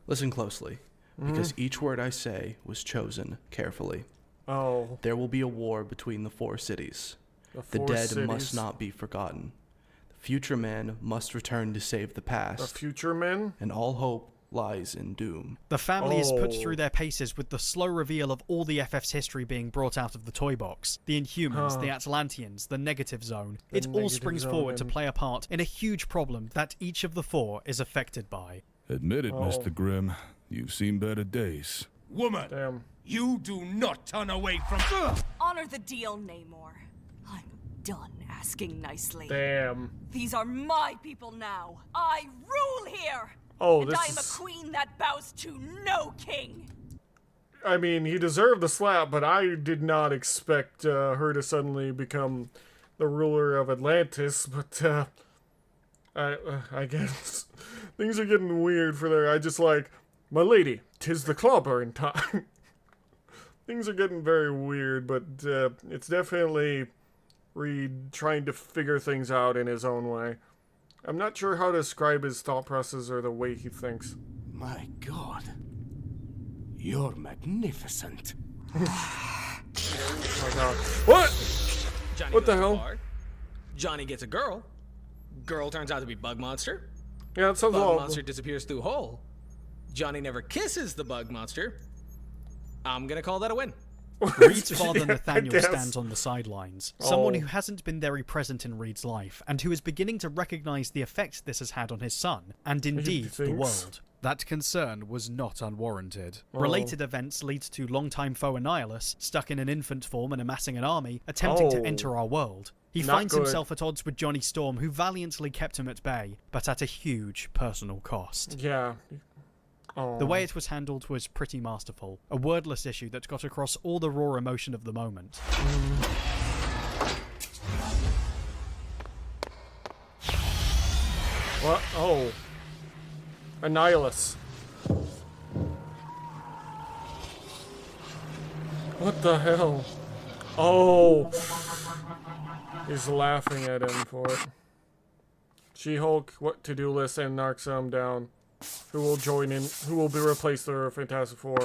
Listen closely, because each word I say was chosen carefully. Oh, There will be a war between the four cities. the The four dead cities. must not be forgotten. The future man must return to save the The past, future men? and all hope lies in doom. The family is put Oh. through their paces with the slow reveal of all the FF's history being brought out of the toy box. The Inhumans, Huh. the Atlanteans, the Negative Zone. The It all Negative springs Zone forward to and- play a part in a huge problem that each of the four is affected by. Admit it, Oh. Mr. Grimm. You've seen better days. Woman, Damn. you do not turn away from. Honor the deal, Namor. I'm done asking nicely. Damn. These are my people now. I rule here. Oh, and this I am is... a queen that bows to no king. I mean, he deserved the slap, but I did not expect her to suddenly become the ruler of Atlantis, but I guess things are getting weird for there. I just like, my lady, 'tis the clobbering time. Things are getting very weird, but it's definitely Reed trying to figure things out in his own way. I'm not sure how to describe his thought process or the way he thinks. My God. You're magnificent. Oh my God. What? Johnny What the goes to hell? bar. Johnny gets a girl. Girl turns out to be Bug Monster. Yeah, it sounds Bug all. Monster disappears through hole. Johnny never kisses the Bug Monster. I'm gonna call that a win. Reed's father Nathaniel guess. stands on the sidelines. Someone Oh. who hasn't been very present in Reed's life, and who is beginning to recognize the effect this has had on his son, and indeed the thinks? world. That concern was not unwarranted. Oh. Related events lead to longtime foe Annihilus, stuck in an infant form and amassing an army, attempting to Oh. enter our world. He Not finds good. himself at odds with Johnny Storm, who valiantly kept him at bay, but at a huge personal cost. Yeah. Oh. The way it was handled was pretty masterful. A wordless issue that got across all the raw emotion of the moment. What? Oh. Annihilus. What the hell? Oh. He's laughing at him for it. She-Hulk, what to-do list, and knocks him down. Who will join in? Who will be replaced the Fantastic Four?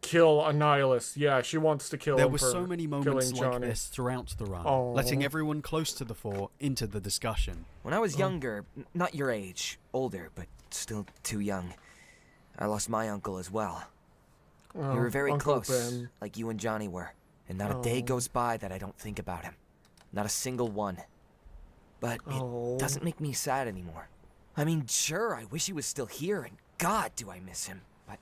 Kill Annihilus. Yeah, she wants to kill There him were for so many moments killing like Johnny. this throughout the run, Oh. letting everyone close to the Four into the discussion. When I was younger, not your age, older, but still too young, I lost my uncle as well. We Oh, were very Uncle close, Ben. like you and Johnny were, and not a day Oh. goes by that I don't think about him. Not a single one. But Oh. it doesn't make me sad anymore. I mean, sure, I wish he was still here, and God, do I miss him. But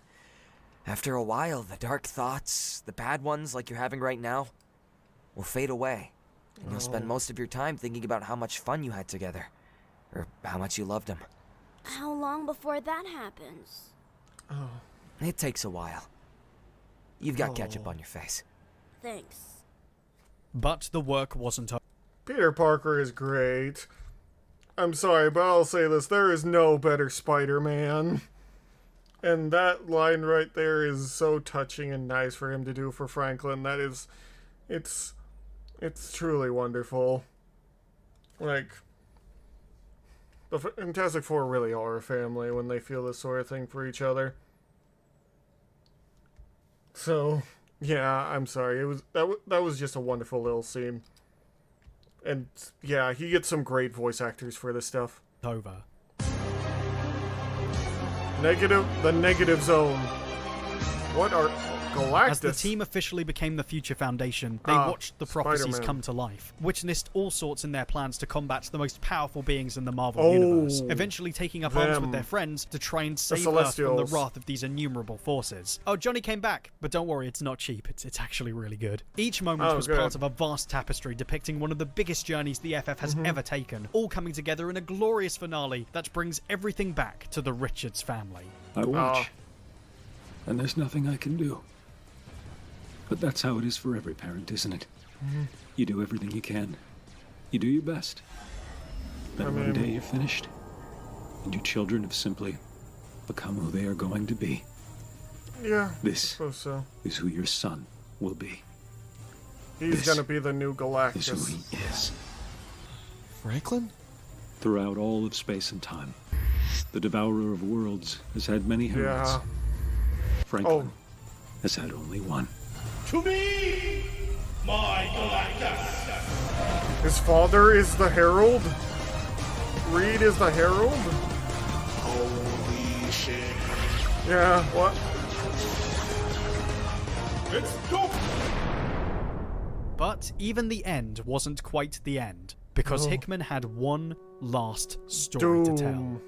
after a while, the dark thoughts, the bad ones like you're having right now, will fade away. And you'll spend Oh. most of your time thinking about how much fun you had together, or how much you loved him. How long before that happens? It takes a while. You've got ketchup Oh. on your face. Thanks. But the work wasn't over. Peter Parker is great. I'm sorry, but I'll say this. There is no better Spider-Man. And that line right there is so touching and nice for him to do for Franklin. That is... It's truly wonderful. Like... The Fantastic Four really are a family when they feel this sort of thing for each other. So, yeah, I'm sorry. It was that was just a wonderful little scene. And yeah, he gets some great voice actors for this stuff. Over. The negative zone. What are Galactus? As the team officially became the Future Foundation, they watched the prophecies Spider-Man. come to life, witnessed all sorts in their plans to combat the most powerful beings in the Marvel Oh, Universe, eventually taking up arms them. with their friends to try and save Earth from the Celestials. wrath of these innumerable forces. Oh, Johnny came back, but don't worry, it's not cheap. It's actually really good. Each moment Oh, was good. part of a vast tapestry depicting one of the biggest journeys the FF has ever taken, all coming together in a glorious finale that brings everything back to the Richards family. I watch, and there's nothing I can do. But that's how it is for every parent, isn't it? You do everything you can. You do your best. Then one day you're finished, and your children have simply become who they are going to be. Yeah, This I suppose so. is who your son will be. He's This gonna be the new Is who Galactus. he is. Franklin? Throughout all of space and time, the Devourer of Worlds has had many heralds. Yeah. Franklin has had only one. To me, my Galactus. His father is the Herald? Reed is the Herald? Holy shit. Yeah, what? It's dope. But even the end wasn't quite the end, because Oh. Hickman had one last story to tell. Doom.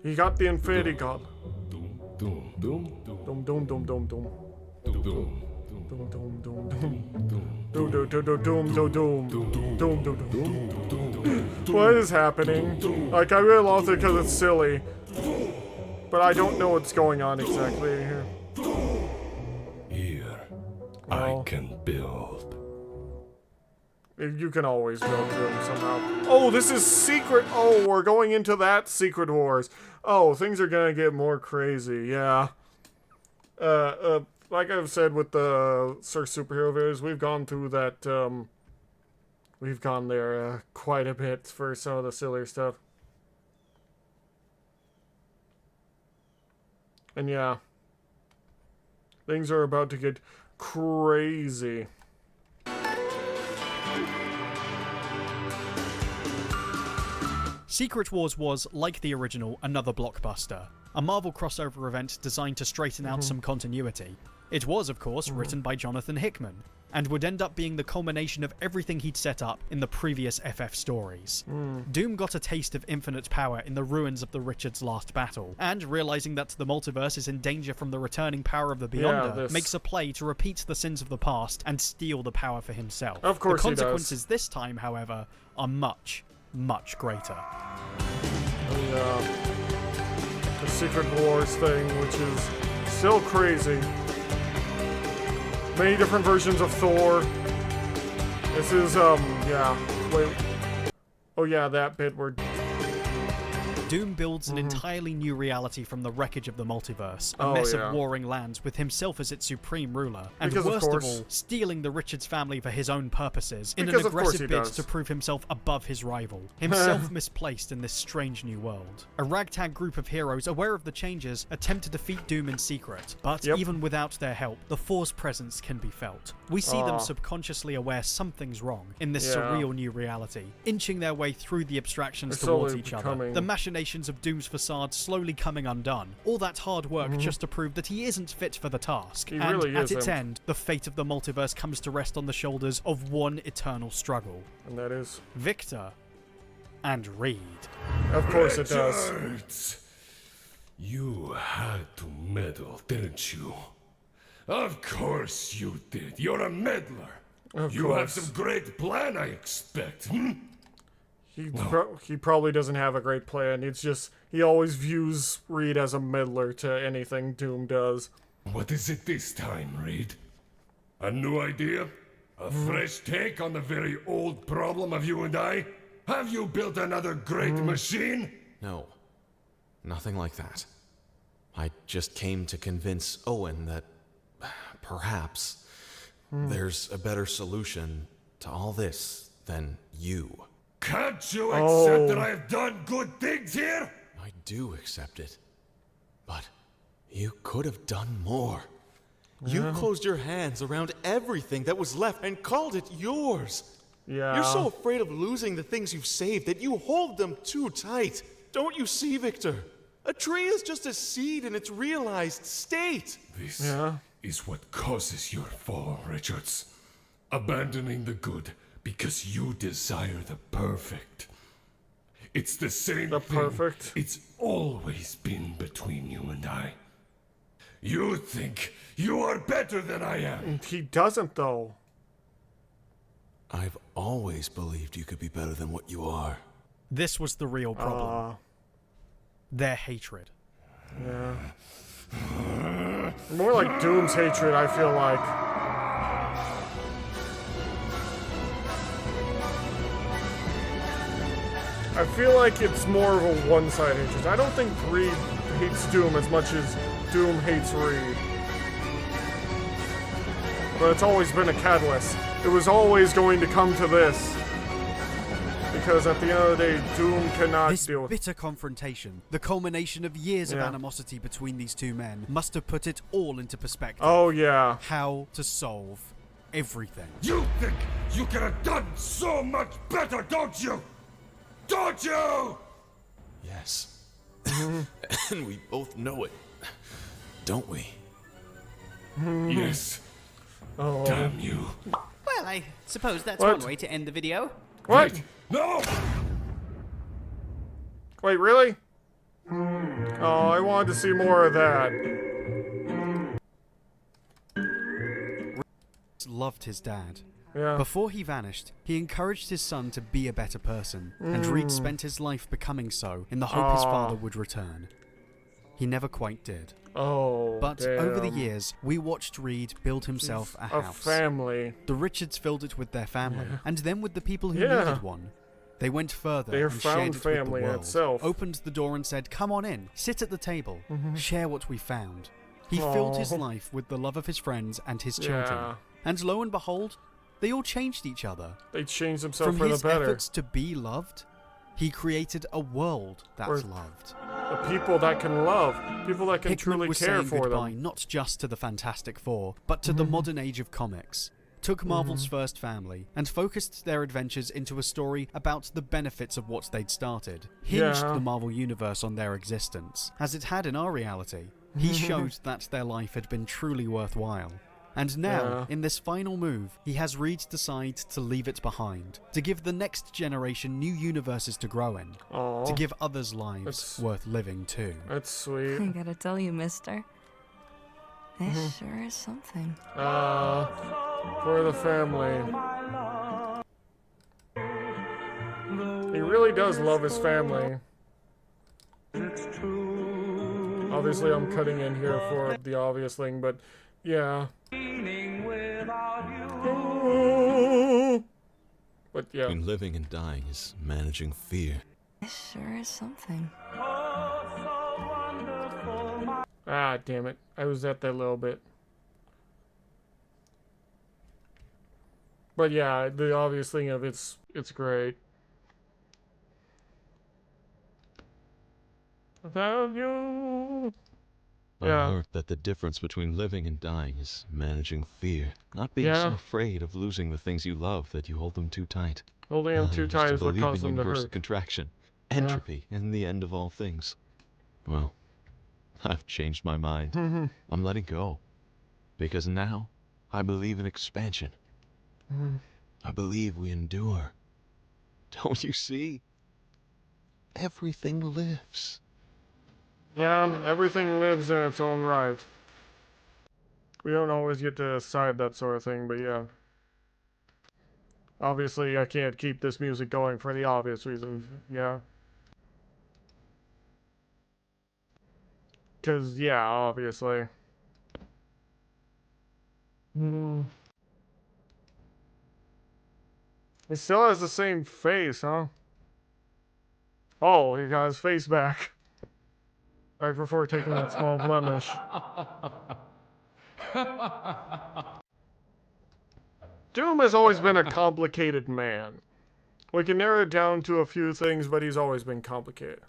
He got the Infinity God. Doom, doom, doom, Doom, doom, doom, doom, doom. doom. Doom, doom, doom, doom. Doom, doom, doom, doom, doom, doom, doom. What is happening? Like, I really lost it because it's silly. But I don't know what's going on exactly here. Here, Oh. I can build. You can always build them somehow. Oh, this is secret. Oh, we're going into that Secret Wars. Oh, things are gonna get more crazy. Yeah. like I've said with the Search Superhero videos, we've gone through that, we've gone there quite a bit for some of the sillier stuff. And yeah, things are about to get crazy. Secret Wars was, like the original, another blockbuster. A Marvel crossover event designed to straighten out some continuity. It was, of course, written by Jonathan Hickman, and would end up being the culmination of everything he'd set up in the previous FF stories. Doom got a taste of infinite power in the ruins of the Richard's last battle, and realizing that the multiverse is in danger from the returning power of the Beyonder, makes a play to repeat the sins of the past and steal the power for himself. Of course the he does. consequences this time, however, are much, much greater. The Secret Wars thing, which is still crazy. Many different versions of Thor. This is, yeah. Wait. Oh yeah, that bit where Doom builds an entirely new reality from the wreckage of the multiverse, a mess of warring lands with himself as its supreme ruler, and Because, worst of of all, stealing the Richards family for his own purposes in Because, an of course, he aggressive bid does. to prove himself above his rival, himself misplaced in this strange new world. A ragtag group of heroes aware of the changes attempt to defeat Doom in secret, but even without their help, the Four's presence can be felt. We see them subconsciously aware something's wrong in this surreal new reality, inching their way through the abstractions They're towards slowly each other. becoming- The machinations of Doom's facade slowly coming undone. All that hard work just to prove that he isn't fit for the task. He And really at its isn't. end, the fate of the multiverse comes to rest on the shoulders of one eternal struggle. And that is Victor and Reed. Of course it does. Richards, you had to meddle, didn't you? Of course you did. You're a meddler. You have some great plan, I expect. He probably doesn't have a great plan. It's just he always views Reed as a meddler to anything Doom does. What is it this time, Reed? A new idea? A fresh take on the very old problem of you and I? Have you built another great machine? No, nothing like that. I just came to convince Owen that perhaps there's a better solution to all this than you. Can't you accept that I have done good things here? I do accept it. But you could have done more. You closed your hands around everything that was left and called it yours. Yeah. You're so afraid of losing the things you've saved that you hold them too tight. Don't you see, Victor? A tree is just a seed in its realized state. This is what causes your fall, Richards. Abandoning the good because you desire the perfect. It's the same thing. Perfect? It's always been between you and I. You think you are better than I am. He doesn't, though. I've always believed you could be better than what you are. This was the real problem. Their hatred. Yeah. More like Doom's hatred, I feel like. I feel like it's more of a one-sided hatred. I don't think Reed hates Doom as much as Doom hates Reed. But it's always been a catalyst. It was always going to come to this. Because at the end of the day, Doom cannot This deal with bitter confrontation, the culmination of years of animosity between these two men, must have put it all into perspective. Oh, yeah. How to solve everything. You think you could have done so much better, don't you? Don't you? Yes. And we both know it. Don't we? Yes. Damn you. Well, I suppose that's What? one way to end the video. What? Wait, no! Wait, really? Oh, I wanted to see more of that. Loved his dad. Yeah. Before he vanished, he encouraged his son to be a better person, and Reed spent his life becoming so in the hope his father would return. He never quite did. Oh, But damn. over the years, we watched Reed build himself a house. family. The Richards filled it with their family, and then with the people who Yeah. needed one. They went further They and found shared it with family the world. itself. Opened the door and said, "Come on in, sit at the table, share what we found." He filled his life with the love of his friends and his children. Yeah. And lo and behold, they all changed each other. They changed themselves From for his the better. efforts to be loved, he created a world that's Or loved. The people that can love, people that can Hickman truly was care saying for goodbye them. not just to the Fantastic Four, but to the modern age of comics. Took Marvel's first family and focused their adventures into a story about the benefits of what they'd started. Hinged Yeah. the Marvel Universe on their existence, as it had in our reality. He showed that their life had been truly worthwhile. And now, Yeah. in this final move, he has Reed decide to leave it behind, to give the next generation new universes to grow in, Aw. to give others lives worth living too. That's sweet. I gotta tell you, mister. This sure is something. For the family. He really does love his family. Obviously, I'm cutting in here for the obvious thing, but yeah. But yeah. Between living and dying is managing fear. This sure is something. Ah, damn it. I was at that little bit. But yeah, the obvious thing of it's great. Without you. I Yeah. learned that the difference between living and dying is managing fear. Not being Yeah. so afraid of losing the things you love that you hold them too tight. Holding them too tight is what causes them to universal hurt. contraction. Entropy and the end of all things. Well, I've changed my mind. I'm letting go. Because now, I believe in expansion. I believe we endure. Don't you see? Everything lives. Yeah, everything lives in its own right. We don't always get to decide that sort of thing, but yeah. Obviously, I can't keep this music going for the obvious reasons. Yeah. Because, yeah, obviously. He still has the same face, huh? Oh, he got his face back. Right before taking that small blemish. Doom has always been a complicated man. We can narrow it down to a few things, but he's always been complicated.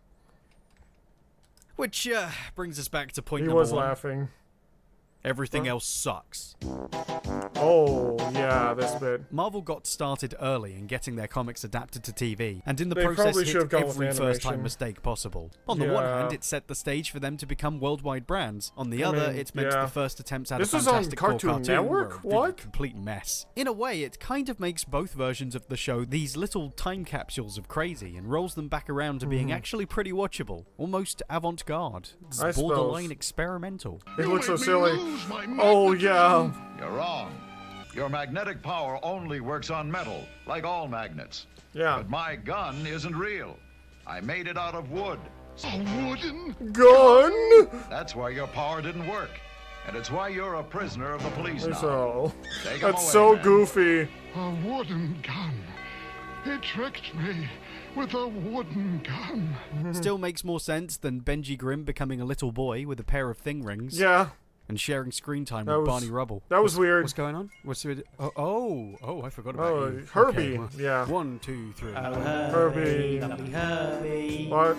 Which brings us back to point He number was one. laughing. Everything else sucks. Oh, yeah, this bit. Marvel got started early in getting their comics adapted to TV, and in the They process probably should hit have gone with every first-time animation. mistake possible. On the one Yeah. hand, it set the stage for them to become worldwide brands. On the I other, mean, it meant yeah. the first attempts at This a was on Fantastic Four Cartoon cartoon Network? were a What? complete mess. In a way, it kind of makes both versions of the show these little time capsules of crazy and rolls them back around to being actually pretty watchable, almost avant-garde. It's I borderline suppose. experimental. It looks so silly. Oh, yeah. You're wrong. Your magnetic power only works on metal, like all magnets. Yeah. But my gun isn't real. I made it out of wood. A wooden gun? That's why your power didn't work. And it's why you're a prisoner of the police now. So, Take 'em that's away, so man. goofy. A wooden gun. He tricked me with a wooden gun. Still makes more sense than Benji Grimm becoming a little boy with a pair of thing rings. Yeah. And sharing screen time That with was- Barney Rubble. that was weird. What's going on? What's it? Oh, I forgot about Oh, you. Herbie, Okay, well, yeah. 1, 2, 3. Herbie. Herbie. What?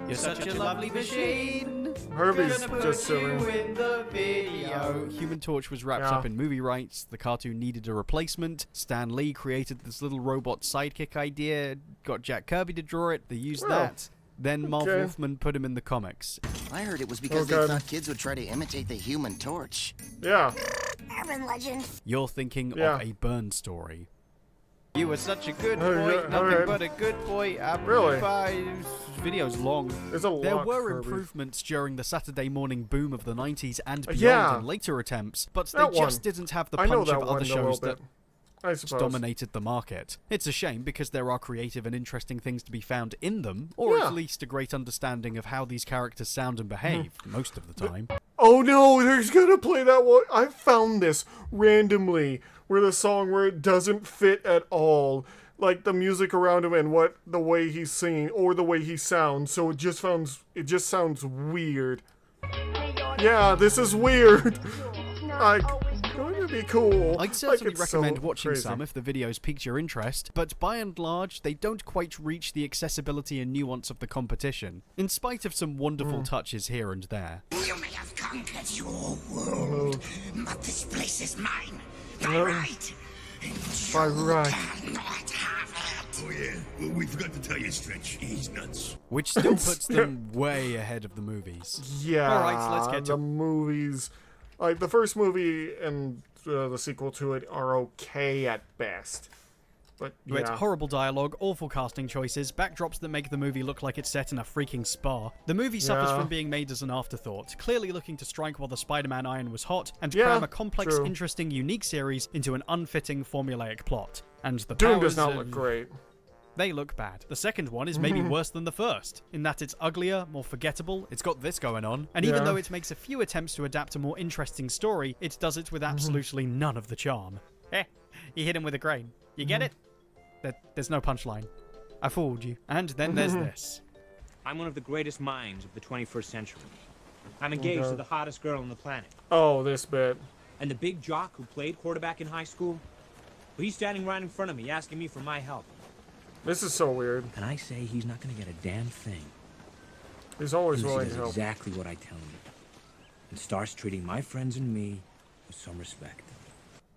You're such a lovely machine. Herbie's Gonna put just you silly. in the video. Human Torch was wrapped Yeah. up in movie rights. The cartoon needed a replacement. Stan Lee created this little robot sidekick idea. Got Jack Kirby to draw it. They used Well, that. Then Marv okay. Wolfman put him in the comics. I heard it was because Oh, they God. thought kids would try to imitate the Human Torch. Yeah. Urban legend. You're thinking Yeah. of a Byrne story. You were such a good Oh, boy, yeah, nothing alright. but a good boy. Really? Video's long. There's a lot. There were Herbie. improvements during the Saturday morning boom of the 90s and beyond Yeah. in later attempts, but they That just one. didn't have the I know punch that of one other a little shows that bit. I suppose. dominated the market. It's a shame because there are creative and interesting things to be found in them, or Yeah. at least a great understanding of how these characters sound and behave most of the time. Oh no, there's gonna play that one. I found this randomly where the song where it doesn't fit at all. Like the music around him and the way he's singing or the way he sounds. So it just sounds weird. Hey, you're Yeah, this is weird. Like, going to be cool. I'd certainly it's recommend so watching crazy. some if the videos piqued your interest, but by and large, they don't quite reach the accessibility and nuance of the competition, in spite of some wonderful touches here and there. You may have conquered your world, but this place is mine. By right. By right. Cannot have it. Oh yeah, well, we forgot to tell you, Stretch. He's nuts. Which still puts them way ahead of the movies. Yeah. Alright, let's get to the movies. Like, the first movie and the sequel to it are okay at best. But, yeah. It's horrible dialogue, awful casting choices, backdrops that make the movie look like it's set in a freaking spa. The movie suffers Yeah. from being made as an afterthought, clearly looking to strike while the Spider-Man iron was hot, and Yeah, cram a complex, true. interesting, unique series into an unfitting, formulaic plot. And the Doom powers does not of- look great. They look bad. The second one is maybe worse than the first, in that it's uglier, more forgettable, it's got this going on, and even Yeah. though it makes a few attempts to adapt a more interesting story, it does it with absolutely none of the charm. You hit him with a crane. You get it? There's no punchline. I fooled you. And then there's this. I'm one of the greatest minds of the 21st century. I'm engaged Okay. to the hottest girl on the planet. Oh, this bit. And the big jock who played quarterback in high school, well, he's standing right in front of me asking me for my help. This is so weird. And I say he's not going to get a damn thing. He's always Unless willing he to does help. exactly what I tell him. And starts treating my friends and me with some respect.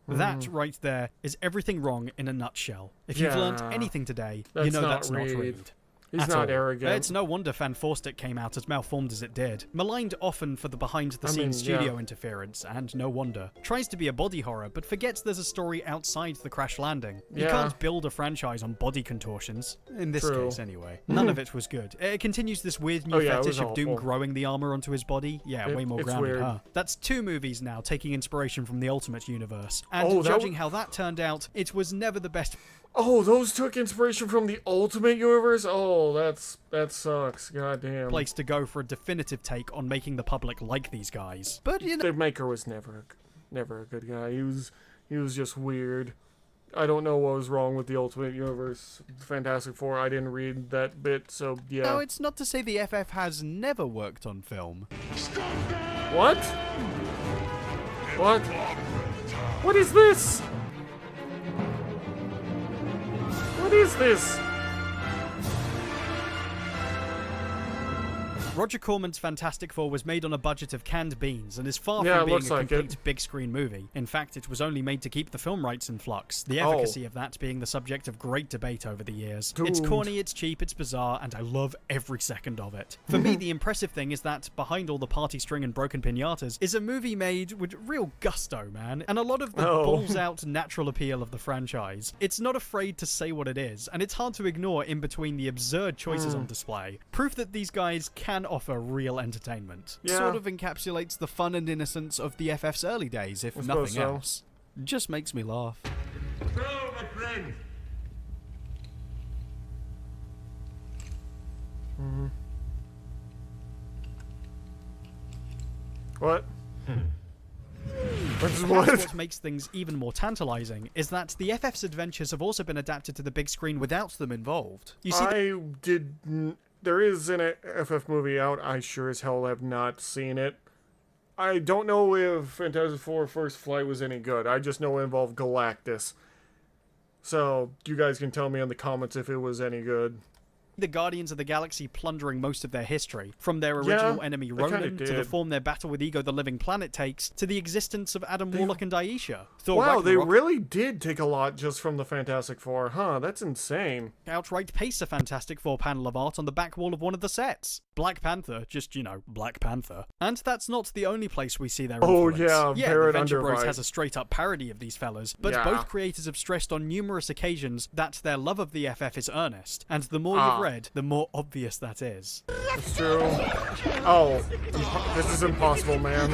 That right there is everything wrong in a nutshell. If you've learnt Yeah. anything today, you That's know not that's not Reed. Reed. He's At not all. arrogant. It's no wonder Fan Forstic came out as malformed as it did. Maligned often for the behind-the-scenes I mean, studio yeah. interference, and no wonder. Tries to be a body horror, but forgets there's a story outside the crash landing. You Yeah. can't build a franchise on body contortions. In this True. case, anyway. None of it was good. It continues this weird new Oh, yeah, it fetish was of Doom awful. growing the armor onto his body. Yeah, way more it's grounded, weird. huh? That's 2 movies now taking inspiration from the Ultimate Universe. And Oh, that judging how that turned out, it was never the best. Oh, those took inspiration from the Ultimate Universe? Oh, that sucks. God damn. Place to go for a definitive take on making the public like these guys. But you know, The Maker was never a good guy. He was just weird. I don't know what was wrong with the Ultimate Universe. Fantastic Four, I didn't read that bit, so yeah. no, it's not to say the FF has never worked on film. What? What? What is this? What is this? Roger Corman's Fantastic Four was made on a budget of canned beans and is far Yeah, from it being looks a like complete it. big screen movie. In fact, it was only made to keep the film rights in flux, the Oh. efficacy of that being the subject of great debate over the years. It's Doomed. corny, it's cheap, it's bizarre, and I love every second of it. For me, the impressive thing is that behind all the party string and broken pinatas is a movie made with real gusto, man, and a lot of the Oh. balls-out natural appeal of the franchise. It's not afraid to say what it is, and it's hard to ignore in between the absurd choices on display. Proof that these guys can offer real entertainment. Yeah. Sort of encapsulates the fun and innocence of the FF's early days, if I suppose nothing so. else. Just makes me laugh. Hello, my friend. What? Perhaps what? what makes things even more tantalizing is that the FF's adventures have also been adapted to the big screen without them involved. You see, There is an FF movie out. I sure as hell have not seen it. I don't know if Fantastic Four First Flight was any good. I just know it involved Galactus. So, you guys can tell me in the comments if it was any good. the Guardians of the Galaxy plundering most of their history, from their original enemy they kinda Ronan to the did. form their battle with Ego the Living Planet takes, to the existence of Adam Warlock and Aisha. Thor Wow, they Ragnarok really did take a lot just from the Fantastic Four, huh? That's insane. outright paste a Fantastic Four panel of art on the back wall of one of the sets. Black Panther, just, Black Panther. And that's not the only place we see their Oh, influence. yeah, the Barrett Venture Bros Underbite. has a straight-up parody of these fellas, but Yeah. both creators have stressed on numerous occasions that their love of the FF is earnest, and the more Ah. you've read, the more obvious that is. That's true. Oh, this is impossible, man.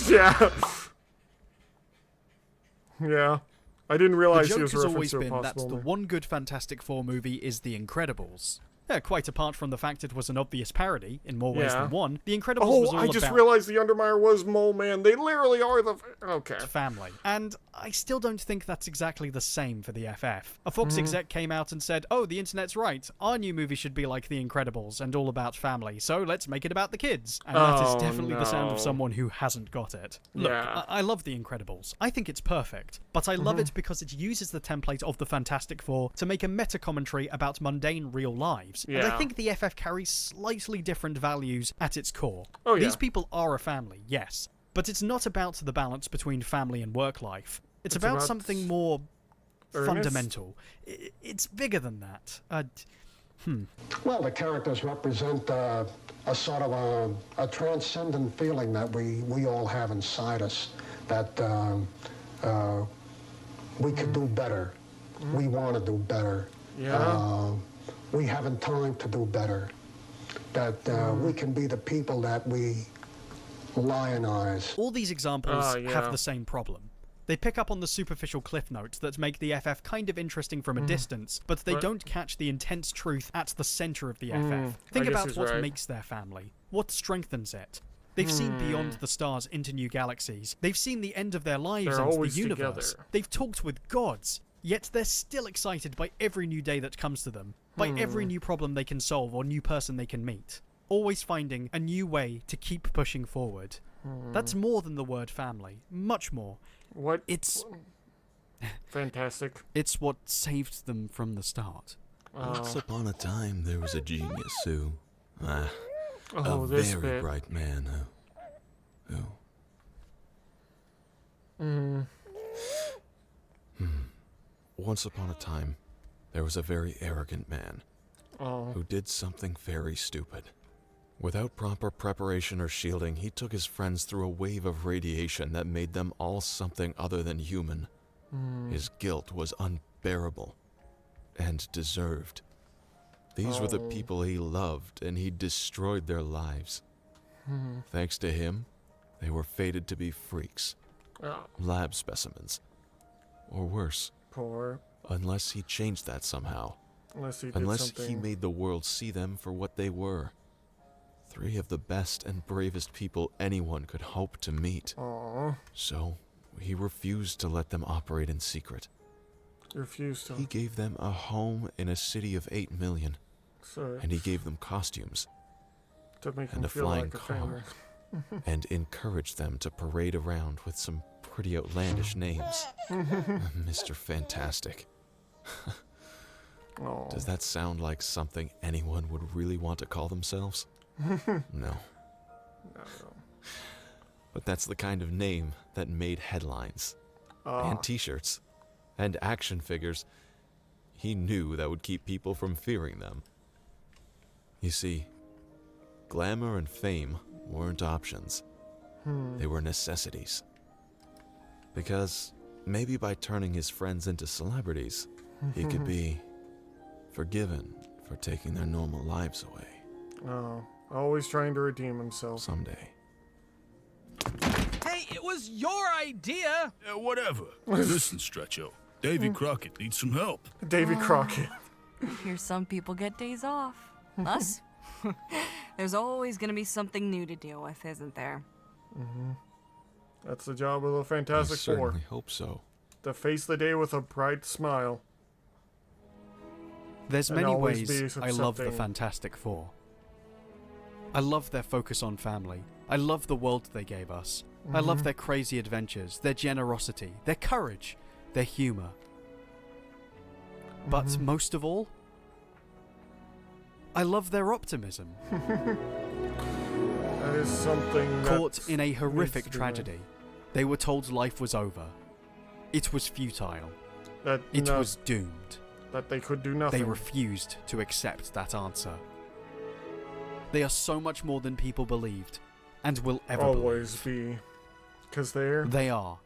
Yeah. Yeah. I didn't realize The he joke was has referenced always to been that Impossible the Man. one good Fantastic Four movie is The Incredibles. Quite apart from the fact it was an obvious parody, in more ways Yeah. than one, The Incredibles was all I just about realized the Undermire was Mole Man. They literally are the... Okay. family. And I still don't think that's exactly the same for the FF. A Fox exec came out and said, oh, the internet's right. Our new movie should be like The Incredibles and all about family, so let's make it about the kids. And that is definitely the sound of someone who hasn't got it. Look, Yeah. I love The Incredibles. I think it's perfect. But I love it because it uses the template of the Fantastic Four to make a meta-commentary about mundane real lives. And I Yeah. think the FF carries slightly different values at its core. Oh, yeah. These people are a family, yes. But it's not about the balance between family and work life. It's about something more earnest? fundamental. It's bigger than that. Well, the characters represent a sort of a transcendent feeling that we all have inside us, that we could do better. We want to do better. Yeah. We haven't time to do better. That we can be the people that we lionize. All these examples yeah. have the same problem. They pick up on the superficial cliff notes that make the FF kind of interesting from a distance, but they don't catch the intense truth at the center of the FF. Think I guess about he's what right. makes their family, what strengthens it. They've seen beyond the stars into new galaxies. They've seen the end of their lives They're and the always universe. together. They've talked with gods, yet they're still excited by every new day that comes to them, by every new problem they can solve or new person they can meet. Always finding a new way to keep pushing forward. That's more than the word family. Much more. What? It's fantastic. It's what saved them from the start. Once upon a time, there was a genius who, a this very bit. bright man who. Once upon a time, there was a very arrogant man who did something very stupid. Without proper preparation or shielding, he took his friends through a wave of radiation that made them all something other than human. His guilt was unbearable and deserved. These were the people he loved, and he destroyed their lives. Thanks to him, they were fated to be freaks, lab specimens, or worse. Poor. Unless he changed that somehow. Unless he did Unless something. he made the world see them for what they were. 3 of the best and bravest people anyone could hope to meet. Aww. So, he refused to let them operate in secret. Refused to. He gave them a home in a city of 8 million. So, And he gave them costumes to make and him a feel flying like a family. car. And encouraged them to parade around with some pretty outlandish names. Mr. Fantastic. Does that sound like something anyone would really want to call themselves? No. But that's the kind of name that made headlines, and t-shirts, and action figures. He knew that would keep people from fearing them. You see, glamour and fame weren't options. They were necessities. Because maybe by turning his friends into celebrities, he could be forgiven for taking their normal lives away. Always trying to redeem himself. Someday. Hey, it was your idea! Yeah, whatever. Listen, Stretcho. Davy Crockett needs some help. Davy Crockett. Here's some people get days off. Us? There's always gonna be something new to deal with, isn't there? That's the job of the Fantastic I certainly Four. hope so. To face the day with a bright smile. There's And many always ways be I love the something- Fantastic Four. I love their focus on family. I love the world they gave us. I love their crazy adventures, their generosity, their courage, their humor. But most of all, I love their optimism. That is something Caught that in a needs horrific to be tragedy, they were told life was over. It was futile. That It no- was doomed. That they could do nothing. They refused to accept that answer. They are so much more than people believed, and will ever always be. Because they're They are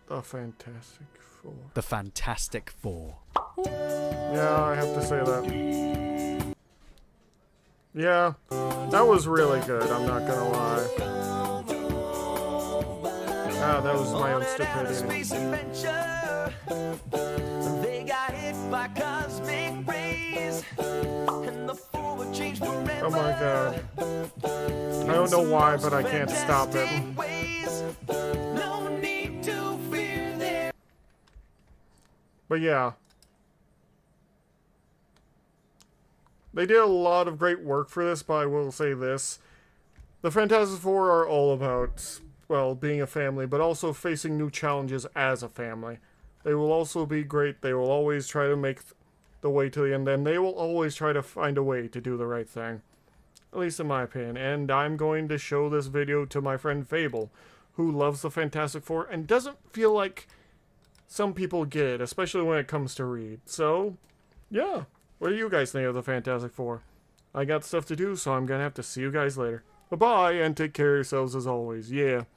the Fantastic Four. the Fantastic Four. Yeah, I have to say that. Yeah, that was really good, I'm not gonna lie. Ah, that was my own stupidity. They got hit by cosmic rays, and the Oh my god. I don't know why, but I can't stop it. But yeah. They did a lot of great work for this, but I will say this. The Fantastic Four are all about, well, being a family, but also facing new challenges as a family. They will also be great. They will always try to make the way to the end, and they will always try to find a way to do the right thing. At least in my opinion. And I'm going to show this video to my friend Fable, who loves the Fantastic Four and doesn't feel like some people get it, especially when it comes to Reed. So, yeah. What do you guys think of the Fantastic Four? I got stuff to do, so I'm gonna have to see you guys later. Bye-bye, and take care of yourselves as always. Yeah.